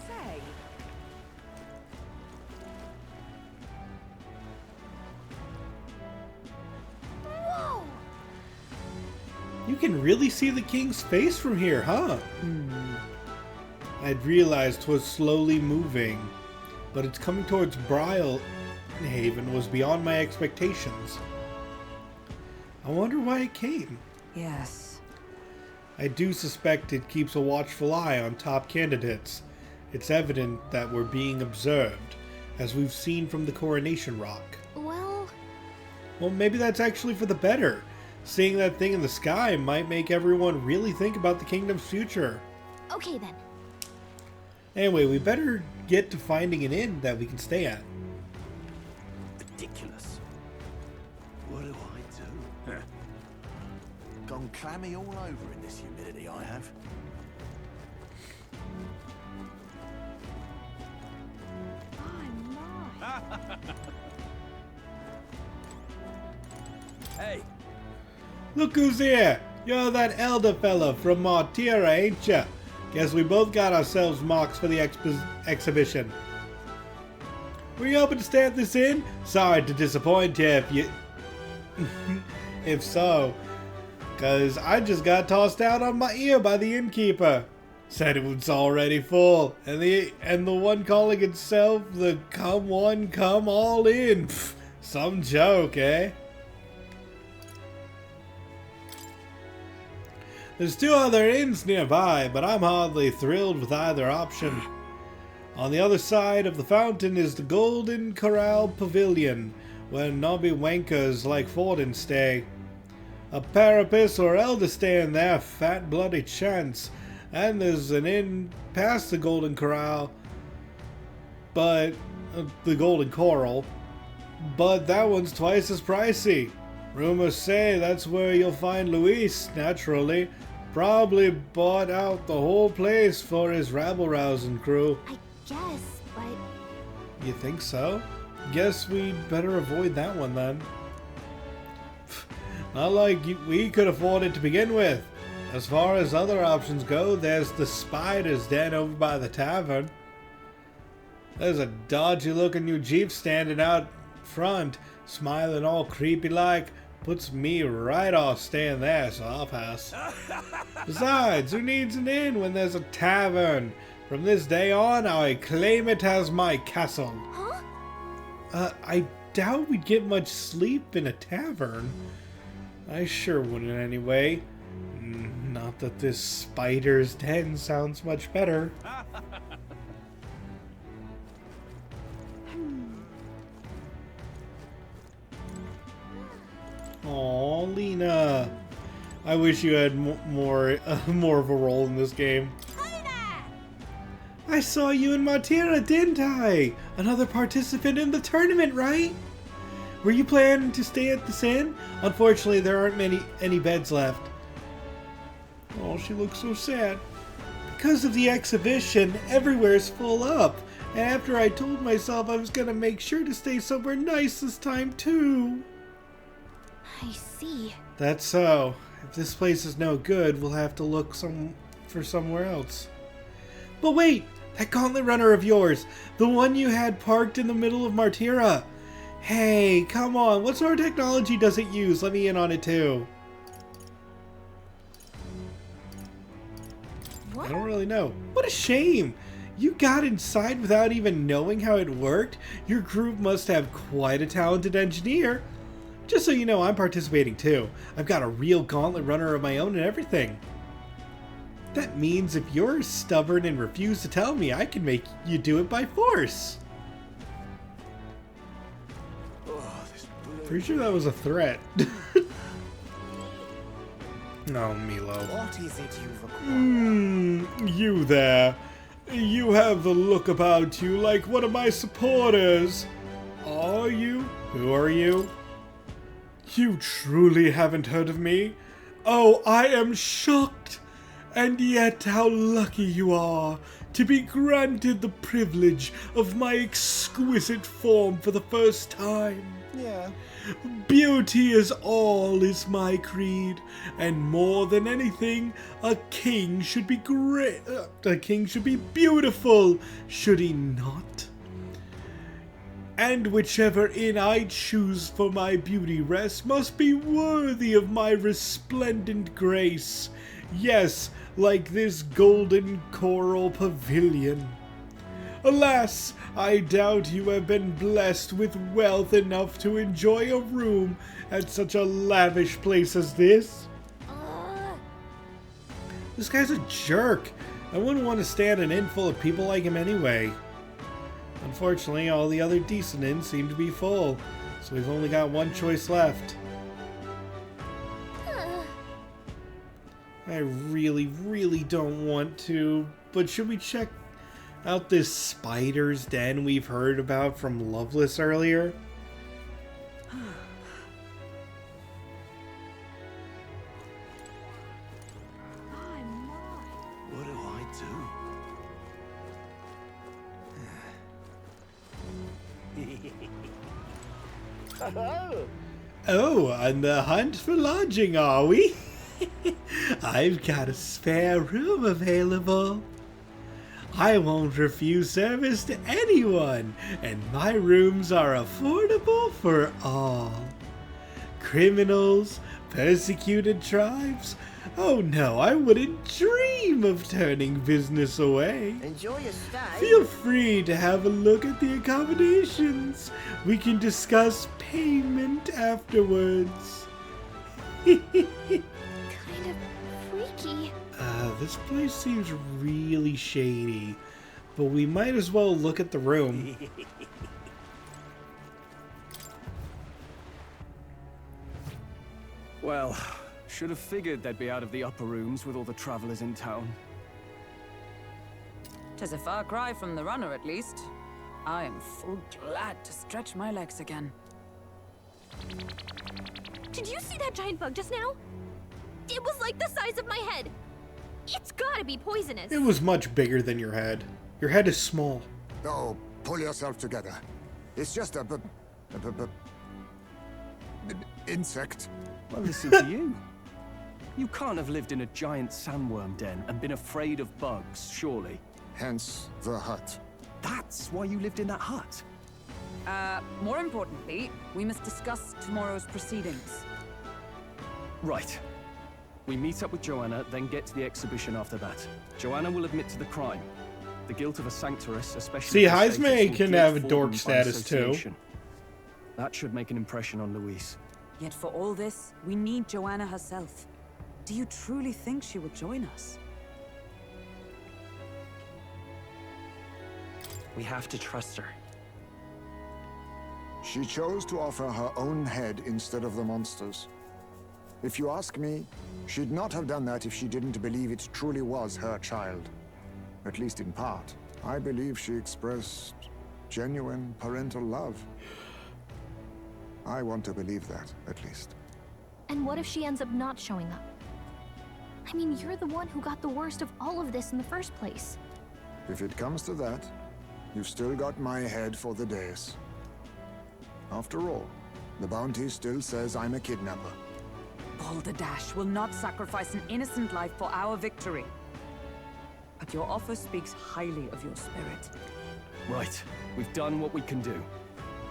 Say, Whoa! You can really see the king's face from here, huh? I'd realized 'twas slowly moving, but its coming towards Brylehaven was beyond my expectations. I wonder why it came. yes. I do suspect it keeps a watchful eye on top candidates. It's evident that we're being observed, as we've seen from the coronation rock. Well, Well, maybe that's actually for the better. Seeing that thing in the sky might make everyone really think about the kingdom's future. okay then. Anyway, we better get to finding an inn that we can stay at. Ridiculous. What do I do? Gone clammy all over in this humidity, I have. Hey, Look who's here! You're that elder fella from Martira, ain't ya? Guess we both got ourselves marks for the exhibition. Were you hoping to stay at this inn? Sorry to disappoint you if you... if so. Cause I just got tossed out on my ear by the innkeeper. Said it was already full. And the one calling itself the come one, come all in. Pfft, some joke, eh? There's 2 other inns nearby, but I'm hardly thrilled with either option. On the other side of the fountain is the Golden Corral Pavilion, where knobby wankers like Forden stay. A parapis or elder stay in there, fat bloody chance. And there's an inn past the Golden Corral, but the Golden Coral, but that one's twice as pricey. Rumors say that's where you'll find Luis, naturally. Probably bought out the whole place for his rabble-rousing crew. I guess, but... You think so? Guess we'd better avoid that one then. Not like we could afford it to begin with. As far as other options go, there's the Spider's Den over by the tavern. There's a dodgy-looking new Jeep standing out front, smiling all creepy-like. Puts me right off staying there, so I'll pass. Besides, who needs an inn when there's a tavern? From this day on, I claim it as my castle. Huh? I doubt we'd get much sleep in a tavern. I sure wouldn't anyway. Not that this Spider's Den sounds much better. Aw, Lena. I wish you had more of a role in this game. I I saw you in Matira, didn't I? Another participant in the tournament, right? Were you planning to stay at this inn? Unfortunately, there aren't any beds left. Oh, she looks so sad. Because of the exhibition, everywhere's full up. And after I told myself I was gonna make sure to stay somewhere nice this time too. I see. That's so. If this place is no good, we'll have to look for somewhere else. But wait! That gauntlet runner of yours! The one you had parked in the middle of Martira! Hey, come on, what sort of technology does it use? Let me in on it too. What? I don't really know. What a shame! You got inside without even knowing how it worked? Your group must have quite a talented engineer. Just so you know, I'm participating too. I've got a real gauntlet runner of my own and everything. That means if you're stubborn and refuse to tell me, I can make you do it by force. Pretty sure that was a threat. No, Milo. What is it you've acquired? You there. You have the look about you like one of my supporters. Are you? Who are you? You truly haven't heard of me? Oh, I am shocked. And yet how lucky you are to be granted the privilege of my exquisite form for the first time. Yeah. Beauty is all is my creed, and more than anything, a king should be great. A king should be beautiful, should he not? And whichever inn I choose for my beauty rest must be worthy of my resplendent grace. Yes, like this golden coral pavilion. Alas, I doubt you have been blessed with wealth enough to enjoy a room at such a lavish place as this. This guy's a jerk. I wouldn't want to stay at an inn full of people like him anyway. Unfortunately, all the other decent inns seem to be full, so we've only got one choice left. I really, really don't want to, but should we check out this spider's den we've heard about from Loveless earlier? What do I do? Oh, on the hunt for lodging, are we? I've got a spare room available. I won't refuse service to anyone, and my rooms are affordable for all. Criminals, persecuted tribes. Oh no, I wouldn't dream of turning business away. Enjoy your stay. Feel free to have a look at the accommodations. We can discuss payment afterwards. Kind of freaky. This place seems really shady, but we might as well look at the room. Well, should have figured they'd be out of the upper rooms with all the travelers in town. 'Tis a far cry from the runner, at least. I am full glad to stretch my legs again. Did you see that giant bug just now? It was like the size of my head. It's gotta be poisonous. It was much bigger than your head. Your head is small. Oh, pull yourself together. It's just a insect. Well, listen to you. You can't have lived in a giant sandworm den and been afraid of bugs, surely. Hence the hut. That's why you lived in that hut? More importantly, we must discuss tomorrow's proceedings. Right. We meet up with Joanna, then get to the exhibition after that. Joanna will admit to the crime. The guilt of a sanctoress, especially... See, Heisme can have a dork status too. That should make an impression on Louise. Yet for all this, we need Joanna herself. Do you truly think she will join us? We have to trust her. She chose to offer her own head instead of the monster's. If you ask me, she'd not have done that if she didn't believe it truly was her child. At least in part. I believe she expressed genuine parental love. I want to believe that, at least. And what if she ends up not showing up? I mean, you're the one who got the worst of all of this in the first place. If it comes to that, you've still got my head for the days. After all, the bounty still says I'm a kidnapper. Balderdash will not sacrifice an innocent life for our victory. But your offer speaks highly of your spirit. Right. We've done what we can do.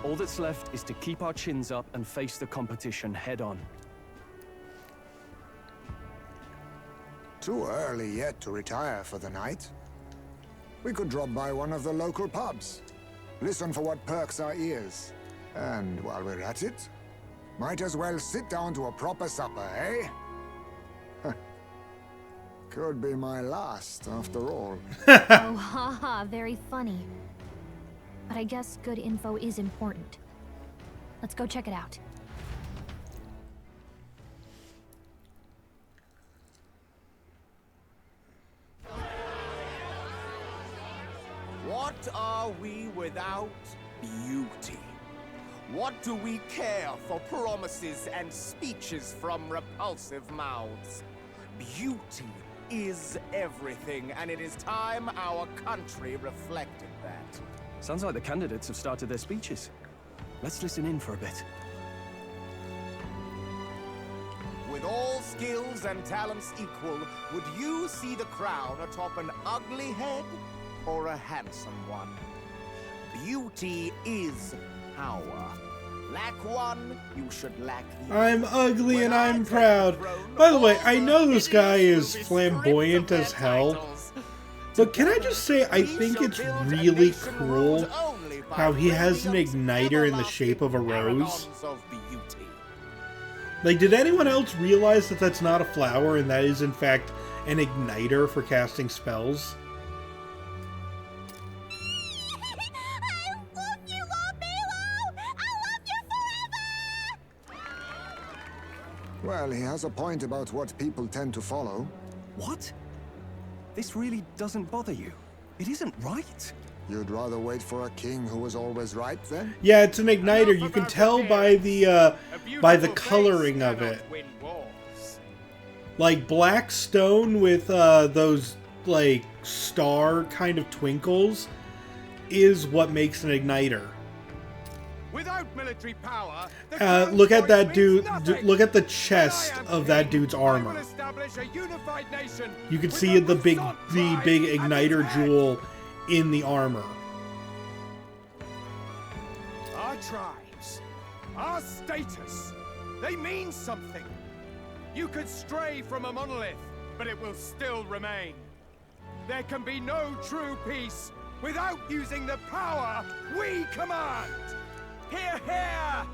All that's left is to keep our chins up and face the competition head on. Too early yet to retire for the night. We could drop by one of the local pubs. Listen for what perks our ears. And while we're at it, might as well sit down to a proper supper, eh? Could be my last, after all. Oh, haha, very funny. But I guess good info is important. Let's go check it out. What are we without beauty? What do we care for promises and speeches from repulsive mouths? Beauty is everything, and it is time our country reflected that. Sounds like the candidates have started their speeches. Let's listen in for a bit. With all skills and talents equal, would you see the crown atop an ugly head or a handsome one? Beauty is power. Lack one, you should lack the other. I'm ugly and I'm proud. By the way, I know this guy is flamboyant as hell, but can I just say I think it's really cruel how he has an igniter in the shape of a rose? Like, did anyone else realize that that's not a flower and that is in fact an igniter for casting spells? Well, he has a point about what people tend to follow. What? This really doesn't bother you? It isn't right. You'd rather wait for a king who was always right, then? Yeah, it's an igniter. You can tell by the coloring of it. Like black stone with those like star kind of twinkles is what makes an igniter. Without military power, look at that dude. Look at the chest of that dude's armor. You can see the big igniter jewel in the armor. Our tribes, our status, they mean something. You could stray from a monolith, but it will still remain. There can be no true peace without using the power we command. Hear, hear!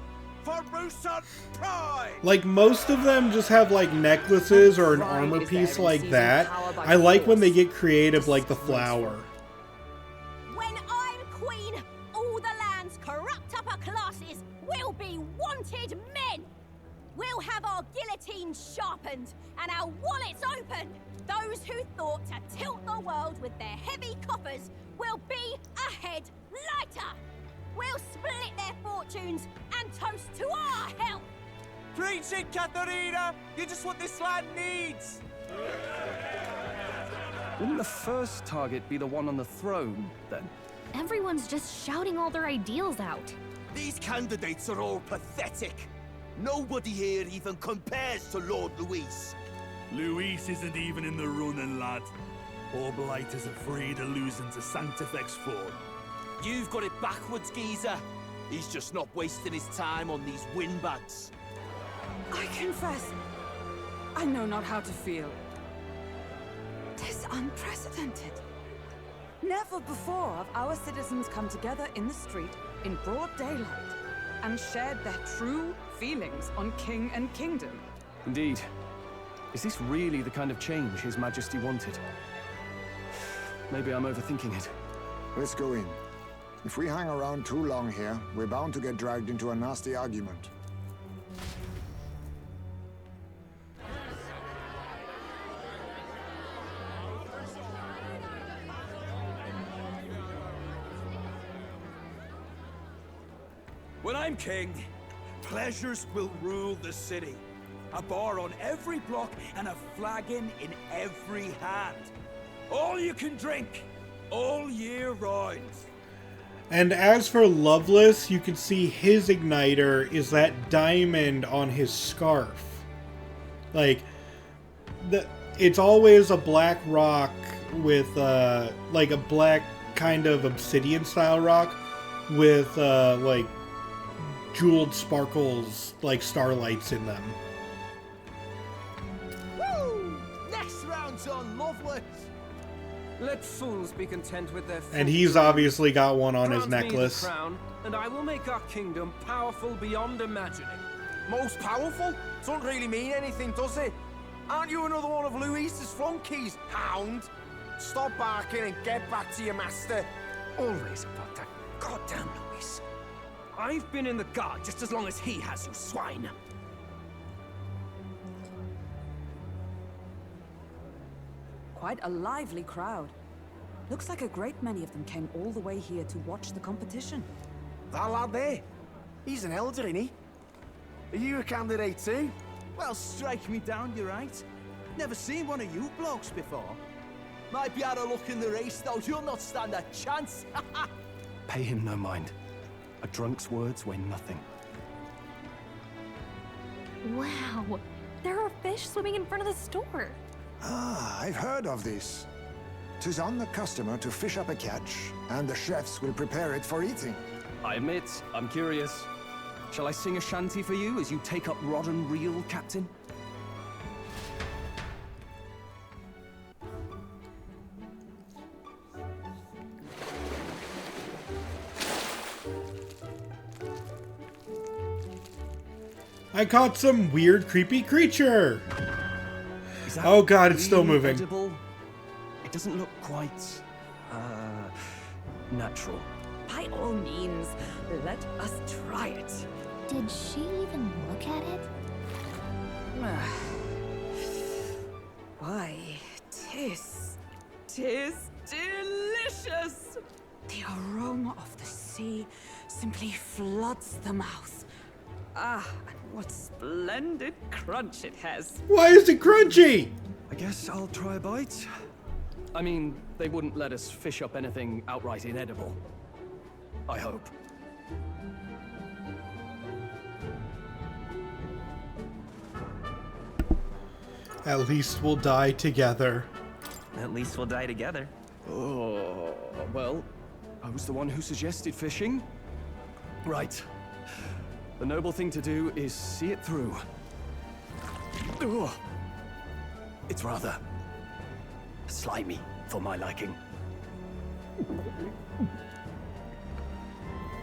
For Rusot pride! Like, most of them just have, like, necklaces or an armor piece like that. I like when they get creative, like the flower. When I'm queen, all the land's corrupt upper classes will be wanted men! We'll have our guillotines sharpened and our wallets open! Those who thought to tilt the world with their heavy coffers will be a head lighter! We'll split their fortunes and toast to our health! Preach it, Katharina! You're just what this land needs! Wouldn't the first target be the one on the throne, then? Everyone's just shouting all their ideals out. These candidates are all pathetic. Nobody here even compares to Lord Luis. Luis isn't even in the running, lad. All blighters are free to lose into Sanctifex form. You've got it backwards, geezer. He's just not wasting his time on these windbags. I confess, I know not how to feel. 'Tis unprecedented. Never before have our citizens come together in the street in broad daylight and shared their true feelings on king and kingdom. Indeed. Is this really the kind of change His Majesty wanted? Maybe I'm overthinking it. Let's go in. If we hang around too long here, we're bound to get dragged into a nasty argument. When I'm king, pleasures will rule the city. A bar on every block and a flagon in every hand. All you can drink, all year round. And as for Loveless, you can see his igniter is that diamond on his scarf. Like, it's always a black rock with, like a black kind of obsidian style rock with, like, jeweled sparkles, like starlights in them. Woo! Next round's on Loveless. Let fools be content with their And he's obviously got one on his Grant me the necklace. crown, and I will make our kingdom powerful beyond imagining. Most powerful? Doesn't really mean anything, does it? Aren't you another one of Louise's flunkies, hound? Stop barking and get back to your master. Always about that goddamn Louise. I've been in the guard just as long as he has, you swine. Quite a lively crowd. Looks like a great many of them came all the way here to watch the competition. That lad there, he's an elder, isn't he? Are you a candidate too? Well, strike me down, you're right. Never seen one of you blokes before. Might be out of luck in the race, though. You'll not stand a chance. Pay him no mind. A drunk's words weigh nothing. Wow, there are fish swimming in front of the store. Ah, I've heard of this. 'Tis on the customer to fish up a catch, and the chefs will prepare it for eating. I admit, I'm curious. Shall I sing a shanty for you as you take up rod and reel, Captain? I caught some weird, creepy creature. Oh god, it's still really moving. Edible? It doesn't look quite, natural. By all means, let us try it. Did she even look at it? Why, tis delicious! The aroma of the sea simply floods the mouth. Ah, and what splendid crunch it has. Why is it crunchy? I guess I'll try a bite. I mean, they wouldn't let us fish up anything outright inedible. I hope. At least we'll die together. At least we'll die together. Oh, well, I was the one who suggested fishing. Right. The noble thing to do is see it through. Ugh. It's rather slimy for my liking.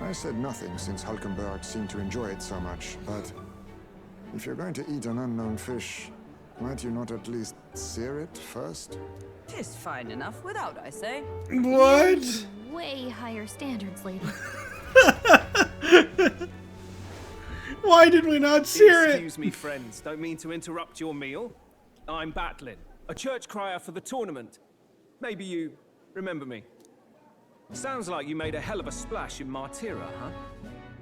I said nothing since Hulkenberg seemed to enjoy it so much, but if you're going to eat an unknown fish, might you not at least sear it first? 'Tis fine enough without, I say. What? Way higher standards, lady. Why did we not sear it? Excuse me, friends. Don't mean to interrupt your meal. I'm Batlin, a church crier for the tournament. Maybe you remember me. Sounds like you made a hell of a splash in Martyra, huh?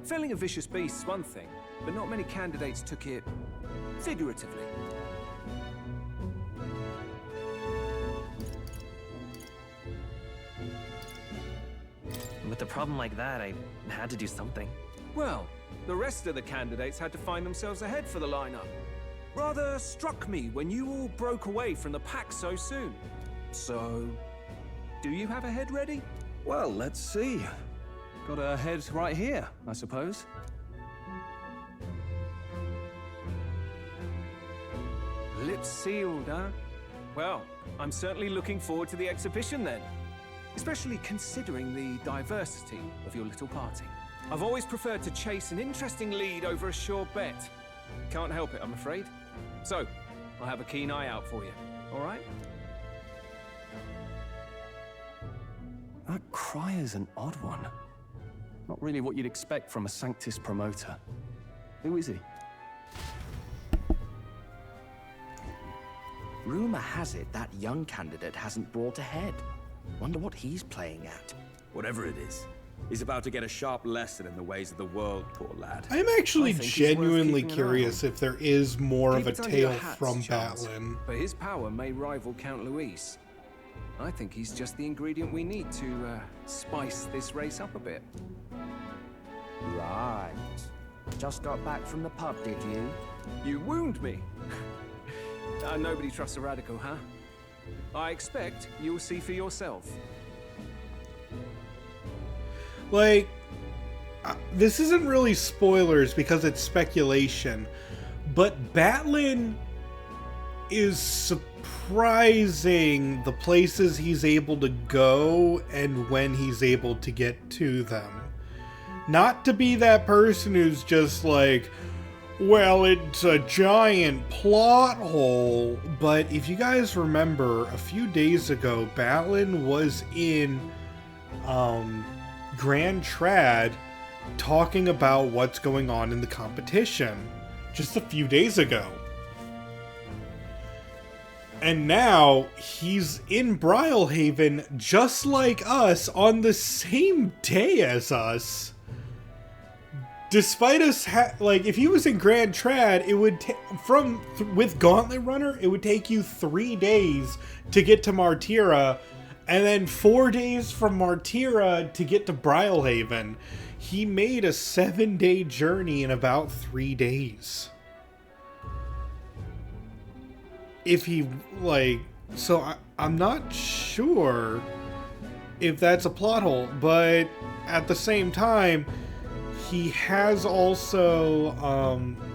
Felling a vicious beast's one thing, but not many candidates took it figuratively. With a problem like that, I had to do something. Well, the rest of the candidates had to find themselves ahead for the lineup. Rather struck me when you all broke away from the pack so soon. So, do you have a head ready? Well, let's see. Got a head right here, I suppose. Lips sealed, huh? Well, I'm certainly looking forward to the exhibition then. Especially considering the diversity of your little party. I've always preferred to chase an interesting lead over a sure bet. Can't help it, I'm afraid. So, I'll have a keen eye out for you, all right? That crier's an odd one. Not really what you'd expect from a Sanctus promoter. Who is he? Rumor has it that young candidate hasn't brought ahead. Wonder what he's playing at. Whatever it is, He's about to get a sharp lesson in the ways of the world, poor lad. I'm actually genuinely curious if there is more of a Keep it under your tale hats, from Charles, Batlin. but his power may rival Count Luis. I think he's just the ingredient we need to spice this race up a bit. Right. Just got back from the pub, did you? You wound me. Nobody trusts a radical, huh? I expect you'll see for yourself. Like, this isn't really spoilers because it's speculation, but Batlin is surprising the places he's able to go and when he's able to get to them. Not to be that person who's just like, well, it's a giant plot hole, but if you guys remember, a few days ago, Batlin was in Grand Trad talking about what's going on in the competition just a few days ago. And now he's in Brylehaven just like us on the same day as us. Despite us, like, if he was in Grand Trad, it would with Gauntlet Runner, it would take you 3 days to get to Martira, and then 4 days from Martira to get to Brylehaven. He made a 7-day journey in about 3 days. If he, like, so I'm not sure if that's a plot hole, but at the same time, he has also,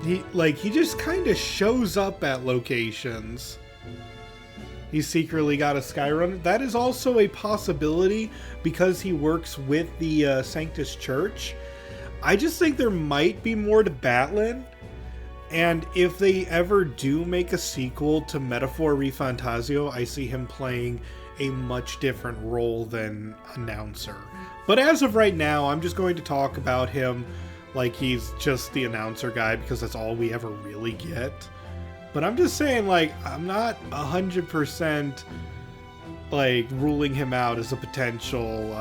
he just kind of shows up at locations. He's secretly got a Skyrunner. That is also a possibility because he works with the Sanctus Church. I just think there might be more to Batlin. And if they ever do make a sequel to Metaphor ReFantazio, I see him playing a much different role than announcer. But as of right now, I'm just going to talk about him like he's just the announcer guy because that's all we ever really get. But I'm just saying, like, I'm not 100% like ruling him out as a potential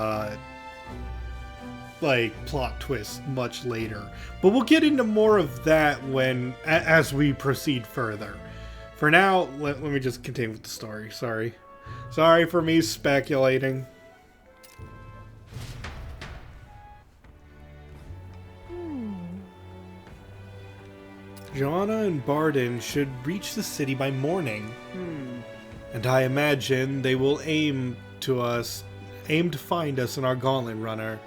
like plot twist much later. But we'll get into more of that as we proceed further. For now, let me just continue with the story. Sorry for me speculating. Joanna and Barden should reach the city by morning. And I imagine they will aim to find us in our Gauntlet Runner.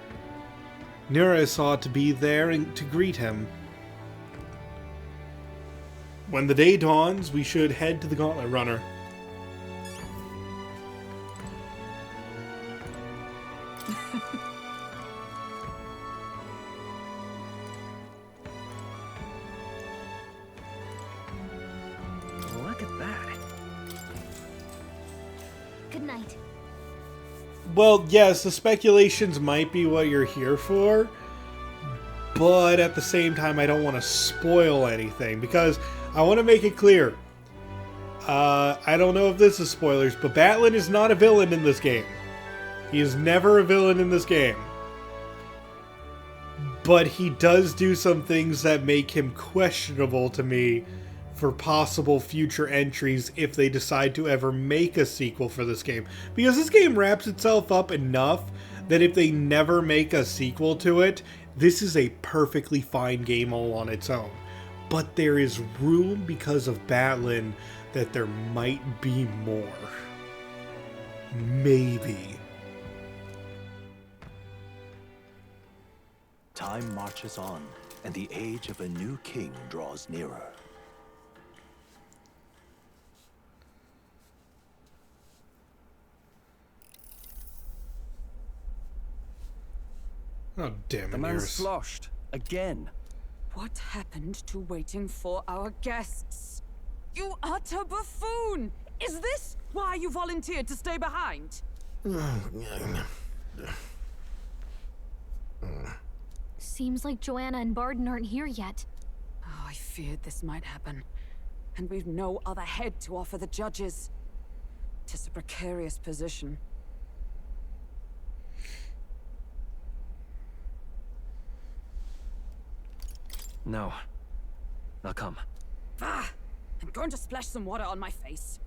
Nereus ought to be there to greet him. When the day dawns, we should head to the Gauntlet Runner. Look at that. Good night. Well, yes, the speculations might be what you're here for, but at the same time, I don't want to spoil anything, because I want to make it clear. I don't know if this is spoilers, but Batlin is not a villain in this game. He is never a villain in this game. But he does do some things that make him questionable to me for possible future entries if they decide to ever make a sequel for this game. Because this game wraps itself up enough that if they never make a sequel to it, this is a perfectly fine game all on its own. But there is room because of Batlin that there might be more. Maybe. Time marches on, and the age of a new king draws nearer. Oh, damn it, The man's Nereus. sloshed. Again. What happened to waiting for our guests? You utter buffoon! Is this why you volunteered to stay behind? Seems like Joanna and Barden aren't here yet. Oh, I feared this might happen. And we've no other head to offer the judges. 'Tis a precarious position. No. I'll come. Ah! I'm going to splash some water on my face.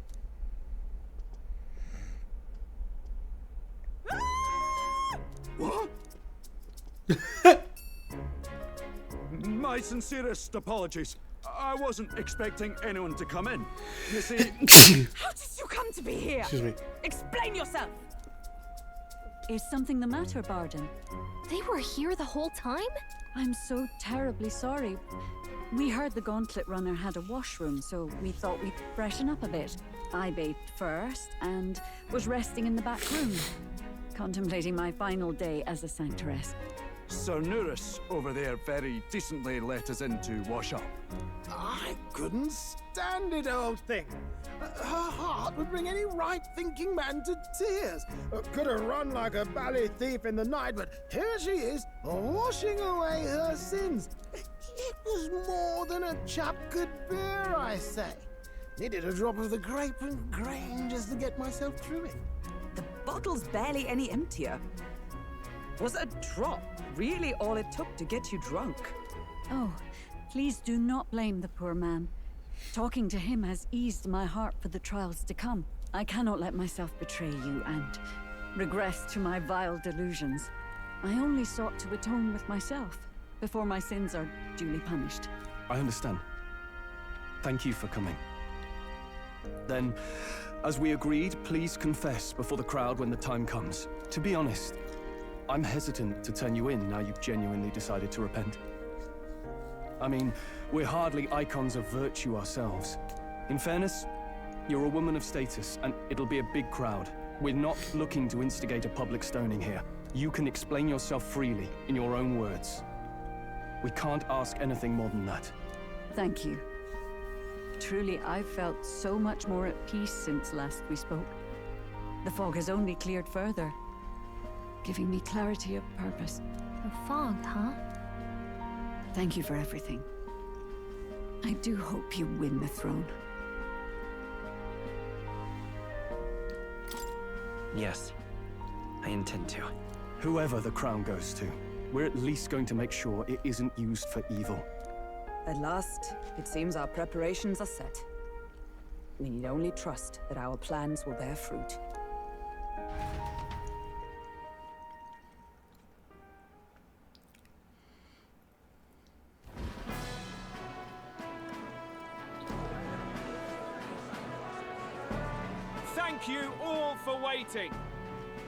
What? My sincerest apologies. I wasn't expecting anyone to come in. You see... How did you come to be here? Excuse me. Explain yourself! Is something the matter, Barden? They were here the whole time? I'm so terribly sorry. We heard the Gauntlet Runner had a washroom, so we thought we'd freshen up a bit. I bathed first and was resting in the back room, contemplating my final day as a Sanctoress. Sir Nuris over there very decently let us in to wash up. I couldn't stand it, old thing. Her heart would bring any right-thinking man to tears. Could have run like a bally thief in the night, but here she is, washing away her sins. It was more than a chap could bear, I say. Needed a drop of the grape and grain just to get myself through it. The bottle's barely any emptier. Was a drop really all it took to get you drunk? Oh, please do not blame the poor man. Talking to him has eased my heart for the trials to come. I cannot let myself betray you and regress to my vile delusions. I only sought to atone with myself before my sins are duly punished. I understand. Thank you for coming. Then, as we agreed, please confess before the crowd when the time comes. To be honest, I'm hesitant to turn you in now you've genuinely decided to repent. I mean, we're hardly icons of virtue ourselves. In fairness, you're a woman of status, and it'll be a big crowd. We're not looking to instigate a public stoning here. You can explain yourself freely, in your own words. We can't ask anything more than that. Thank you. Truly, I've felt so much more at peace since last we spoke. The fog has only cleared further, giving me clarity of purpose. The fog, huh? Thank you for everything. I do hope you win the throne. Yes, I intend to. Whoever the crown goes to, we're at least going to make sure it isn't used for evil. At last, it seems our preparations are set. We need only trust that our plans will bear fruit. Thank you all for waiting.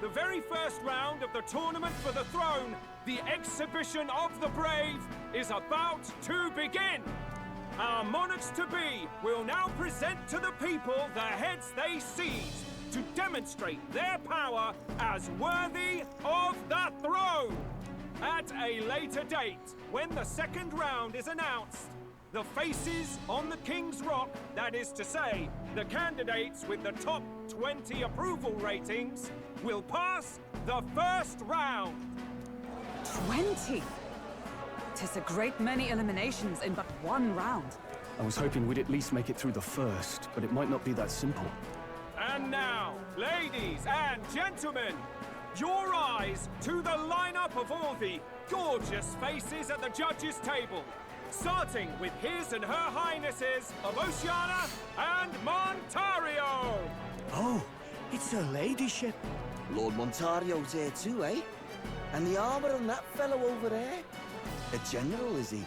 The very first round of the tournament for the throne, the exhibition of the brave, is about to begin. Our monarchs-to-be will now present to the people the heads they seized to demonstrate their power as worthy of the throne. At a later date, when the second round is announced, the faces on the King's Rock, that is to say, the candidates with the top 20 approval ratings, will pass the first round. 20? 'Tis a great many eliminations in but one round. I was hoping we'd at least make it through the first, but it might not be that simple. And now, ladies and gentlemen, your eyes to the lineup of all the gorgeous faces at the judges' table. Starting with His and Her Highnesses of Oceania and Montario! Oh, it's her ladyship. Lord Montario's here too, eh? And the armor on that fellow over there? A general, is he?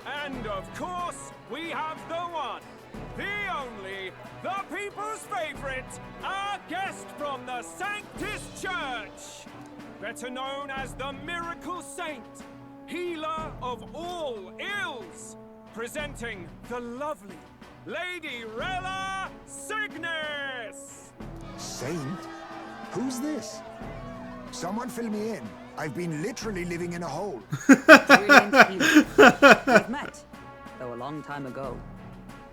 And of course, we have the one, the only, the people's favorite, our guest from the Sanctus Church! Better known as the Miracle Saint, healer of all ills, presenting the lovely Lady Rella Cygnus! Saint? Who's this? Someone fill me in. I've been literally living in a hole. Brilliant healer. We've met, though a long time ago.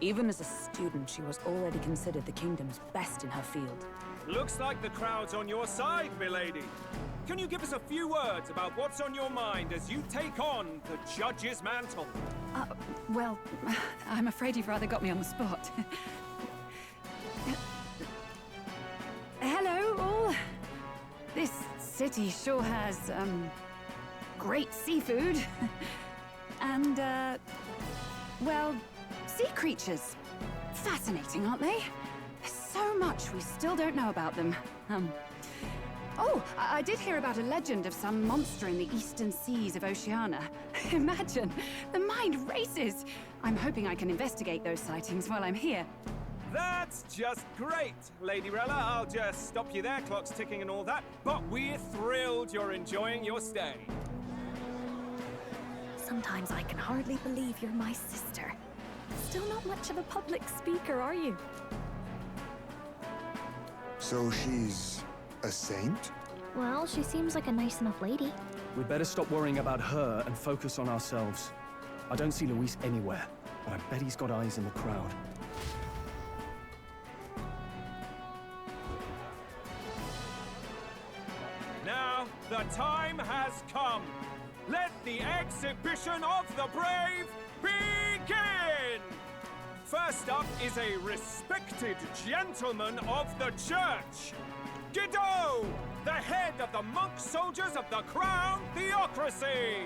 Even as a student, she was already considered the kingdom's best in her field. Looks like the crowd's on your side, milady. Can you give us a few words about what's on your mind as you take on the judge's mantle? Well, I'm afraid you've rather got me on the spot. Hello, all. This city sure has, great seafood. And, well, sea creatures. Fascinating, aren't they? There's so much we still don't know about them. Oh, I did hear about a legend of some monster in the eastern seas of Oceania. Imagine, the mind races. I'm hoping I can investigate those sightings while I'm here. That's just great, Lady Rella. I'll just stop you there, clock's ticking and all that. But we're thrilled you're enjoying your stay. Sometimes I can hardly believe you're my sister. Still not much of a public speaker, are you? So she's a saint? Well, she seems like a nice enough lady. We'd better stop worrying about her and focus on ourselves. I don't see Luis anywhere, but I bet he's got eyes in the crowd. Now, the time has come. Let the exhibition of the brave begin! First up is a respected gentleman of the church. Guido, the head of the monk soldiers of the Crown Theocracy.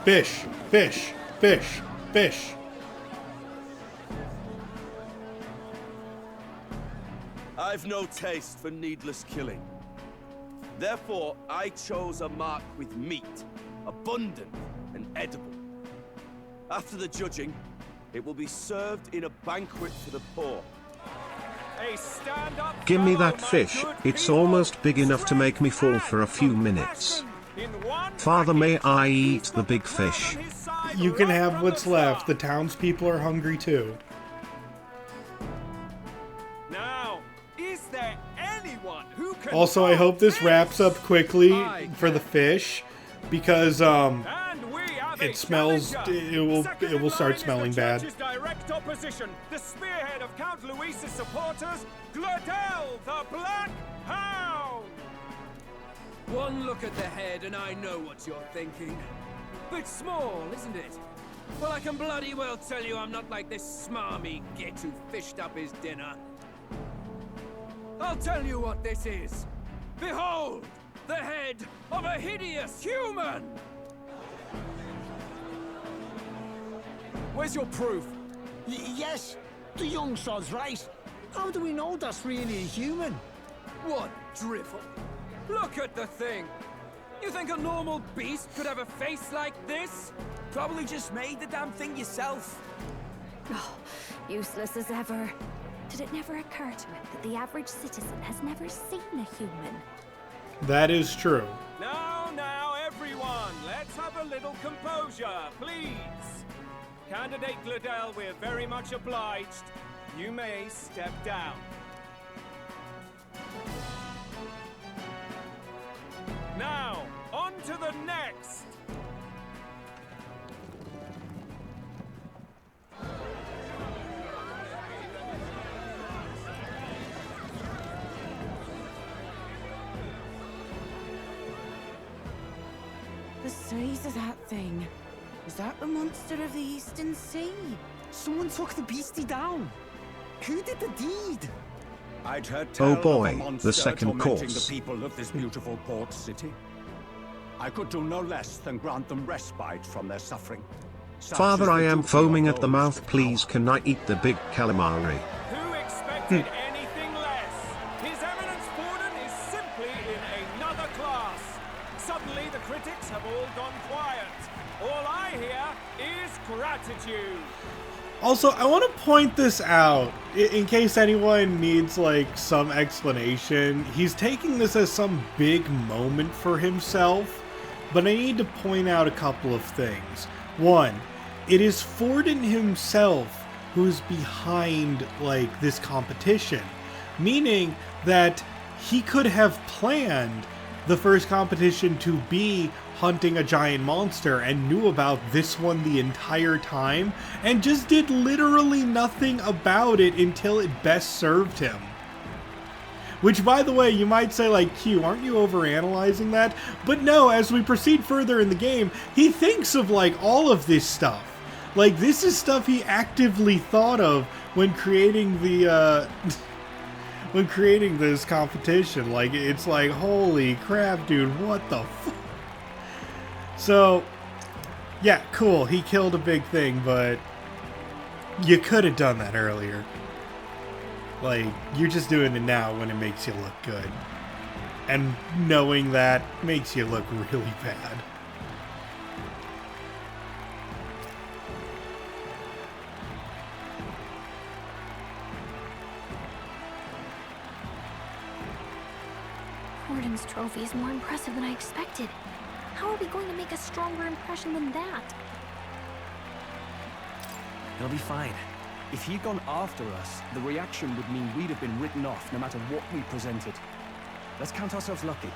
Fish, fish, fish, fish. I've no taste for needless killing. Therefore, I chose a mark with meat, abundant and edible. After the judging, it will be served in a banquet for the poor. A stand-up Give me that fish, it's almost big enough to make me fall for a few minutes. Father, may I eat the big fish? You can have what's left. The townspeople are hungry too. Now, is there anyone who can... Also, I hope this wraps up quickly for the fish, because it smells. It will start smelling bad. Direct opposition, the spearhead of Count Luis's supporters, Gladel the Black Hound. One look at the head and I know what you're thinking. Bit small, isn't it? Well, I can bloody well tell you I'm not like this smarmy git who fished up his dinner. I'll tell you what this is. Behold, the head of a hideous human! Where's your proof? Yes, the young sod's right. How do we know that's really a human? What drivel? Look at the thing! You think a normal beast could have a face like this? Probably just made the damn thing yourself. Oh, useless as ever. Did it never occur to it that the average citizen has never seen a human? That is true. Now, everyone, let's have a little composure, please. Candidate Gladel, we're very much obliged. You may step down. Now, on to the next. The size of that thing. Is that the monster of the Eastern Sea? Someone took the beastie down. Who did the deed? I'd heard tell Oh boy, of a monster the second tormenting course. the people of this beautiful port city. I could do no less than grant them respite from their suffering. Such Father, is the I am duty of foaming at the those mouth. that Please, can I eat the big calamari? Who expected anything less? His Eminence Borden is simply in another class. Suddenly the critics have all gone quiet. All I hear is gratitude. Also, I want to point this out, in case anyone needs, like, some explanation. He's taking this as some big moment for himself, but I need to point out a couple of things. One, it is Forden himself who's behind, like, this competition, meaning that he could have planned the first competition to be hunting a giant monster and knew about this one the entire time and just did literally nothing about it until it best served him. Which, by the way, you might say, like, Q, aren't you overanalyzing that? But no, as we proceed further in the game, he thinks of, like, all of this stuff. Like, this is stuff he actively thought of when creating the, when creating this competition. Like, it's like, holy crap, dude, what the fuck? So, Yeah, cool, he killed a big thing, but you could have done that earlier. Like, you're just doing it now when it makes you look good. And knowing that makes you look really bad. Warden's trophy is more impressive than I expected. How are we going to make a stronger impression than that? It'll be fine. If he'd gone after us, the reaction would mean we'd have been written off no matter what we presented. Let's count ourselves lucky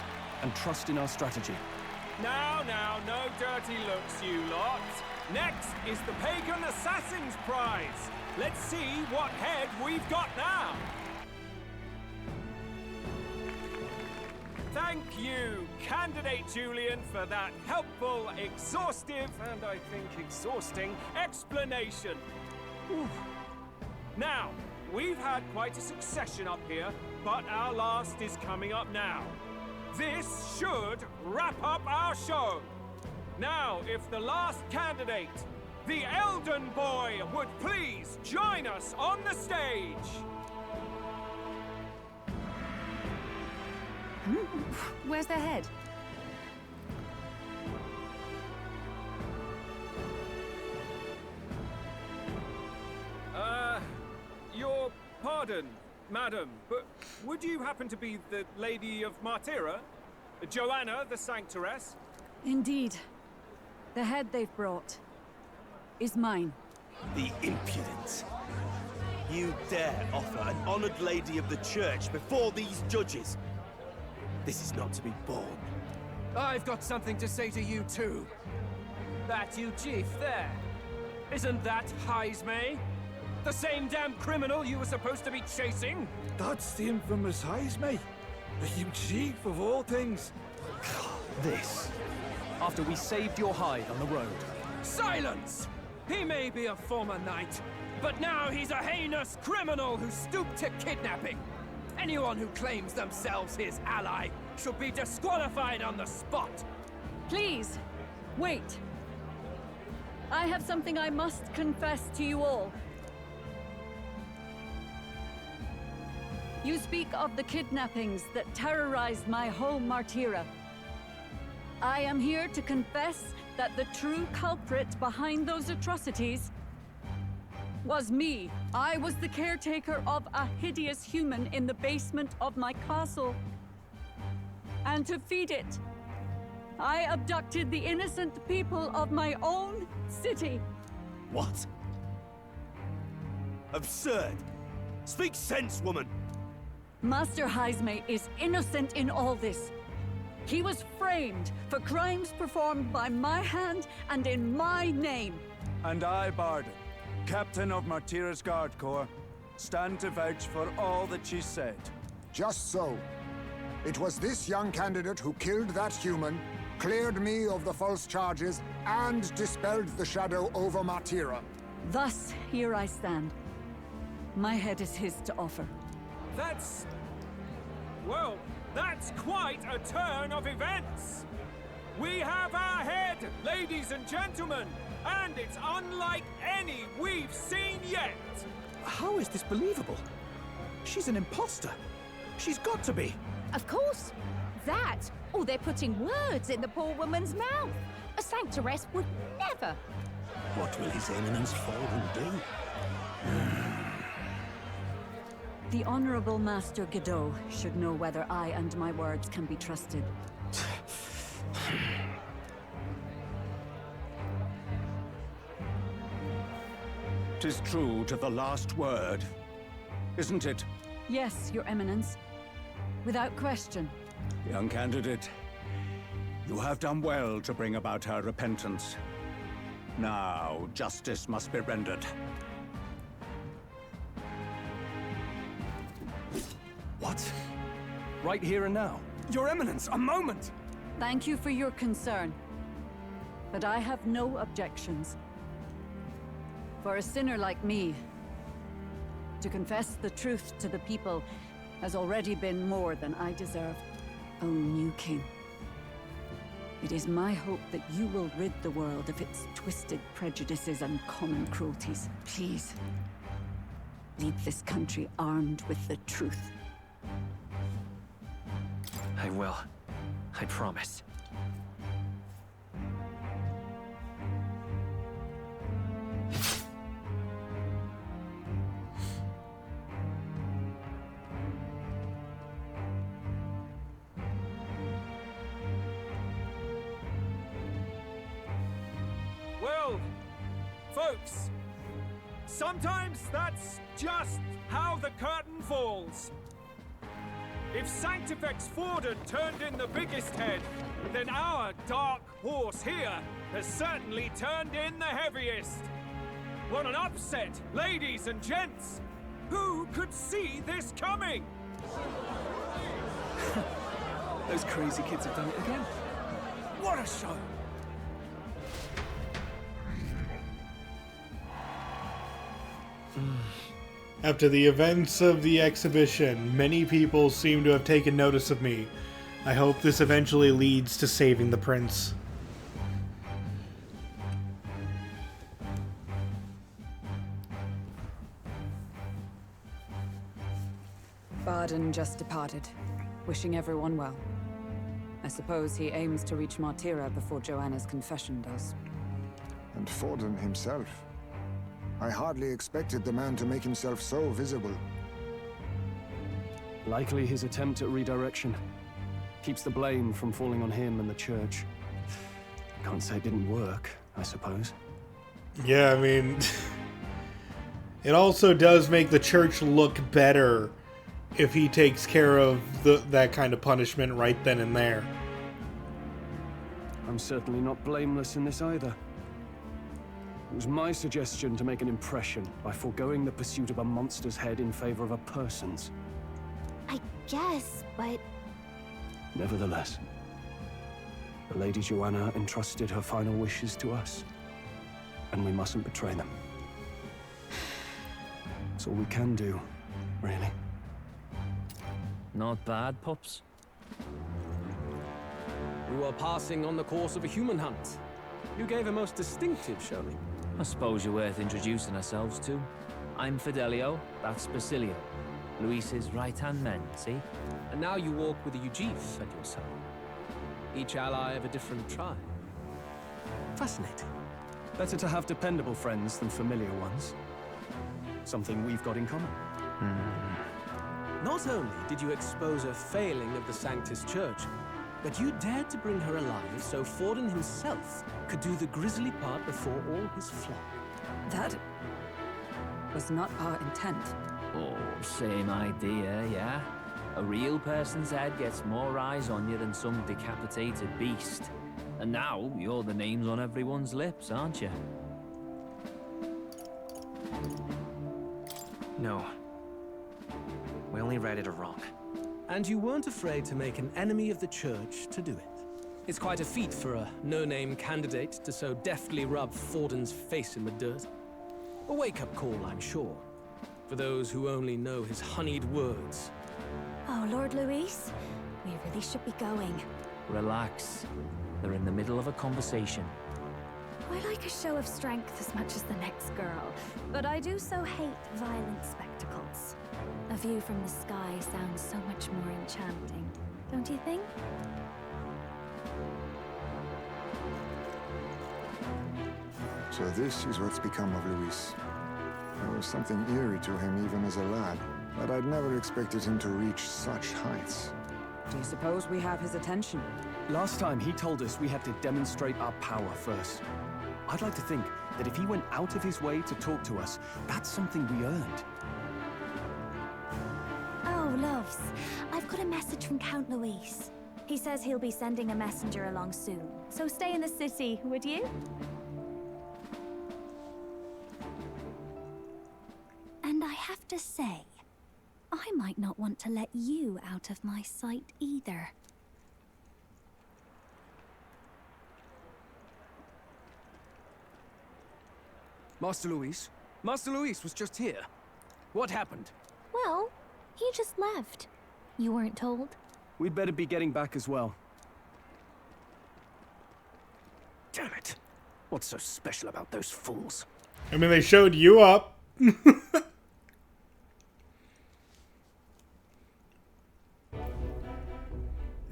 and trust in our strategy. Now, no dirty looks, you lot. Next is the Pagan Assassin's Prize. Let's see what head we've got now. Thank you, Candidate Julian, for that helpful, exhaustive, and I think exhausting explanation. Whew. Now, we've had quite a succession up here, but our last is coming up now. This should wrap up our show. Now, if the last candidate, the Elden Boy, would please join us on the stage. Where's the head? Your pardon, madam, but would you happen to be the Lady of Martira? Joanna, the Sanctoress? Indeed. The head they've brought is mine. The impudence. You dare offer an honored lady of the church before these judges? This is not to be borne. I've got something to say to you too. That you chief there. Isn't that Heismay? The same damn criminal you were supposed to be chasing? That's the infamous Heismay. You chief of all things. This. After we saved your hide on the road. Silence! He may be a former knight, but now he's a heinous criminal who stooped to kidnapping. Anyone who claims themselves his ally should be disqualified on the spot. Please, wait. I have something I must confess to you all. You speak of the kidnappings that terrorized my home, Martira. I am here to confess that the true culprit behind those atrocities was me. I was the caretaker of a hideous human in the basement of my castle. And to feed it, I abducted the innocent people of my own city. What? Absurd! Speak sense, woman! Master Heismay is innocent in all this. He was framed for crimes performed by my hand and in my name. And I, Barden, Captain of Martira's Guard Corps, stand to vouch for all that she said. Just so. It was this young candidate who killed that human, cleared me of the false charges, and dispelled the shadow over Martira. Thus, here I stand. My head is his to offer. That's... well, that's quite a turn of events. We have our head, ladies and gentlemen, and it's unlike any we've seen yet. How is this believable? She's an imposter. She's got to be. Of course. That, or they're putting words in the poor woman's mouth. A Sanctoress would never. What will His Eminence Fallen do? The Honorable Master Godot should know whether I and my words can be trusted. 'Tis true to the last word, isn't it? Yes, Your Eminence. Without question. Young candidate, you have done well to bring about her repentance. Now, justice must be rendered. What? Right here and now? Your Eminence, a moment! Thank you for your concern. But I have no objections. For a sinner like me, to confess the truth to the people has already been more than I deserve. O new king. It is my hope that you will rid the world of its twisted prejudices and common cruelties. Please, leave this country armed with the truth. I will. I promise. Well, folks, sometimes that's just how the curtain falls. If Sanctifex Forden turned in the biggest head, then our dark horse here has certainly turned in the heaviest. What an upset, ladies and gents! Who could see this coming? Those crazy kids have done it again. What a show! After the events of the exhibition, many people seem to have taken notice of me. I hope this eventually leads to saving the prince. Barden just departed, wishing everyone well. I suppose he aims to reach Martira before Joanna's confession does. And Forden himself. I hardly expected the man to make himself so visible. Likely his attempt at redirection. Keeps the blame from falling on him and the church. Can't say it didn't work, I suppose. Yeah, I mean... it also does make the church look better if he takes care of that kind of punishment right then and there. I'm certainly not blameless in this either. It was my suggestion to make an impression by foregoing the pursuit of a monster's head in favor of a person's. I guess, but... Nevertheless, the Lady Joanna entrusted her final wishes to us, and we mustn't betray them. It's all we can do, really. Not bad, pups. We were passing on the course of a human hunt. You gave a most distinctive showing. I suppose you're worth introducing ourselves to. I'm Fidelio, that's Basilio. Luis's right-hand men, see? And now you walk with a Ujif at your side. Each ally of a different tribe. Fascinating. Better to have dependable friends than familiar ones. Something we've got in common. Not only did you expose a failing of the Sanctus Church, but you dared to bring her alive so Forden himself could do the grisly part before all his flock. That was not our intent. Oh, same idea, yeah? A real person's head gets more eyes on you than some decapitated beast. And now, you're the names on everyone's lips, aren't you? No. We only read it wrong. And you weren't afraid to make an enemy of the church to do it. It's quite a feat for a no-name candidate to so deftly rub Forden's face in the dirt. A wake-up call, I'm sure, for those who only know his honeyed words. Oh, Lord Luis, we really should be going. Relax. They're in the middle of a conversation. I like a show of strength as much as the next girl, but I do so hate violent spectacles. A view from the sky sounds so much more enchanting, don't you think? So this is what's become of Luis. There was something eerie to him even as a lad, but I'd never expected him to reach such heights. Do you suppose we have his attention? Last time he told us we had to demonstrate our power first. I'd like to think that if he went out of his way to talk to us, that's something we earned. Oh, loves, I've got a message from Count Luis. He says he'll be sending a messenger along soon, so stay in the city, would you? And I have to say, I might not want to let you out of my sight either. Master Luis? Master Luis was just here. What happened? Well, he just left. You weren't told? We'd better be getting back as well. Damn it. What's so special about those fools? I mean, they showed you up.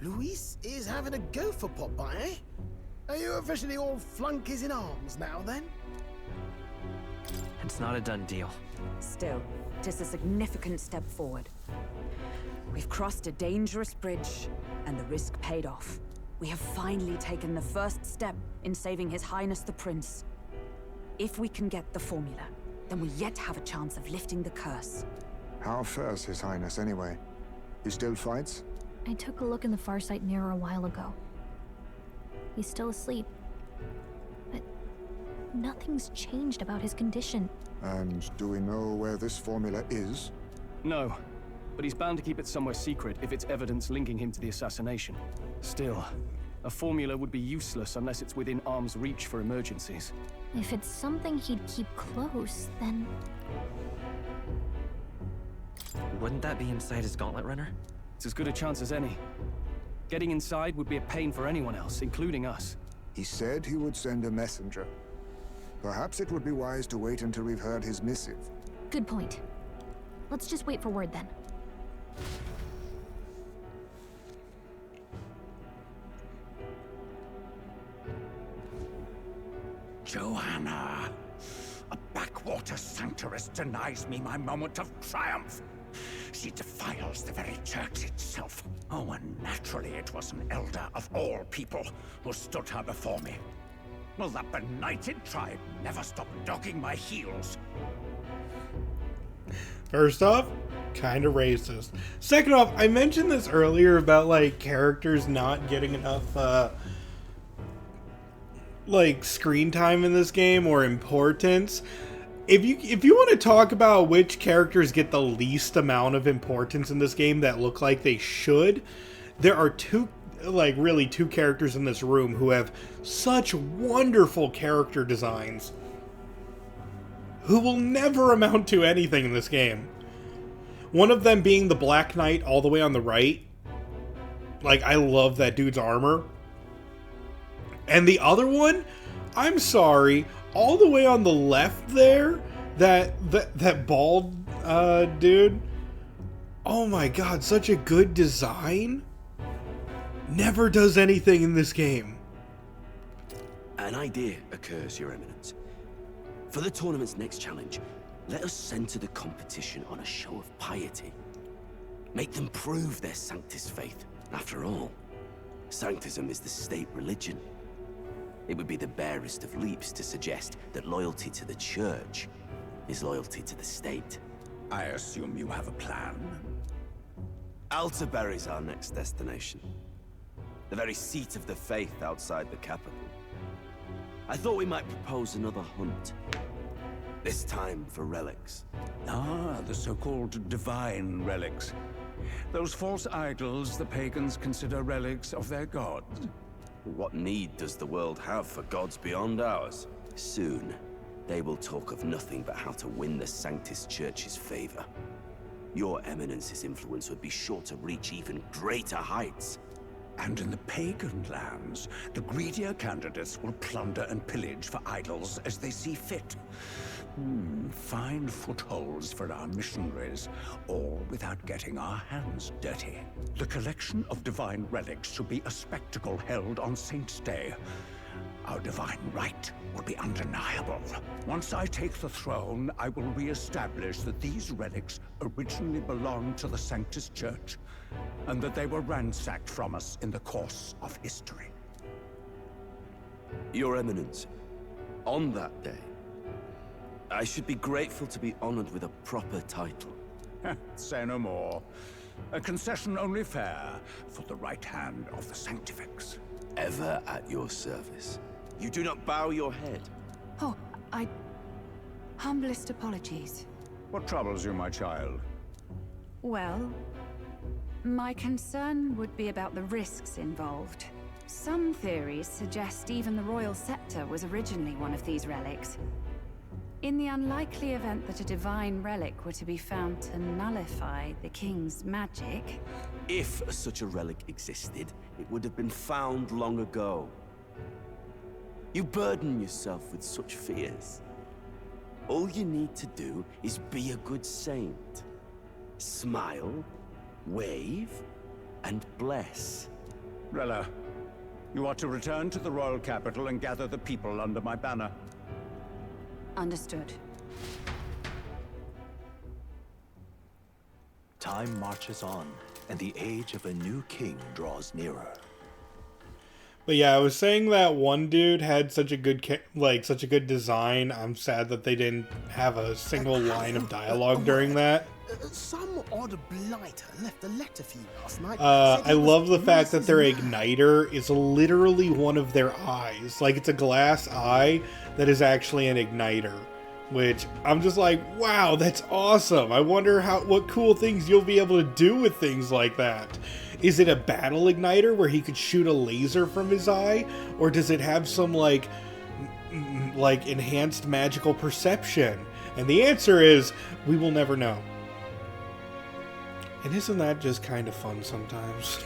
Luis is having a go for Popeye, eh? Are you officially all flunkies in arms now, then? It's not a done deal. Still, it is a significant step forward. We've crossed a dangerous bridge, and the risk paid off. We have finally taken the first step in saving His Highness the Prince. If we can get the formula, then we yet have a chance of lifting the curse. How fares His Highness, anyway? He still fights? I took a look in the Farsight mirror a while ago. He's still asleep. But nothing's changed about his condition. And do we know where this formula is? No, but he's bound to keep it somewhere secret if it's evidence linking him to the assassination. Still, a formula would be useless unless it's within arm's reach for emergencies. If it's something he'd keep close, then... Wouldn't that be inside his gauntlet runner? It's as good a chance as any. Getting inside would be a pain for anyone else, including us. He said he would send a messenger. Perhaps it would be wise to wait until we've heard his missive. Good point. Let's just wait for word then. Joanna! A backwater sanctuarist denies me my moment of triumph. She defiles the very church itself. Oh, and naturally it was an elder of all people who stood her before me. Will that benighted tribe never stop dogging my heels? First off, kind of racist. Second off, I mentioned this earlier about, like, characters not getting enough, like, screen time in this game or importance. If you want to talk about which characters get the least amount of importance in this game that look like they should, there are really two characters in this room who have such wonderful character designs who will never amount to anything in this game. One of them being the Black Knight all the way on the right. Like, I love that dude's armor. And the other one, I'm sorry, all the way on the left there, that bald dude. Oh my god, such a good design. Never does anything in this game. An idea occurs, Your Eminence. For the tournament's next challenge, let us center the competition on a show of piety. Make them prove their Sanctus faith. After all, Sanctism is the state religion. It would be the barest of leaps to suggest that loyalty to the church is loyalty to the state. I assume you have a plan? Altaberry's our next destination. The very seat of the faith outside the capital. I thought we might propose another hunt. This time for relics. Ah, the so-called divine relics. Those false idols the pagans consider relics of their gods. What need does the world have for gods beyond ours? Soon, they will talk of nothing but how to win the Sanctus Church's favor. Your Eminence's influence would be sure to reach even greater heights. And in the pagan lands, the greedier candidates will plunder and pillage for idols as they see fit. Fine footholds for our missionaries, all without getting our hands dirty. The collection of divine relics should be a spectacle held on Saint's Day. Our divine right will be undeniable. Once I take the throne, I will re-establish that these relics originally belonged to the Sanctus Church, and that they were ransacked from us in the course of history. Your Eminence, on that day, I should be grateful to be honored with a proper title. Say no more. A concession only fair for the right hand of the Sanctifex. Ever at your service. You do not bow your head. Oh, humblest apologies. What troubles you, my child? Well, my concern would be about the risks involved. Some theories suggest even the royal scepter was originally one of these relics. In the unlikely event that a divine relic were to be found to nullify the king's magic... If such a relic existed, it would have been found long ago. You burden yourself with such fears. All you need to do is be a good saint. Smile, wave, and bless. Rella, you are to return to the royal capital and gather the people under my banner. Understood. Time marches on, and the age of a new king draws nearer. But yeah, I was saying that one dude had such a good such a good design. I'm sad that they didn't have a single line of dialogue during that. Some odd blighter left a letter for you last night. I love the fact that their igniter is literally one of their eyes. Like, it's a glass eye that is actually an igniter. Which, I'm just like, wow, that's awesome. I wonder what cool things you'll be able to do with things like that. Is it a battle igniter where he could shoot a laser from his eye? Or does it have some, like enhanced magical perception? And the answer is, we will never know. And isn't that just kind of fun sometimes?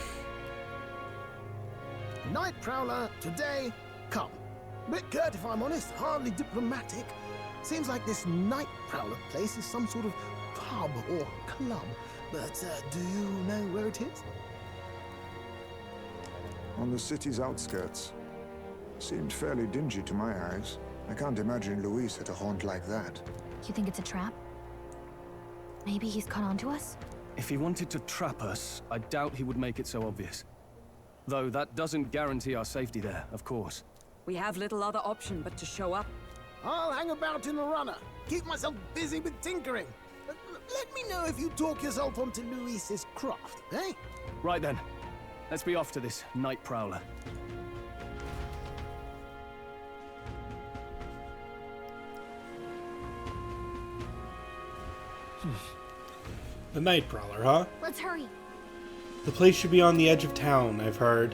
Night Prowler, today, come. Bit curt if I'm honest, hardly diplomatic. Seems like this Night Prowler place is some sort of pub or club. But do you know where it is? On the city's outskirts. Seemed fairly dingy to my eyes. I can't imagine Luis at a haunt like that. You think it's a trap? Maybe he's caught on to us? If he wanted to trap us, I doubt he would make it so obvious. Though that doesn't guarantee our safety there, of course. We have little other option but to show up. I'll hang about in the runner. Keep myself busy with tinkering. Let me know if you talk yourself onto Luis's craft, eh? Right then. Let's be off to this Night Prowler. The Night Prowler, huh? Let's hurry. The place should be on the edge of town, I've heard.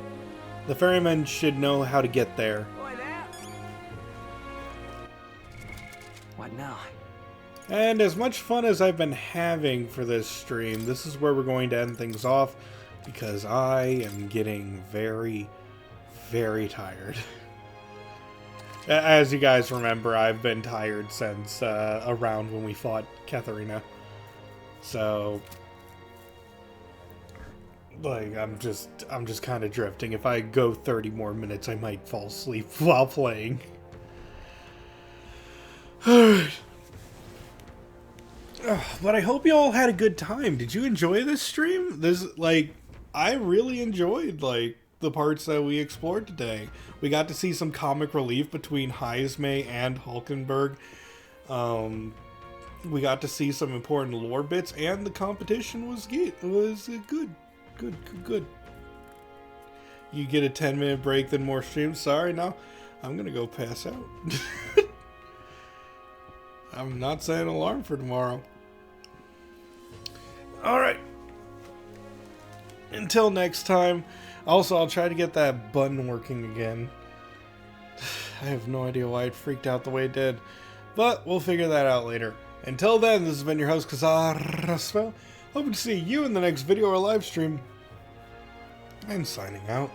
The ferrymen should know how to get there. What now? And as much fun as I've been having for this stream, this is where we're going to end things off, because I am getting very, very tired. As you guys remember, I've been tired since around when we fought Katharina. So, like, I'm just kind of drifting. If I go 30 more minutes, I might fall asleep while playing. But I hope you all had a good time. Did you enjoy this stream? I really enjoyed, the parts that we explored today. We got to see some comic relief between Heisme and Hulkenberg. We got to see some important lore bits, and the competition was good. Good. You get a 10-minute break, then more streams. Sorry, no. I'm gonna go pass out. I'm not setting an alarm for tomorrow. Alright. Until next time. Also, I'll try to get that button working again. I have no idea why it freaked out the way it did. But we'll figure that out later. Until then, this has been your host, Kazar. Hoping to see you in the next video or live stream. And signing out.